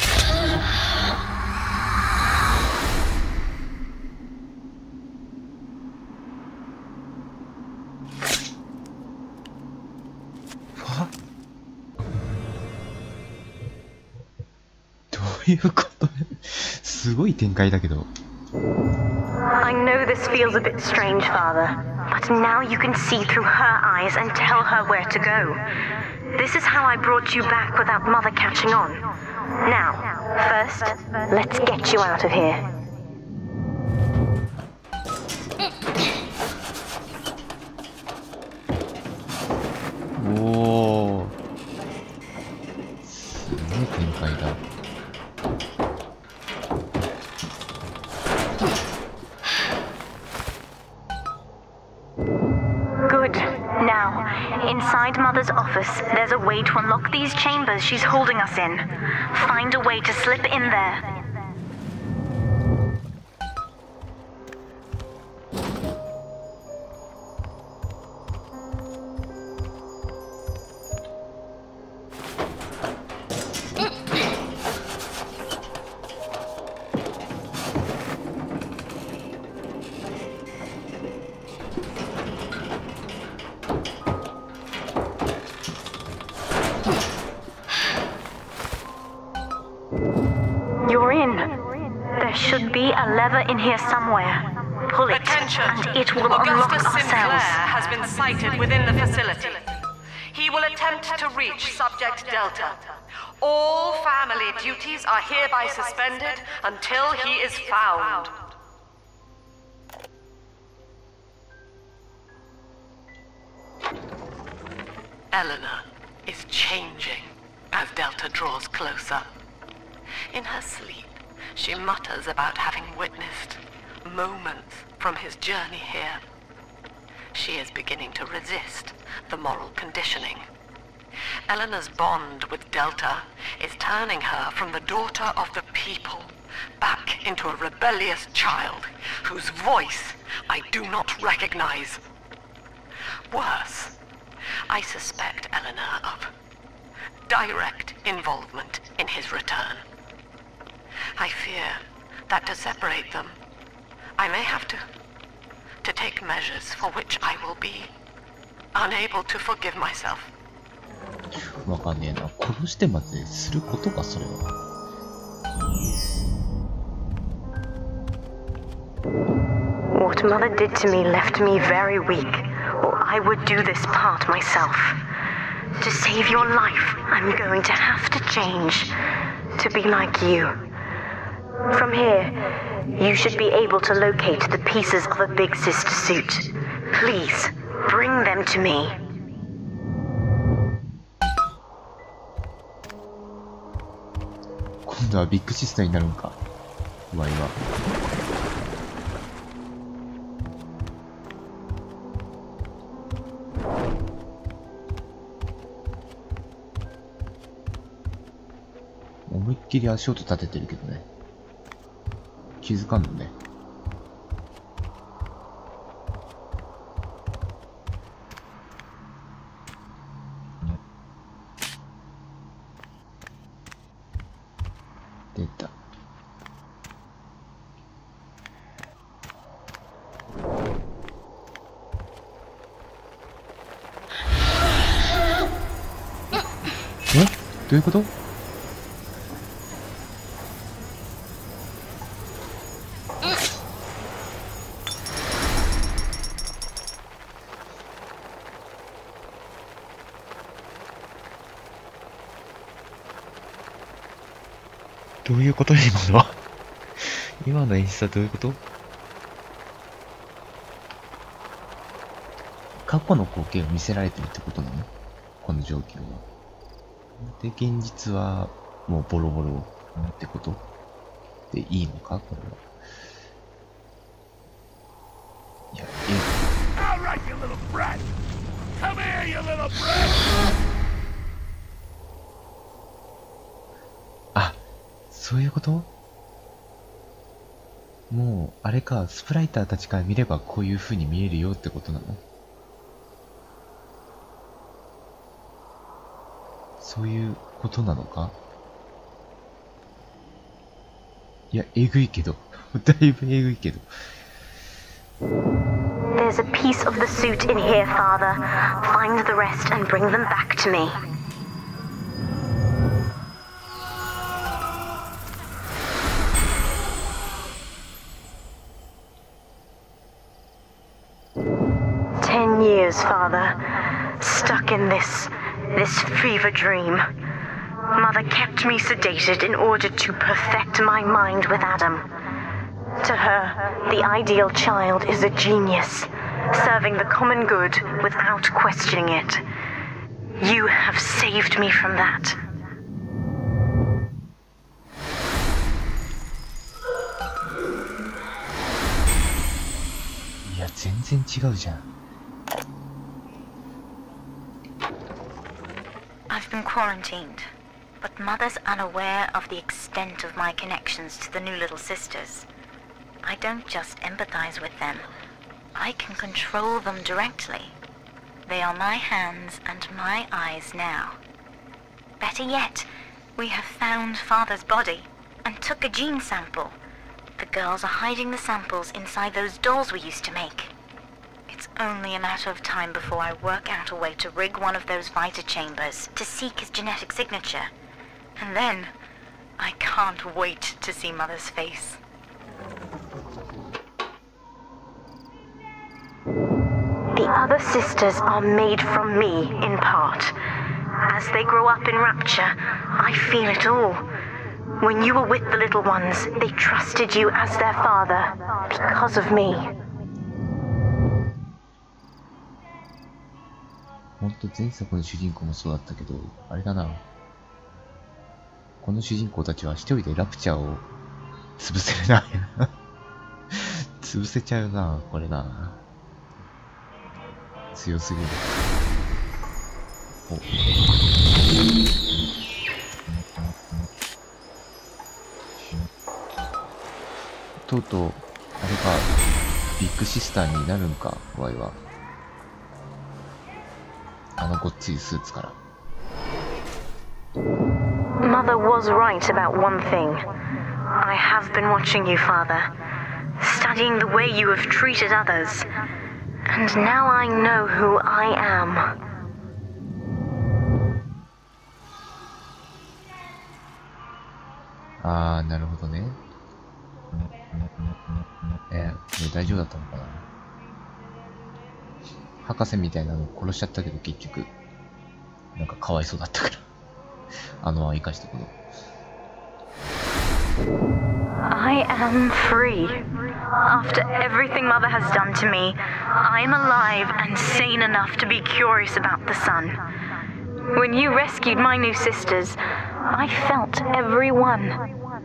どういうこと？すごい展開だけど。I know this feels a bit strange, Father, but now you can see through her eyes and tell her where to go. This is how I brought you back without Mother catching on. Now, first, let's get you out of here. Whoa. すごい展開だ。Good. Now, inside Mother's office, there's a way to unlock these chambers she's holding us in. Find a way to slip in there. You're in. There should be a lever in here somewhere. Pull it, and it will unlock Augustus our Sinclair cells. has been sighted within the facility. He will attempt to reach Subject Delta. All family duties are hereby suspended until he is found. Eleanor is changing as Delta draws closer. In her sleep, she mutters about having witnessed moments from his journey here. She is beginning to resist the moral conditioning. Eleanor's bond with Delta is turning her from the daughter of the people back into a rebellious child whose voice I do not recognize. Worse, I suspect Eleanor of direct involvement in his return. I fear that to separate them, I may have to take measures for which I will be unable to forgive myself. わかんねえな。殺してまですることか、それは。What Mother did to me left me very weak, or I would do this part myself. To save your life, I'm going to have to change to be like you. From here, you should be able to locate the pieces of a big sister suit. Please, bring them to me. 今度はビッグシスターになるんか。ワイは。思いっきり足音立ててるけどね。気づかんのね。出た。え？どういうこと？どういうこと今の今の演出はどういうこと？過去の光景を見せられてるってことなの？この状況は。で、現実はもうボロボロってことでいいのかこれは。いや、Alright, you little brat! Come here, you little brat! あ、そういうこと？もう、あれか、スプライターたちから見ればこういう風に見えるよってことなの？そういうことなのか？いや、えぐいけど。だいぶえぐいけど。There's a piece of the suit in here, Father. Find the rest and bring them back to me. Years, Father, stuck in this fever dream. Mother kept me sedated in order to perfect my mind with Adam. To her, the ideal child is a genius, serving the common good without questioning it. You have saved me from that. 全然違うじゃん。I've been quarantined, but Mother's unaware of the extent of my connections to the new little sisters. I don't just empathize with them. I can control them directly. They are my hands and my eyes now. Better yet, we have found Father's body and took a gene sample. The girls are hiding the samples inside those dolls we used to make. It's only a matter of time before I work out a way to rig one of those vita chambers to seek his genetic signature. And then, I can't wait to see Mother's face. The other sisters are made from me, in part. As they grow up in rapture, I feel it all. When you were with the little ones, they trusted you as their father, because of me. ほんと前作の主人公もそうだったけど、あれだな。この主人公たちは一人でラプチャーを潰せるな。潰せちゃうな、これな。強すぎる。お。とうとう、あれか、ビッグシスターになるんか、ワイは。あのごっついスーツから。Mother was right about one thing. I have been watching you, Father, studying the way you have treated others, and now I know who I am. あー、なるほどね。大丈夫だったのかな。博士みたいなの殺しちゃったけど結局なんかかわいそうだったからあのまま生かしたけど。 I am free. After everything Mother has done to me, I'm alive and sane enough to be curious about the sun. When you rescued my new sisters, I felt every one,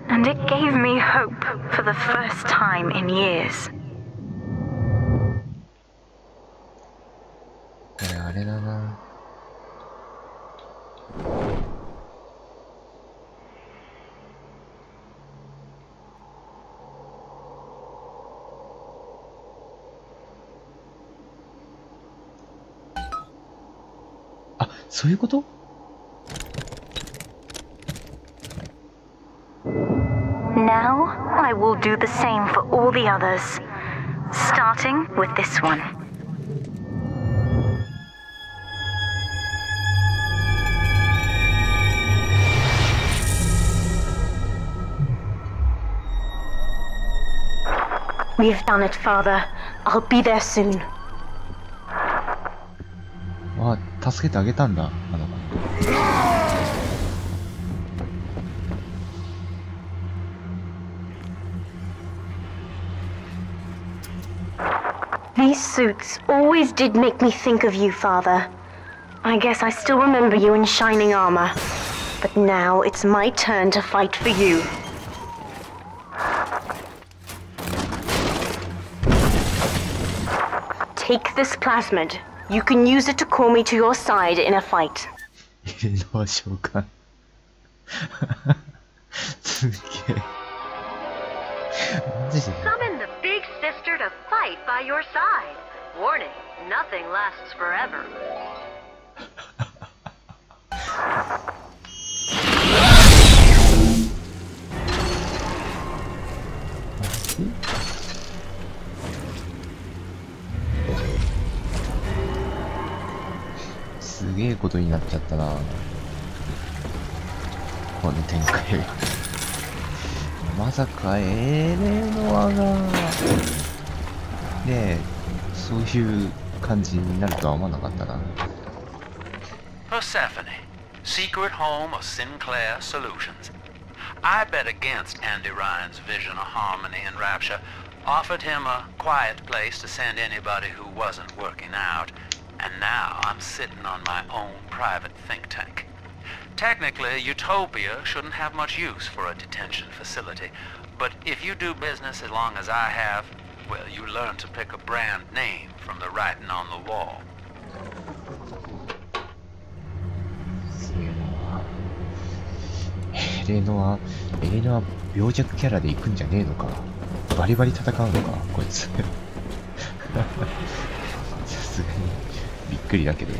and it gave me hope for the first time in years. これあれだな。あ、そういうこと？ Now, I will do the same for all the others, starting with this one. We've done it, Father. I'll be there soon. あ、助けてあげたんだ、あの子。These suits always did make me think of you, Father. I guess I still remember you in shining armor. But now it's my turn to fight for you. Take this plasmid. You can use it to call me to your side in a fight. いるのは召喚。すげえ。マジで。 Summon the big sister to fight by your side. Warning, nothing lasts forever. Hmm? すげえことになっちゃったな。この展開。まさかエレノアがねえ、そういう感じになるとは思わなかったな。 Persephone, secret home of Sinclair Solutions. I bet against Andy Ryan's vision of harmony and rapture, offered him a quiet place to send anybody who wasn't working out, and now I'm sitting on my own private think tank. Technically, Utopia shouldn't have much use for a detention facility, but if you do business as long as I have, Well, you learn to pick a brand name from the writing on the wall. エレノア病弱キャラで行くんじゃねえのか。バリバリ戦うのかこいつ。さすがにびっくりだけど。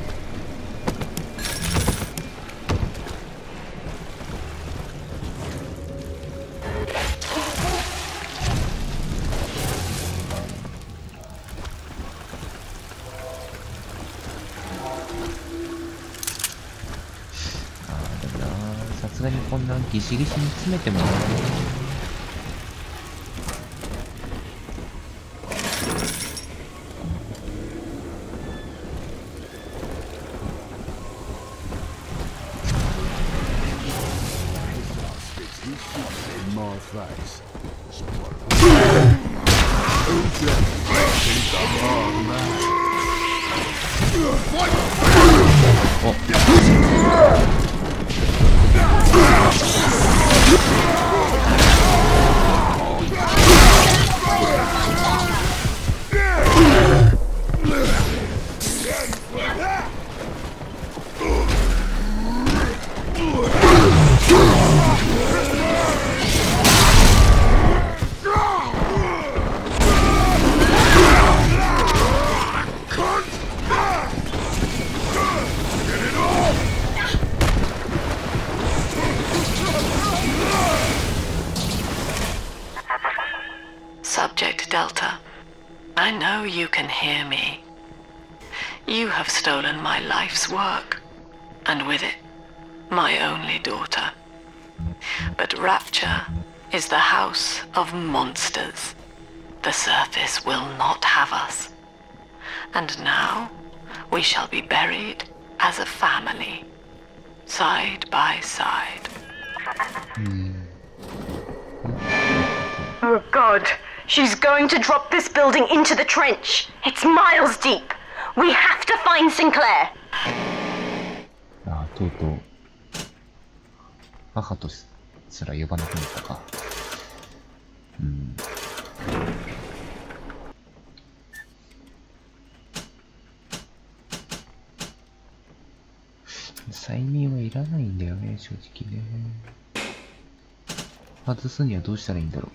さすがにこんなギシギシに詰めてもらえない。Subject Delta, I know you can hear me. You have stolen my life's work, and with it, my only daughter. But Rapture is the house of monsters. The surface will not have us. And now, we shall be buried as a family, side by side. Oh God, she's going to drop this building into the trench. It's miles deep. We have to find Sinclair. ああ、とうとう母とすら呼ばなくなったか。催眠はいらないんだよね、正直ね。外すにはどうしたらいいんだろう。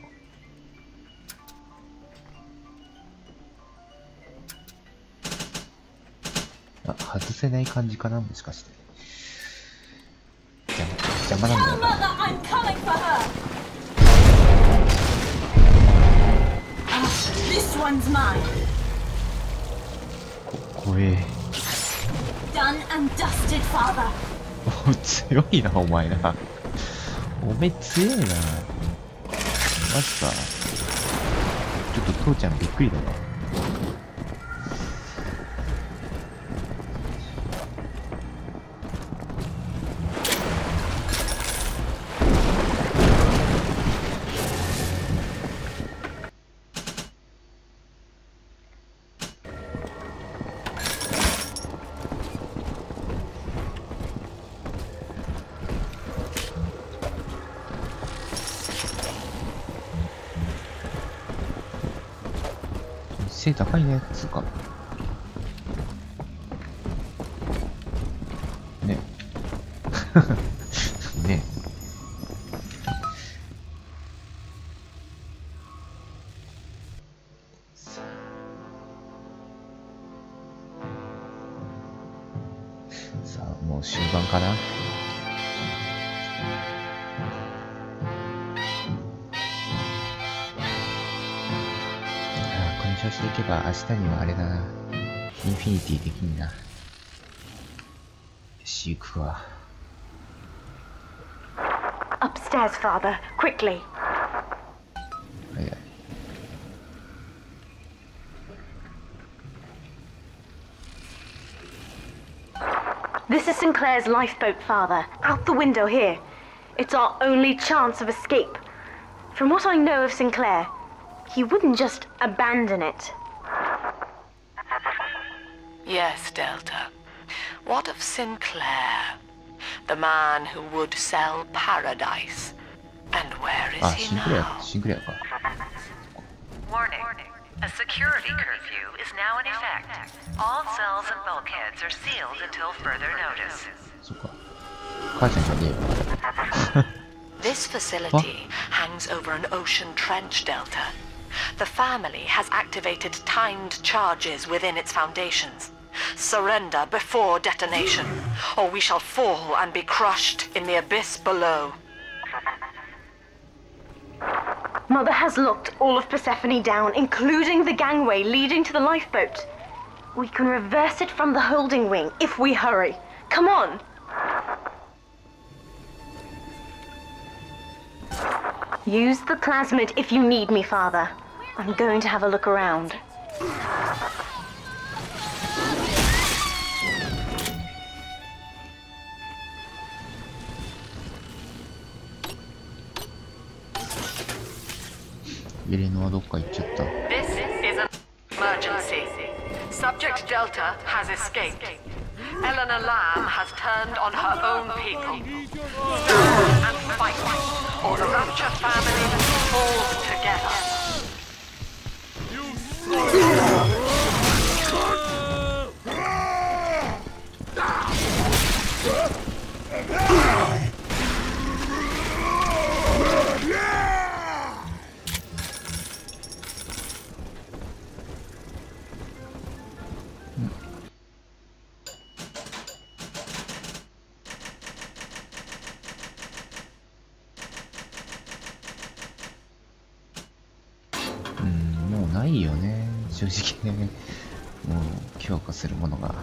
あ、外せない感じかな、もしかして。邪魔なんだよな。怖え。お、強いな、お前な。おめえ強いな。マジか。ちょっと父ちゃんびっくりだな。背高いね、つうか。ね。ね。さあ、もう終盤かな。調子でいけば明日にはあれだな。インフィニティできんな。よし、行くわ。Upstairs, Father. Quickly. はいはい。This is Sinclair's lifeboat, Father. Out the window here. It's our only chance of escape. From what I know of Sinclair, he wouldn't just abandon it. Yes, Delta. What of Sinclair? The man who would sell paradise. And where is he now? Sinclair か。Warning. A security curfew is now in effect. All cells and bulkheads are sealed until further notice. そっか。母ちゃんじゃねえよ。This facility hangs over an ocean trench delta. The family has activated timed charges within its foundations. Surrender before detonation, or we shall fall and be crushed in the abyss below. Mother has locked all of Persephone down, including the gangway leading to the lifeboat. We can reverse it from the holding wing if we hurry. Come on! Use the plasmid if you need me, Father. I'm going to have a look around. エレノはどっか行っちゃった。 This is an emergency. Subject Delta has escaped. Eleanor Lamb has turned on her own people. Stand and fight, or the Rapture family falls together.うん、もうないよね。正直ね。もう強化するものが。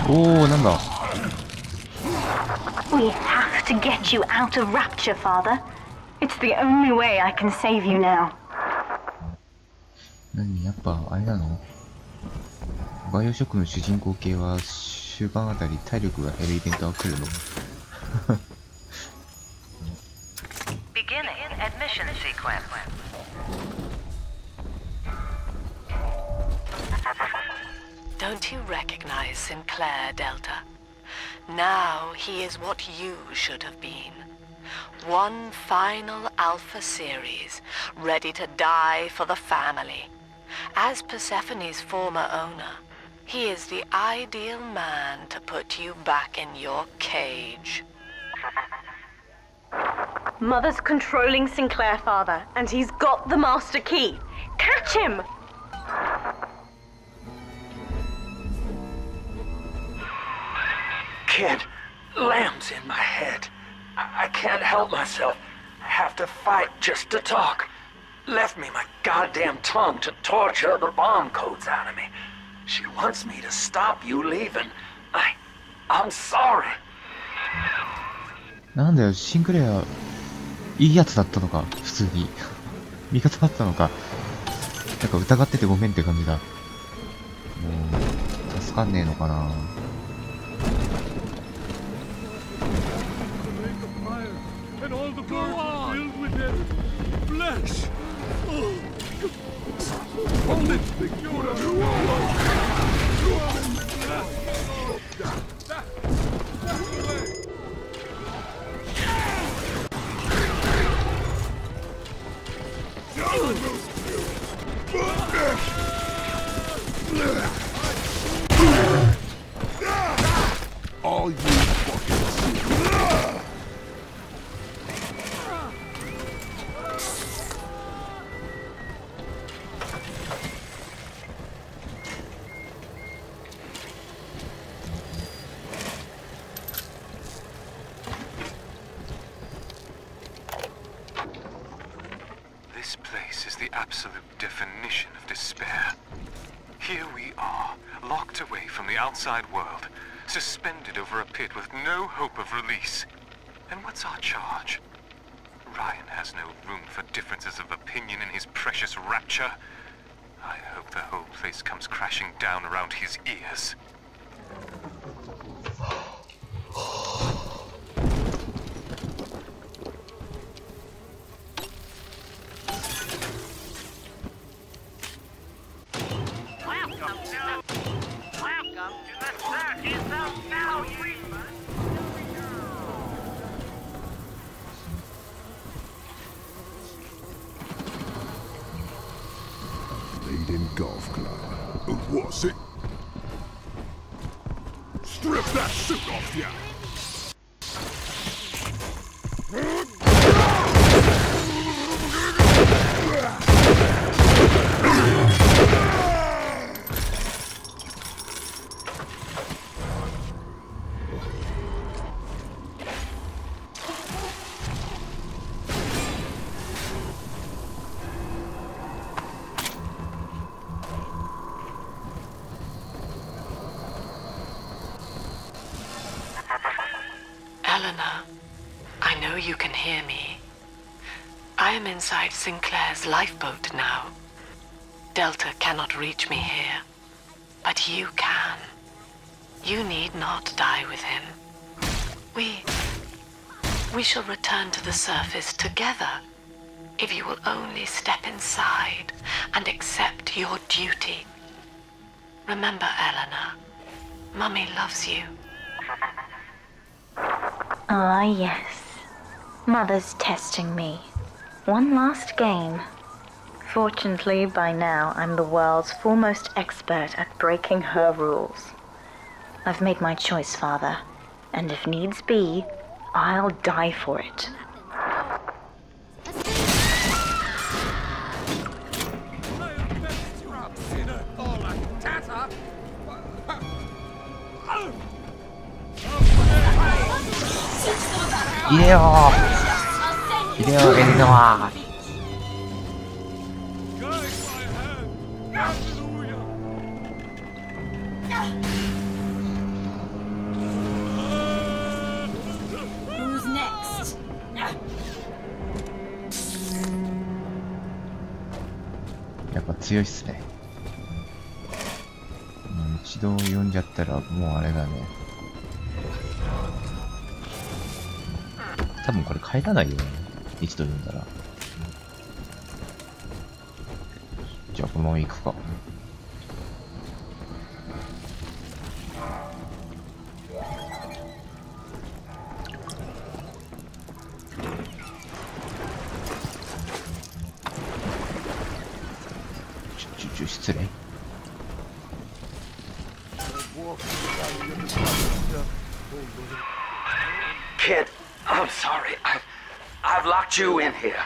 おお、なんだ。We have to get you out of Rapture, Father. It's the only way I can save you now. 何、やっぱあれなの？バイオショックの主人公系は終盤あたり体力が減るイベントが来るの？ Beginning admission sequence. Don't you recognize Sinclair, Delta? Now he is what you should have been. One final Alpha series, ready to die for the family. As Persephone's former owner, he is the ideal man to put you back in your cage. Mother's controlling Sinclair, Father, and he's got the master key. Catch him! Kid, Lamb's in my head. I can't help myself. I have to fight just to talk. Left me my goddamn tongue to torture the bomb codes out of me. She wants me to stop you leaving. I'm sorry. なんだよ、シンクレア、いいやつだったのか、普通に。味方だったのか。なんか疑っててごめんって感じだ。もう、助かんねえのかな。All you fucking see. よ This place is the absolute definition of despair. Here we are, locked away from the outside world, suspended over a pit with no hope of release. And what's our charge? Ryan has no room for differences of opinion in his precious rapture. I hope the whole place comes crashing down around his ears. Leading golf club. What's it? Strip that suit off ya! Eleanor, I know you can hear me. I am inside Sinclair's lifeboat now. Delta cannot reach me here, but you can. You need not die with him. We shall return to the surface together, if you will only step inside and accept your duty. Remember, Eleanor, Mummy loves you. Ah, yes. Mother's testing me. One last game. Fortunately, by now, I'm the world's foremost expert at breaking her rules. I've made my choice, Father, and if needs be, I'll die for it. Hideo! Hideo, Eleanor! Who's next? やっぱ強いっすね。一度読んじゃったらもうあれだね。多分これ帰らないよね。一度読んだら。じゃあこのまま行くか。失礼。Kid, I'm sorry. I've locked you in here.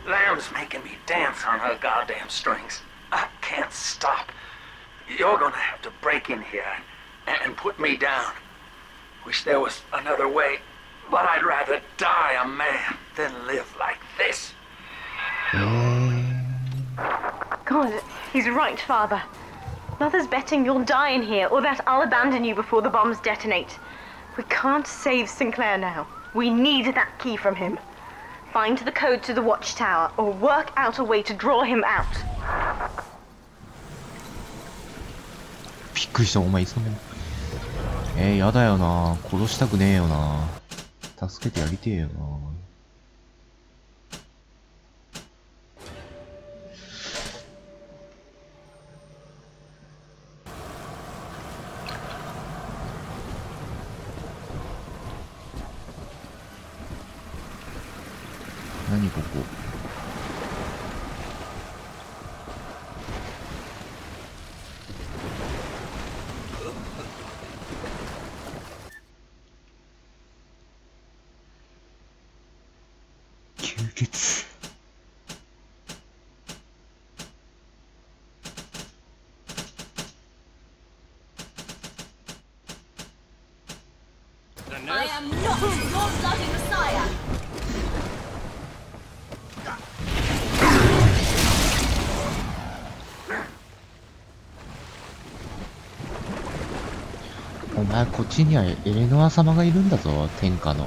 Lamb's making me dance on her goddamn strings. I can't stop. You're gonna have to break in here and put me down. Wish there was another way, but I'd rather die a man than live like this. God, he's right, Father. Mother's betting you'll die in here, or that I'll abandon you before the bombs detonate. We can't save Sinclair now. We need that key from him. Find the code to the watchtower, or work out a way to draw him out. びっくりした、お前急げ。やだよな。殺したくねえよな。助けてやりてえよな。何ここ。吸血。I am not your bloody messiah. 前こっちにはエレノア様がいるんだぞ。天下の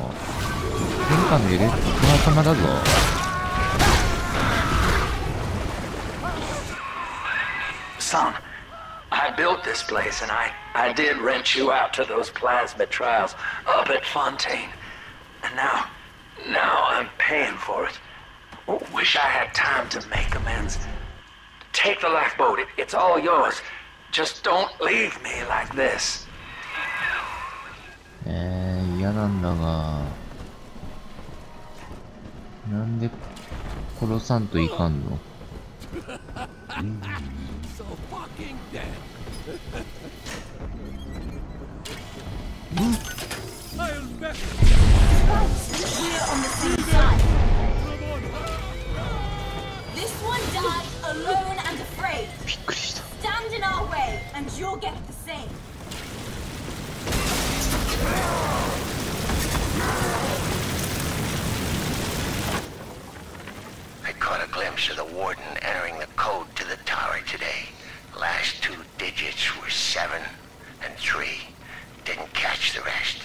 エレノア様だぞ。Son, I built this place and I did rent you out to those plasmid trials up at Fontaine. And now I'm paying for it. Wish I had time to make amends. Take the lifeboat, it's all yours. Just don't leave me like this. 嫌なんだが、なんで殺さんといかんのSo fucking dead. I'll bet. We're on the same side. This one died alone and afraid. Stand in our way, and you'll get the same. I caught a glimpse of the warden entering the code to the tower today. Last 2 digits were 7 and 3. Didn't catch the rest.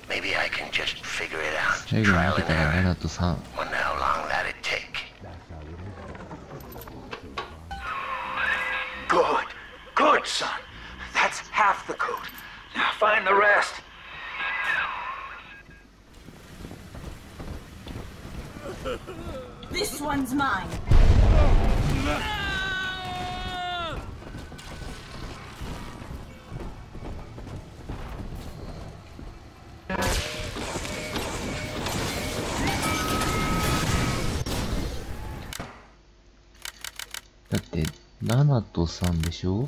Maybe I can just figure it out. Trial and error. Wonder how long that'd take. Good. Good, son. That's half the code. Now find the rest. This one's mine.だって7と3でしょ。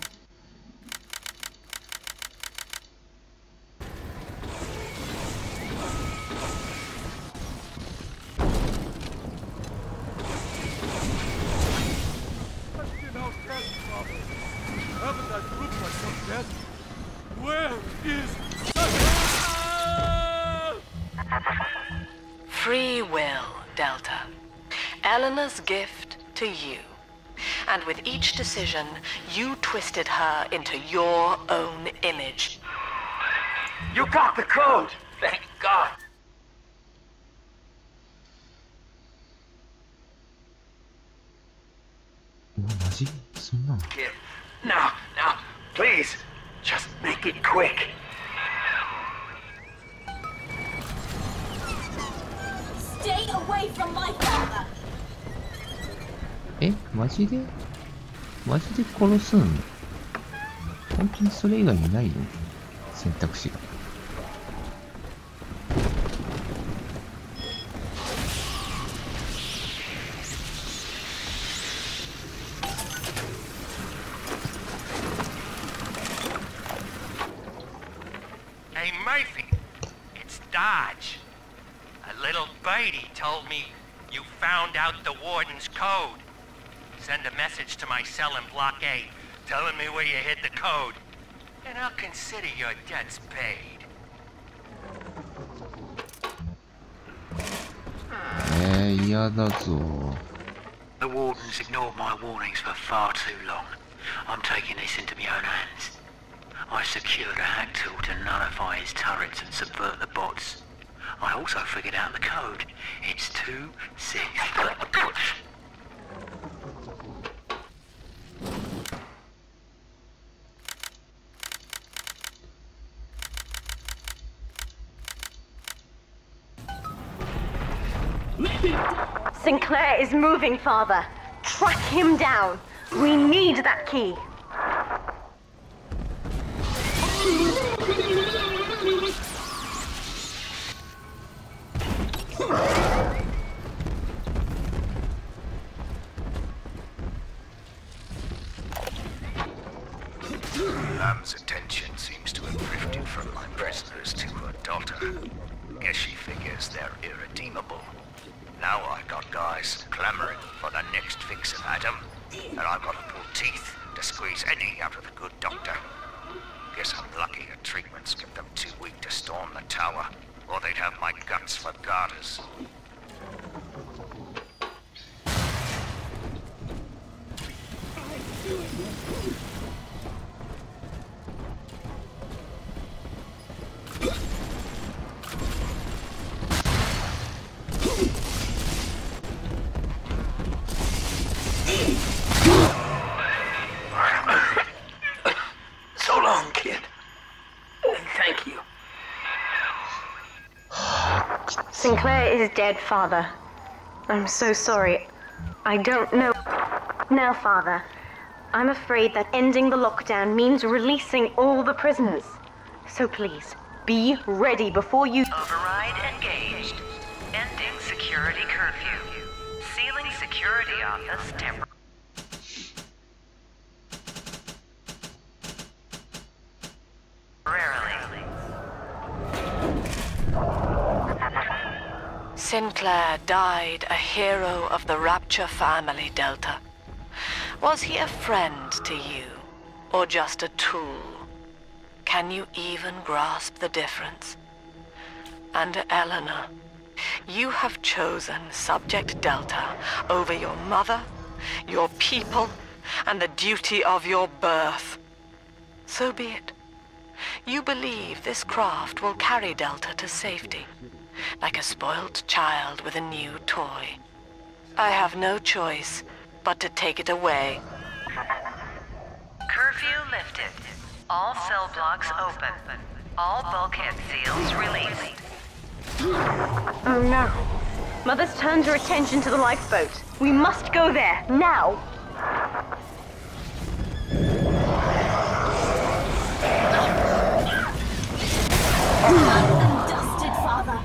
Free will, Delta. Eleanor's gift to you. And with each decision, you twisted her into your own image. You got the code! Thank God! Now, please, just make it quick. Stay away from my father. マジで殺すん？本当にそれ以外にないの？選択肢が。Hey Murphy, it's Dodge. A little birdie told me you found out the warden's code. Send a message to my cell in Block A, telling me where you hid the code, and I'll consider your debts paid. 嫌だぞ。The warden's ignored my warnings for far too long. I'm taking this into my own hands. I secured a hack tool to nullify his turrets and subvert the bots. I also figured out the code. It's 2-6. Sinclair is moving, Father. Track him down. We need that key. Lamb's attention seems to have drifted from my prisoners to her daughter. Guess she figures they're irredeemable. Now I got guys clamoring for the next fix of Adam, and I've got to pull teeth to squeeze any out of the good doctor. Guess I'm lucky her treatments kept them too weak to storm the tower, or they'd have my guts for garters. Sinclair is dead, Father. I'm so sorry. I don't know. Now, Father, I'm afraid that ending the lockdown means releasing all the prisoners. So please, be ready before you... Override engaged. Ending security curfew. Sealing security office temporarily. Sinclair died a hero of the Rapture family, Delta. Was he a friend to you, or just a tool? Can you even grasp the difference? And Eleanor, you have chosen Subject Delta over your mother, your people, and the duty of your birth. So be it. You believe this craft will carry Delta to safety, like a spoiled child with a new toy. I have no choice but to take it away. Curfew lifted. All cell blocks open. All bulkhead seals released. Oh no. Mother's turned her attention to the lifeboat. We must go there, now! Dusted, Father.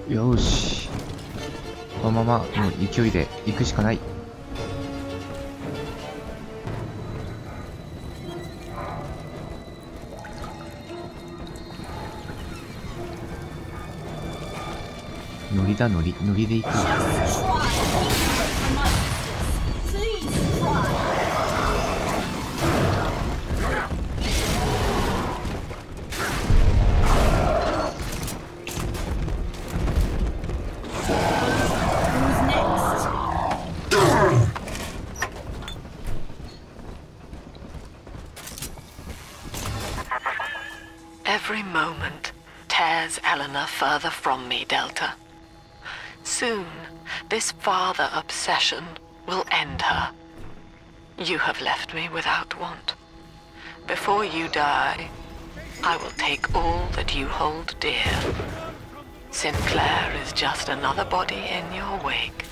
よーし、このままもう勢いで行くしかない。ノリだ、ノリで行く。Every moment tears Eleanor further from me, Delta. Soon, this father obsession will end her. You have left me without want. Before you die, I will take all that you hold dear. Sinclair is just another body in your wake.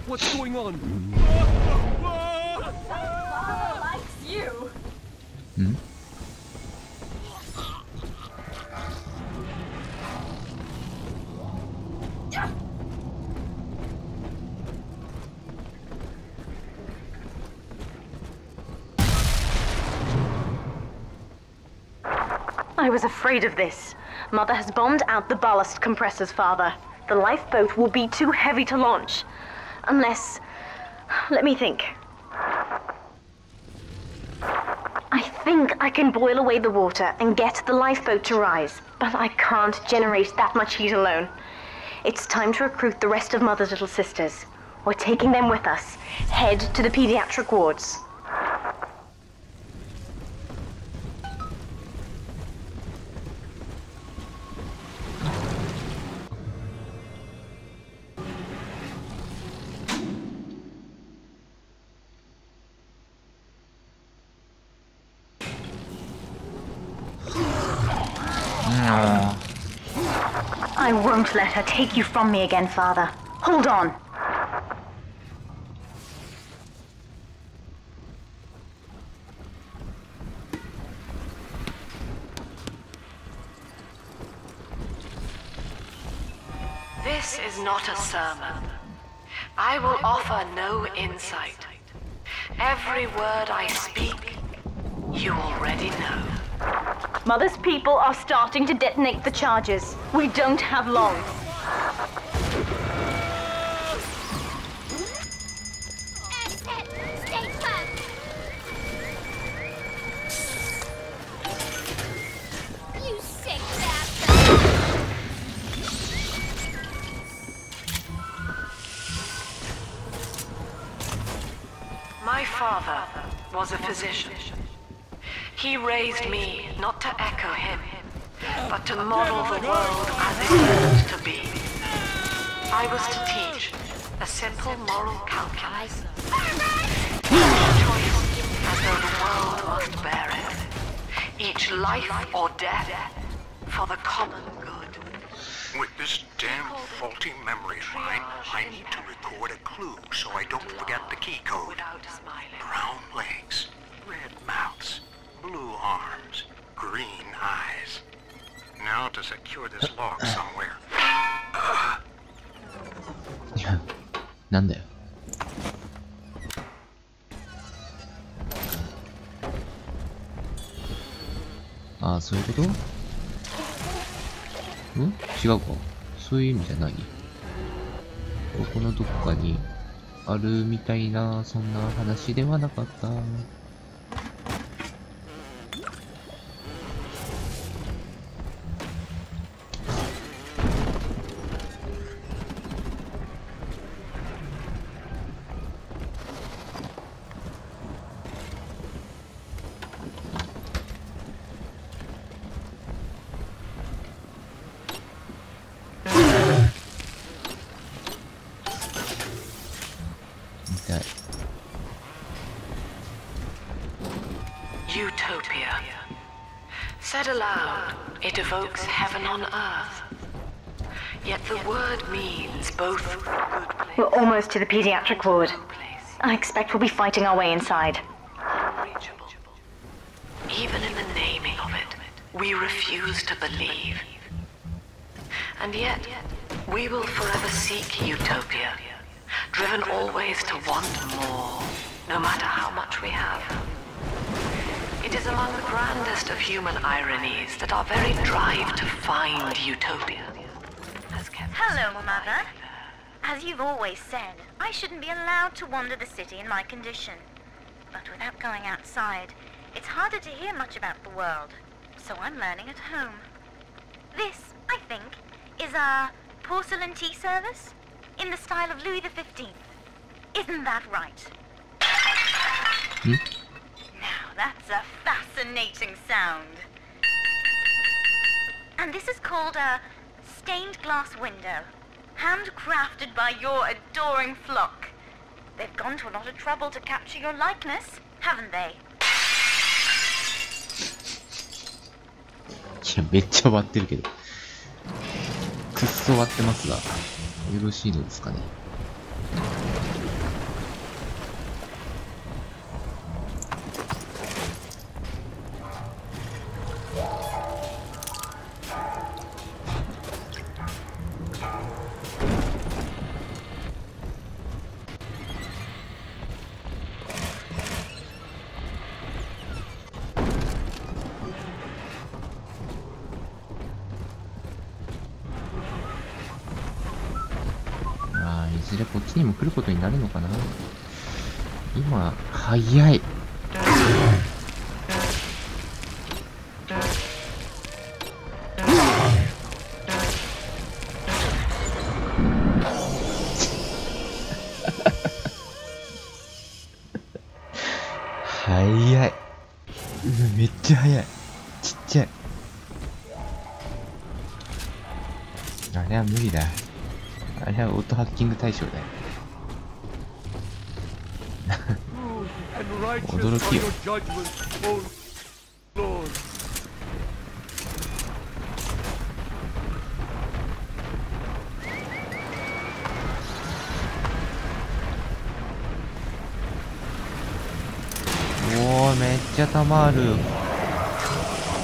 What's going on? Father likes you. Hmm? I was afraid of this. Mother has bombed out the ballast compressors, Father. The lifeboat will be too heavy to launch. Unless... let me think. I think I can boil away the water and get the lifeboat to rise, but I can't generate that much heat alone. It's time to recruit the rest of Mother's little sisters. We're taking them with us. Head to the pediatric wards. I won't let her take you from me again, Father. Hold on. This is not a sermon. I will offer no insight. Every word I speak, you already know. Mother's people are starting to detonate the charges. We don't have long. father was a physician. He raised me not to echo him, but to model the world as it used to be. I was to teach a simple moral calculus. Each choice as though the world must bear it. Each life or death for the common good. With this damn faulty memory of mine, I need to record a clue so I don't forget the key code. Brown legs, red mouths, blue arms, green eyes. Now to secure this log somewhere. いや、なんだよ。ああ、そういうこと？違うか。そういう意味じゃない。ここのどっかにあるみたいな、そんな話ではなかった。Utopia. Said aloud, it evokes heaven on earth. Yet the word means both good place. We're almost to the pediatric ward. I expect we'll be fighting our way inside. Unreachable. Even in the naming of it, we refuse to believe. And yet, we will forever seek utopia, driven always to want more, no matter how much we have. It is among the grandest of human ironies that our very drive to find utopia has kept us. Hello, Mother. As you've always said, I shouldn't be allowed to wander the city in my condition. But without going outside, it's harder to hear much about the world. So I'm learning at home. This, I think, is a porcelain tea service in the style of Louis XV. Isn't that right? Now that's a fascinating sound. And this is called a stained glass window, handcrafted by your adoring flock. They've gone to a lot of trouble to capture your likeness, haven't they? いや、めっちゃ割ってるけど。くっそ割ってますが、よろしいのですかね。いずれこっちにも来ることになるのかな。今、早い。早い。めっちゃ早い。ちっちゃい。あれは無理だ。あれはオートハッキング対象だよ。驚きよ。おお、めっちゃ弾ある。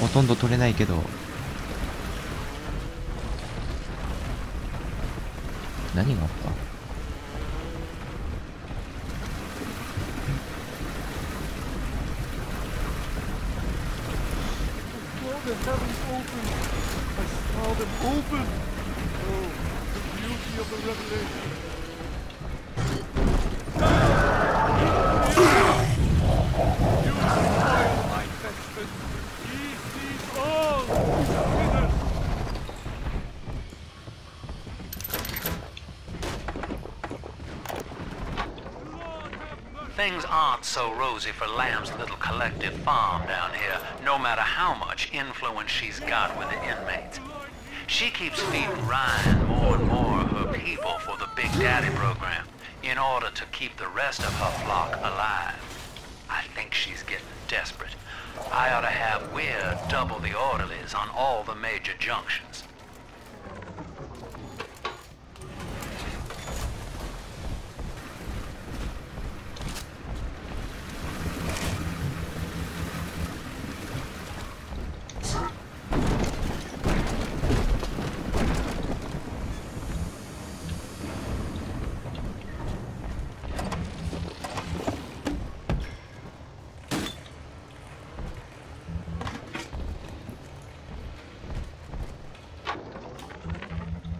ほとんど取れないけど。何があった？ Things aren't so rosy for Lamb's little collective farm down here, no matter how much influence she's got with the inmates. She keeps feeding Ryan more and more of her people for the Big Daddy program in order to keep the rest of her flock alive. I think she's getting desperate. I ought to have Weir double the orderlies on all the major junctions.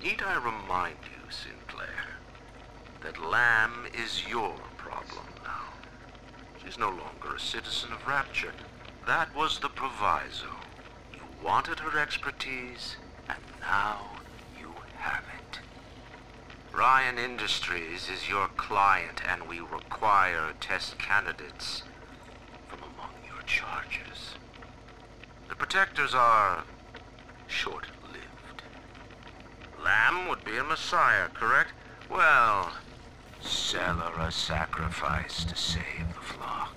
Need I remind you, Sinclair, that Lamb is your problem now. She's no longer a citizen of Rapture. That was the proviso. You wanted her expertise, and now you have it. Ryan Industries is your client, and we require test candidates from among your charges. The protectors are short-lived. Lamb would be a messiah, correct? Well, sell her a sacrifice to save the flock.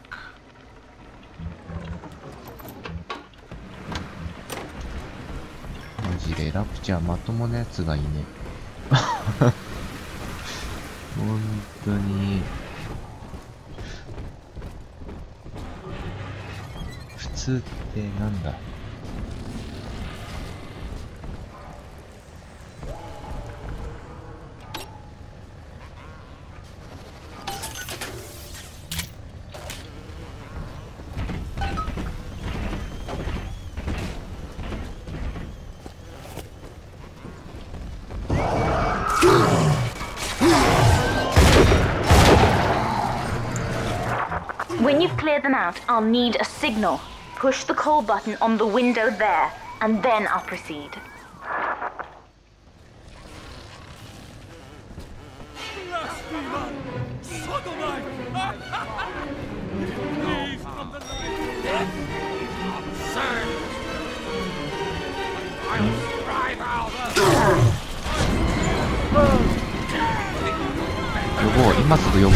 マジでラプチャーまともなやつがいいね。本当に。普通ってなんだ。When you've cleared them out, I'll need a signal. Push the call button on the window there, and then I'll proceed. 여보, 입맛 쓰고 여보.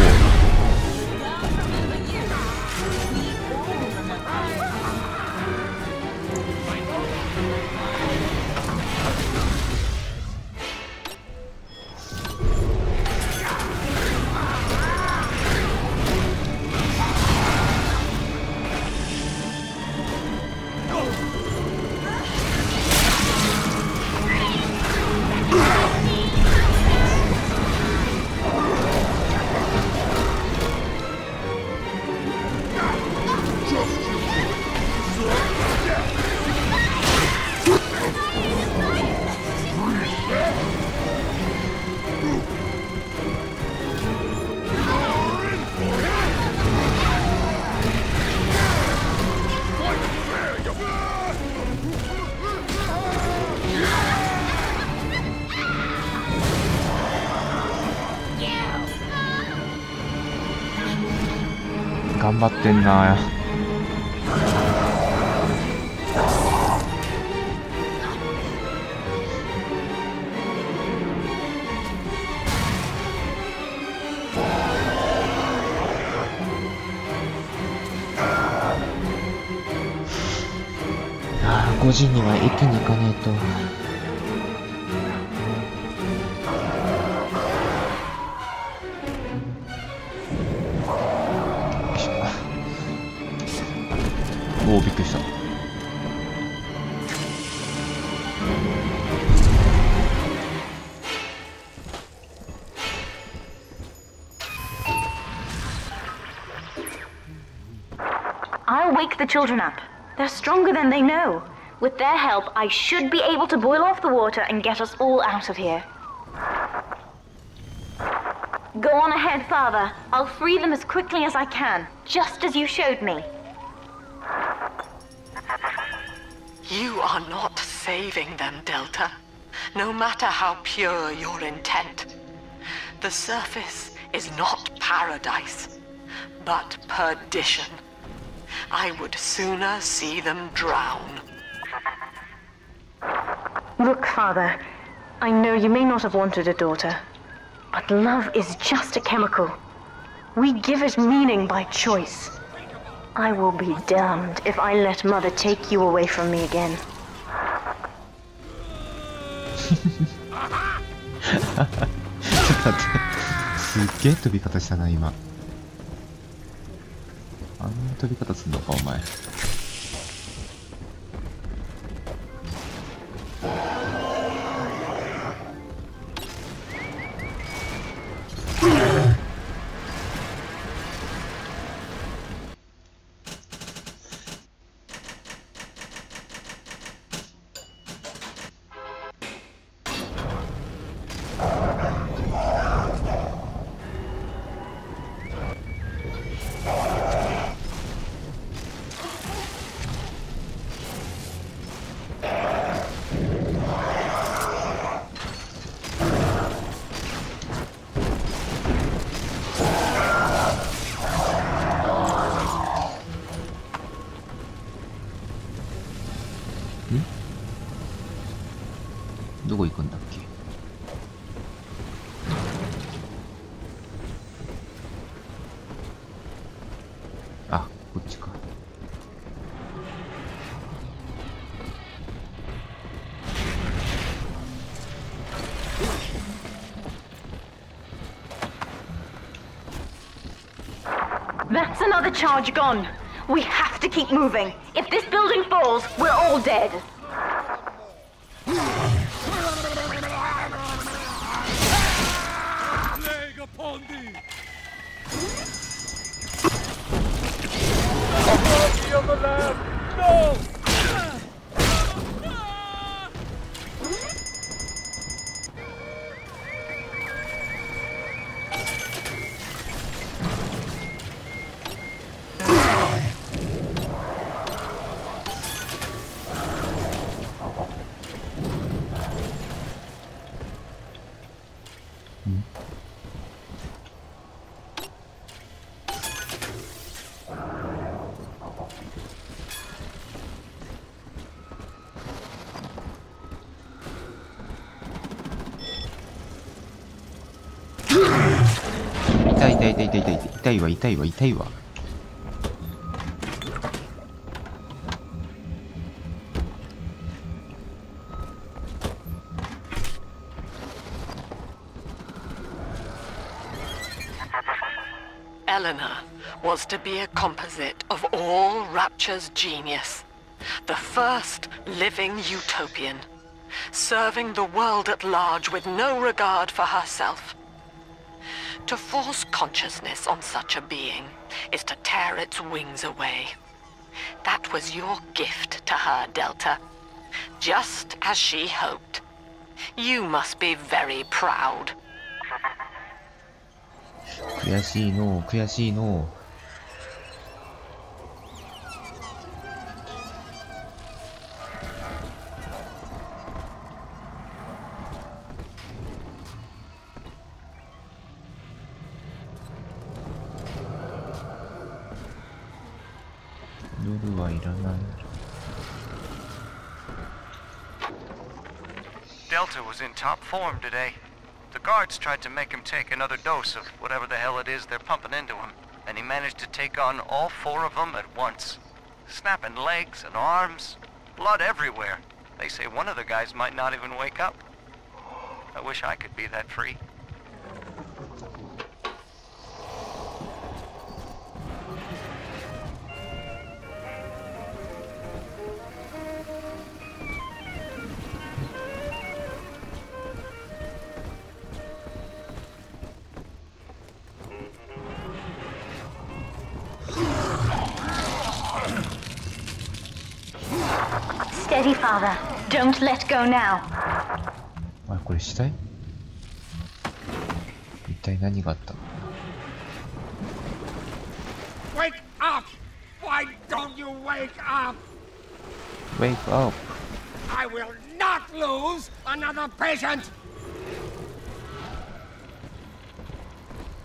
頑張ってんな。5時には駅に行かねえと。おお、びっくりした。I'll wake the children up. They're stronger than they know. With their help, I should be able to boil off the water and get us all out of here. Go on ahead, Father. I'll free them as quickly as I can, just as you showed me. You are not saving them, Delta, no matter how pure your intent. The surface is not paradise. but perdition. I would sooner see them drown. Look, Father, I know you may not have wanted a daughter, but love is just a chemical. We give it meaning by choice. I will be damned if I let Mother take you away from me again. ちょっと待って、すっげえ飛び方したな今。あんな飛び方すんのかお前。どこ行くんだっけ。あ、こっちか。That's another charge gone. We have to keep moving. If this building falls, we're all dead. Leg upon thee! Mercy of the Lamb! No!痛いわ。Eleanor was to be a composite of all Rapture's genius. The first living utopian, serving the world at large with no regard for herself. To force consciousness on such a being is to tear its wings away. That was your gift to her, Delta. Just as she hoped. You must be very proud. 悔しいのう、悔しいのう。夜はいらない。Delta was in top form today. The guards tried to make him take another dose of whatever the hell it is they're pumping into him, and he managed to take on all 4 of them at once. Snapping legs and arms, blood everywhere. They say one of the guys might not even wake up. I wish I could be that free. Steady, Father. Don't let go now. あ、これ死体？一体何があったの？ Wake up! Why don't you wake up? Wake up! I will not lose another patient!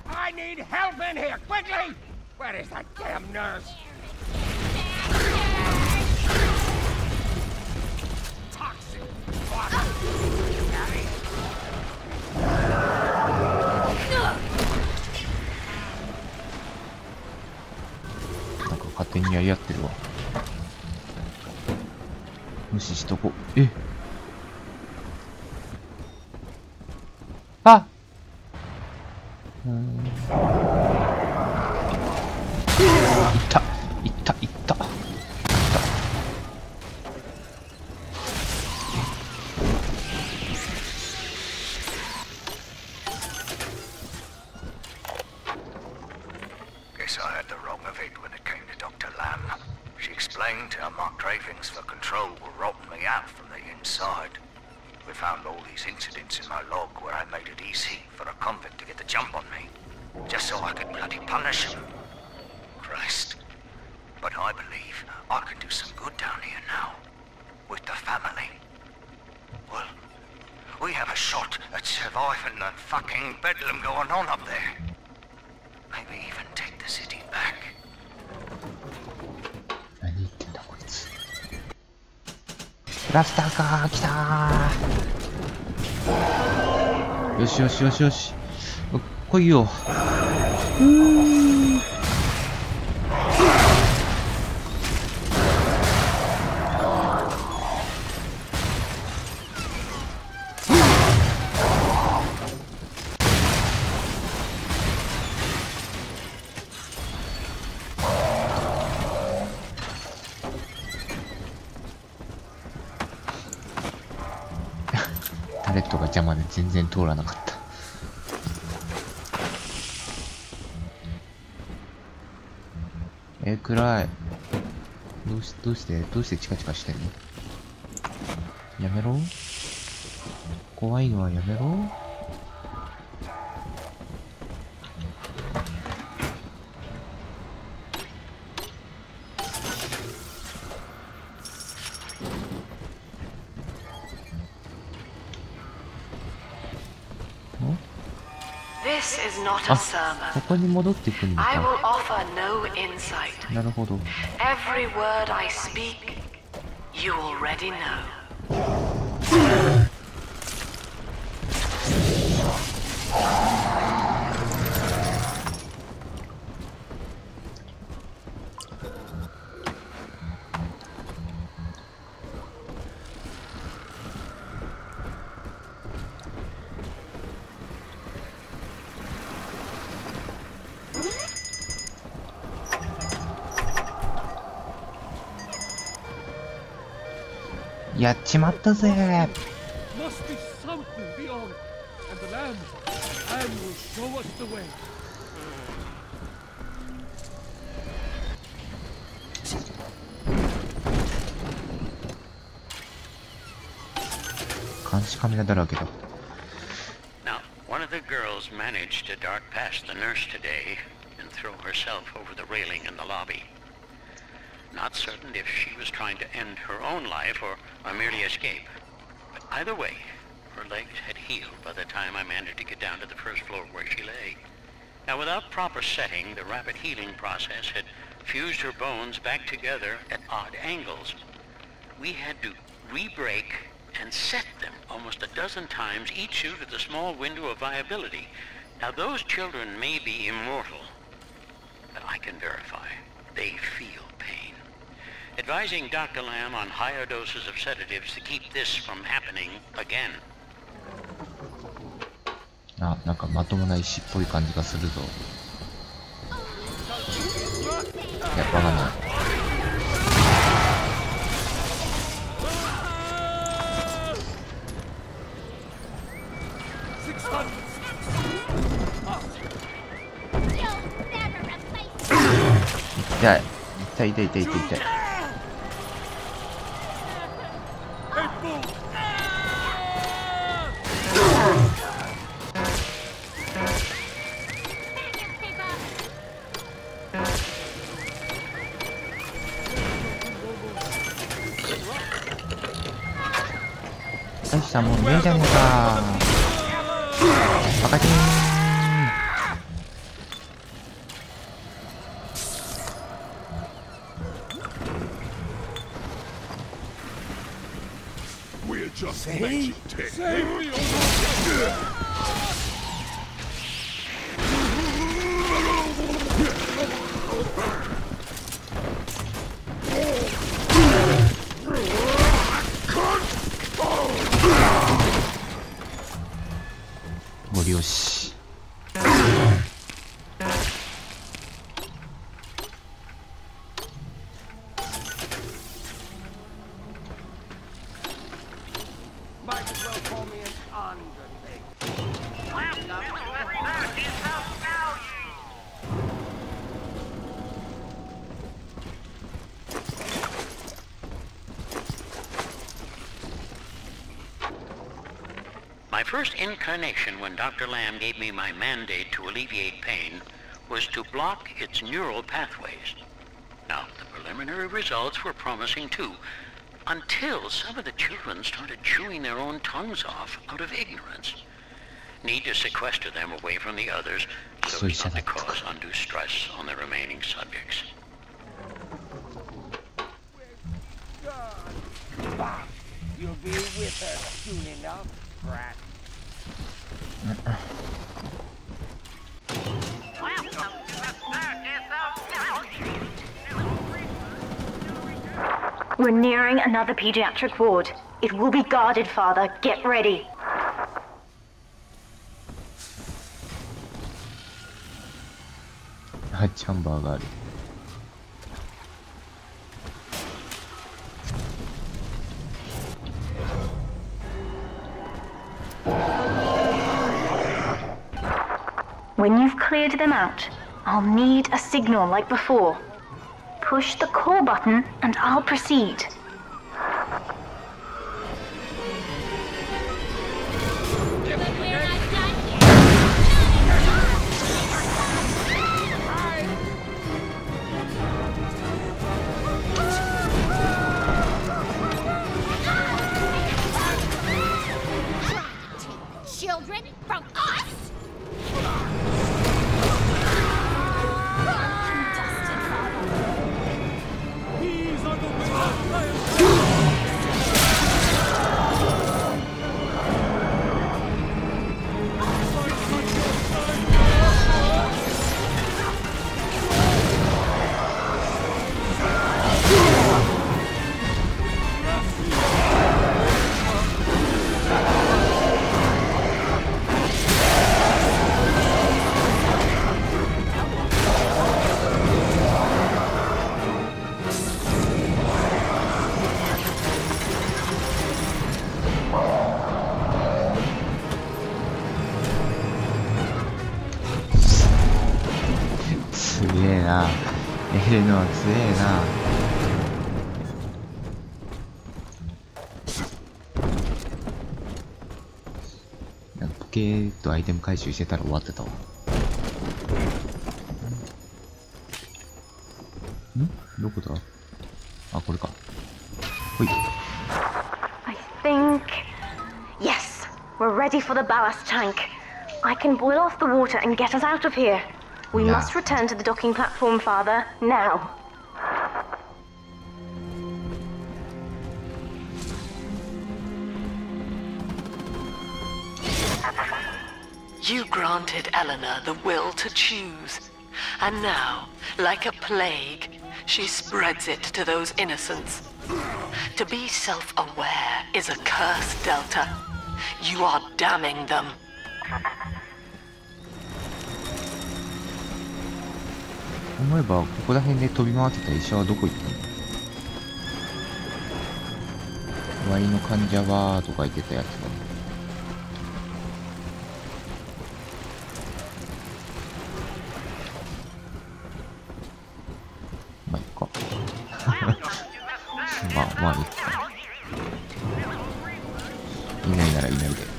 I need help in here, quickly! Where is that damn nurse? Toxic.なんか勝手にやり合ってるわ。無視しとこ。え、あ、いったいったいった。Guess I had the wrong of it when it came to Dr. Lamb. She explained how my cravings for control were rotting me out from the inside. We found all these incidents in my log where I made it easy for a convict to get the jump on me, just so I could bloody punish him. Christ. But I believe I can do some good down here now, with the family. Well, we have a shot at surviving the fucking bedlam going on up there. Maybe even take the city back. 何言ってんだこいつ。クラスターかー、来たー。よしよしよしよし、来いよ。タレットが邪魔で全然通らなかった。暗い。どうしてチカチカしてんの？やめろ。怖いのはやめろ。This is not a sermon. ここに戻ってくんの I か。 will offer no insight. なるほど。 Every word I speak, you already know. やっちまったぜ。 Must be something beyond. And the Lamb will show us the way. 監視カメラだらけだ。 Now, one of the girls managed to dart past the nurse today and throw herself over the railing in the lobby. Not certain if she was trying to end her own life or merely escape. But either way, her legs had healed by the time I managed to get down to the first floor where she lay. Now, without proper setting, the rapid healing process had fused her bones back together at odd angles. We had to re-break and set them almost a dozen times, each due to the small window of viability. Now, those children may be immortal, but I can verify they feel pain. Advising Dr. Lamb on higher doses of sedatives to keep this from happening again. あ、なんかまともな石っぽい感じがするぞ。いや、わかんない。痛い。痛い痛い痛い痛い痛い。大したもんねえじゃねえか。バカチン。just mentioned it. Save me,森よし。My first incarnation when Dr. Lamb gave me my mandate to alleviate pain was to block its neural pathways. Now, the preliminary results were promising too, until some of the children started chewing their own tongues off out of ignorance. Need to sequester them away from the others so as not to cause undue stress on the remaining subjects. You'll be with us soon enough, brat. We're nearing another pediatric ward. It will be guarded, Father. Get ready.チャンバーがある。When you've cleared them out, I'll need a signal like before. Push the call button and I'll proceed. Children from us? These are theすげえな。エレノは強えな。ポケーっとアイテム回収してたら終わってたわ。ん？どこだ？あ、これか。ほい。I think... Yes, we're ready for the ballast tank. I can boil off the water and get us out of here. We must return to the docking platform, Father, now. You granted Eleanor the will to choose. And now, like a plague, she spreads it to those innocents. To be self-aware is a curse, Delta. You are damning them. 思えばここら辺で飛び回ってた医者はどこ行ったの？ワイの患者はとか言ってたやつが。まあいいか。まあいいか。いないならいないで。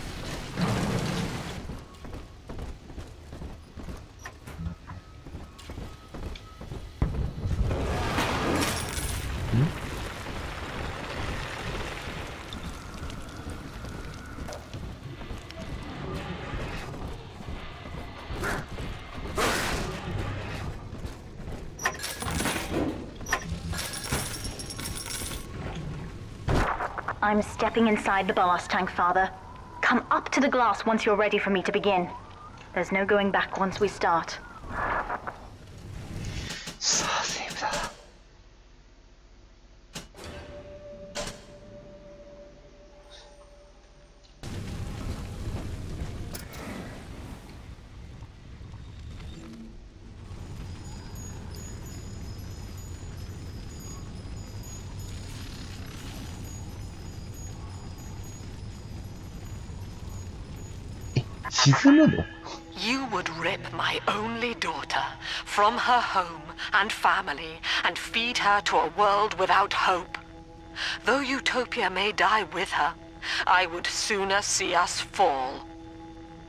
I'm stepping inside the ballast tank, Father. Come up to the glass once you're ready for me to begin. There's no going back once we start. さあ、セーブだ。沈むの? You would rip my only daughter from her home and family and feed her to a world without hope. Though Utopia may die with her, I would sooner see us fall.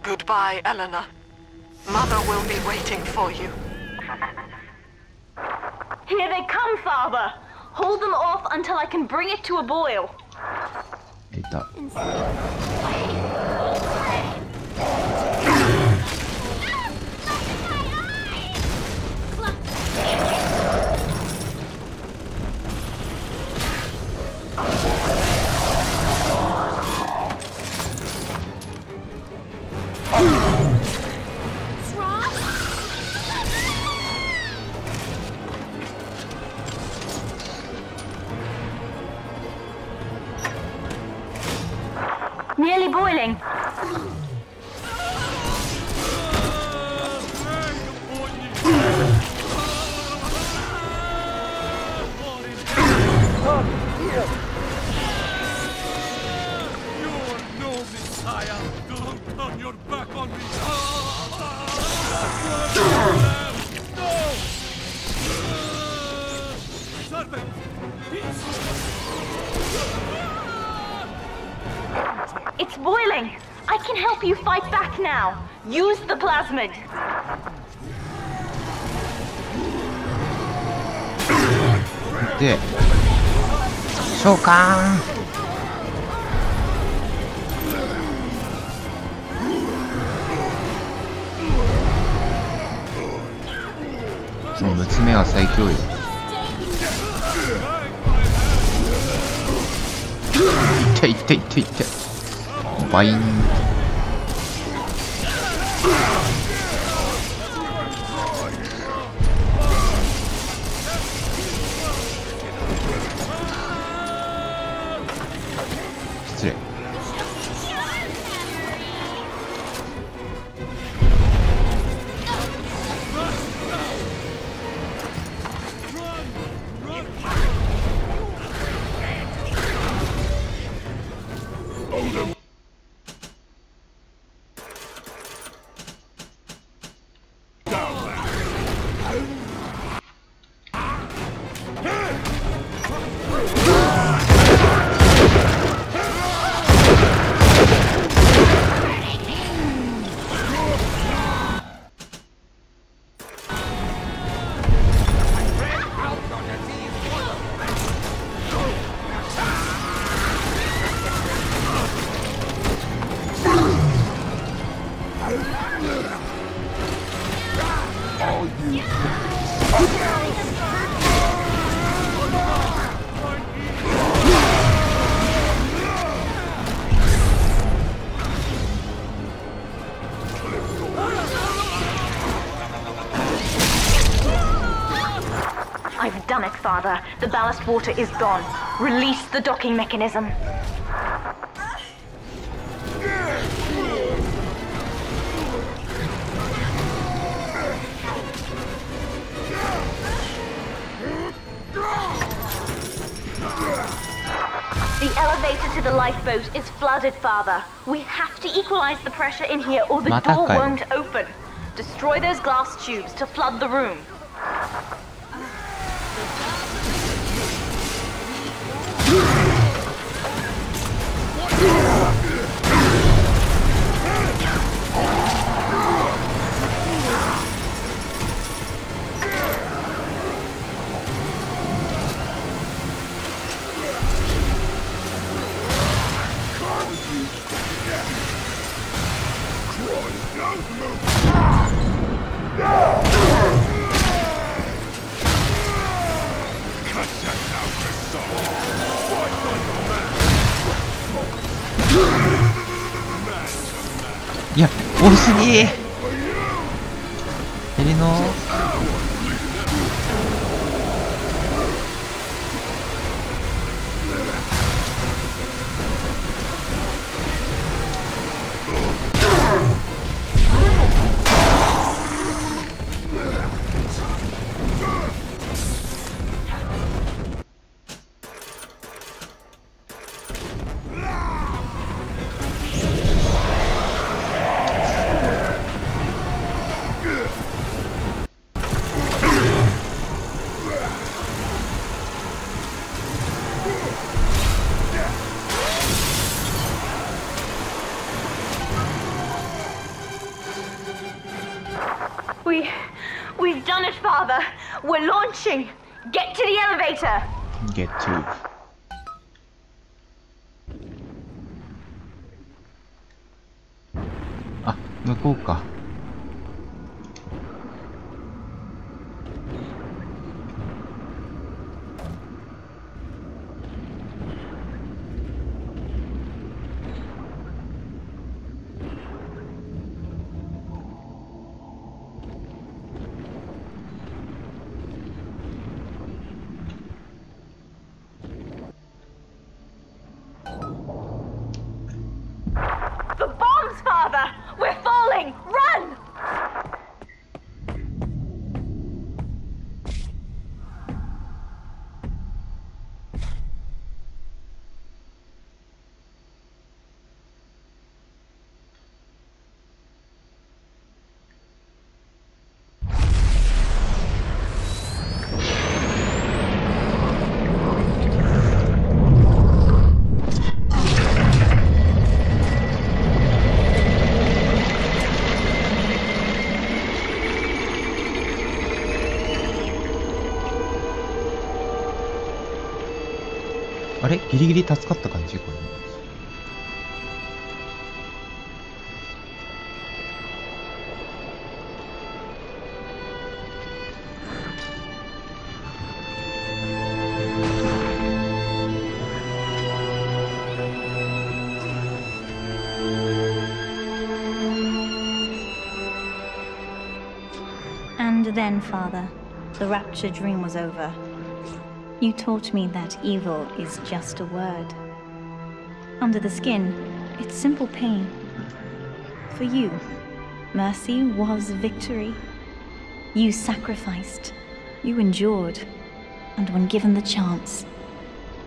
Goodbye, Eleanor. Mother will be waiting for you. Here they come, Father! Hold them off until I can bring it to a boil. いた。Nearly boiling. It's boiling. I can help you fight back now. Use the plasmid. De. 召喚。その娘は最強よ。痛い痛い痛い痛い。バイン。失礼。I've done it, Father. The ballast water is gone. Release the docking mechanism. The elevator to the lifeboat is flooded, Father. We have to equalize the pressure in here or the door won't open. Destroy those glass tubes to flood the room. いや、多すぎー。ヘリのWe've done it, Father. We're launching. Get to the elevator. Get to. あ、向こうか。The bombs, Father! We're falling! Run!あれギリギリ助かった感じこれ。And then, Father, the rapture dream was over. You taught me that evil is just a word. Under the skin, it's simple pain. For you, mercy was victory. You sacrificed, you endured, and when given the chance,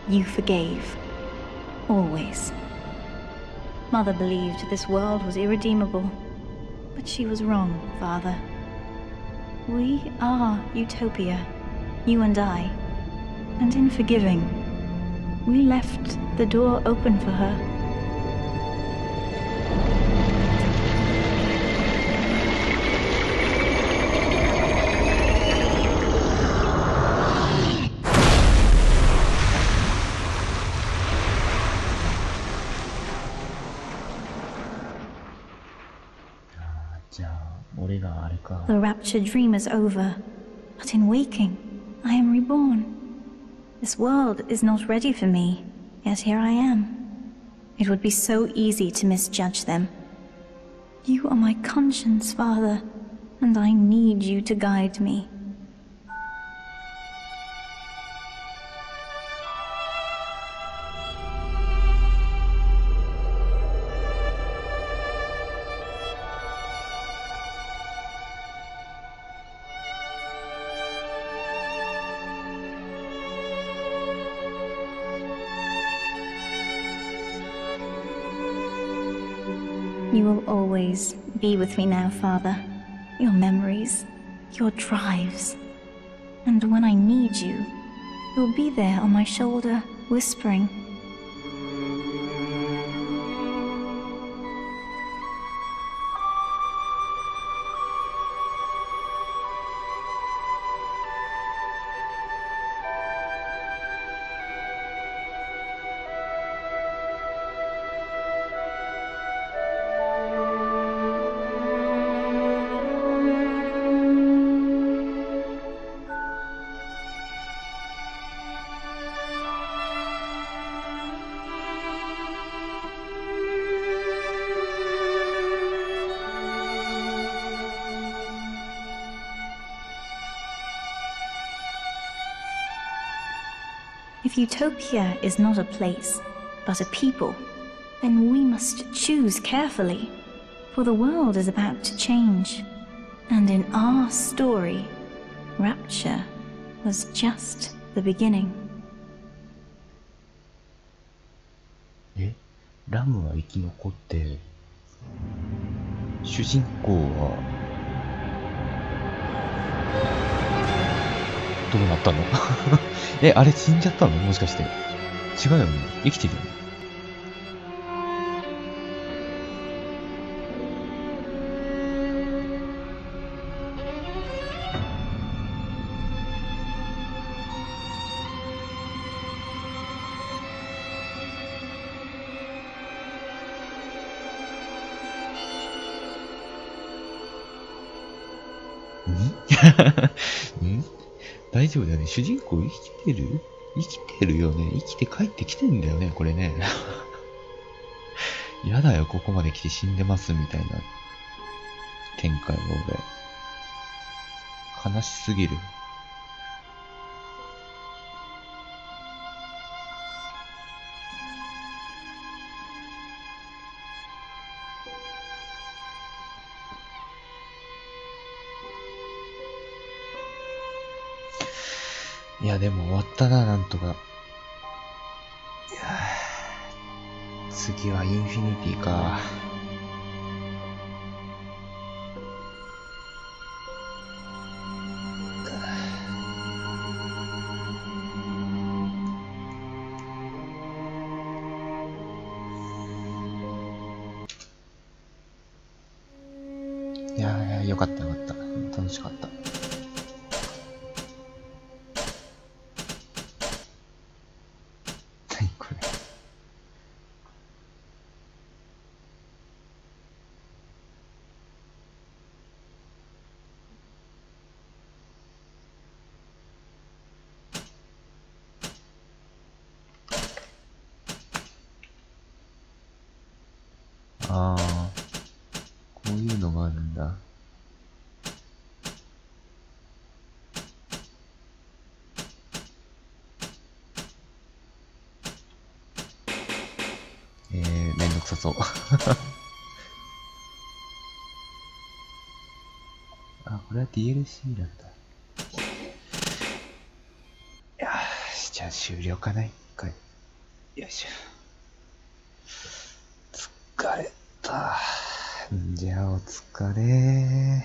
you forgave. Always. Mother believed this world was irredeemable, but she was wrong, Father. We are Utopia, you and I. And in forgiving, we left the door open for her. The rapture dream is over, but in waking, I am reborn. This world is not ready for me, yet here I am. It would be so easy to misjudge them. You are my conscience, Father, and I need you to guide me. You will always be with me now, Father. Your memories, your drives. And when I need you, you'll be there on my shoulder, whispering. If utopia is not a place, but a people, then we must choose carefully, for the world is about to change. And in our story, Rapture was just the beginning. ラムは生き残って、主人公はどうなったの？あれ死んじゃったの？もしかして。違うよね。生きてるよね。大丈夫だよね。主人公生きてる？生きてるよね。生きて帰ってきてんだよね、これね。やだよ、ここまで来て死んでますみたいな展開の俺。悲しすぎる。いや、でも終わったな、なんとか。いや次はインフィニティか。いやよかったよかった。楽しかった。ああ、こういうのがあるんだ。めんどくさそう。あ、これは DLC なんだ。よし、じゃあ終了かな、一回。よいしょ。疲れた。じゃあお疲れ。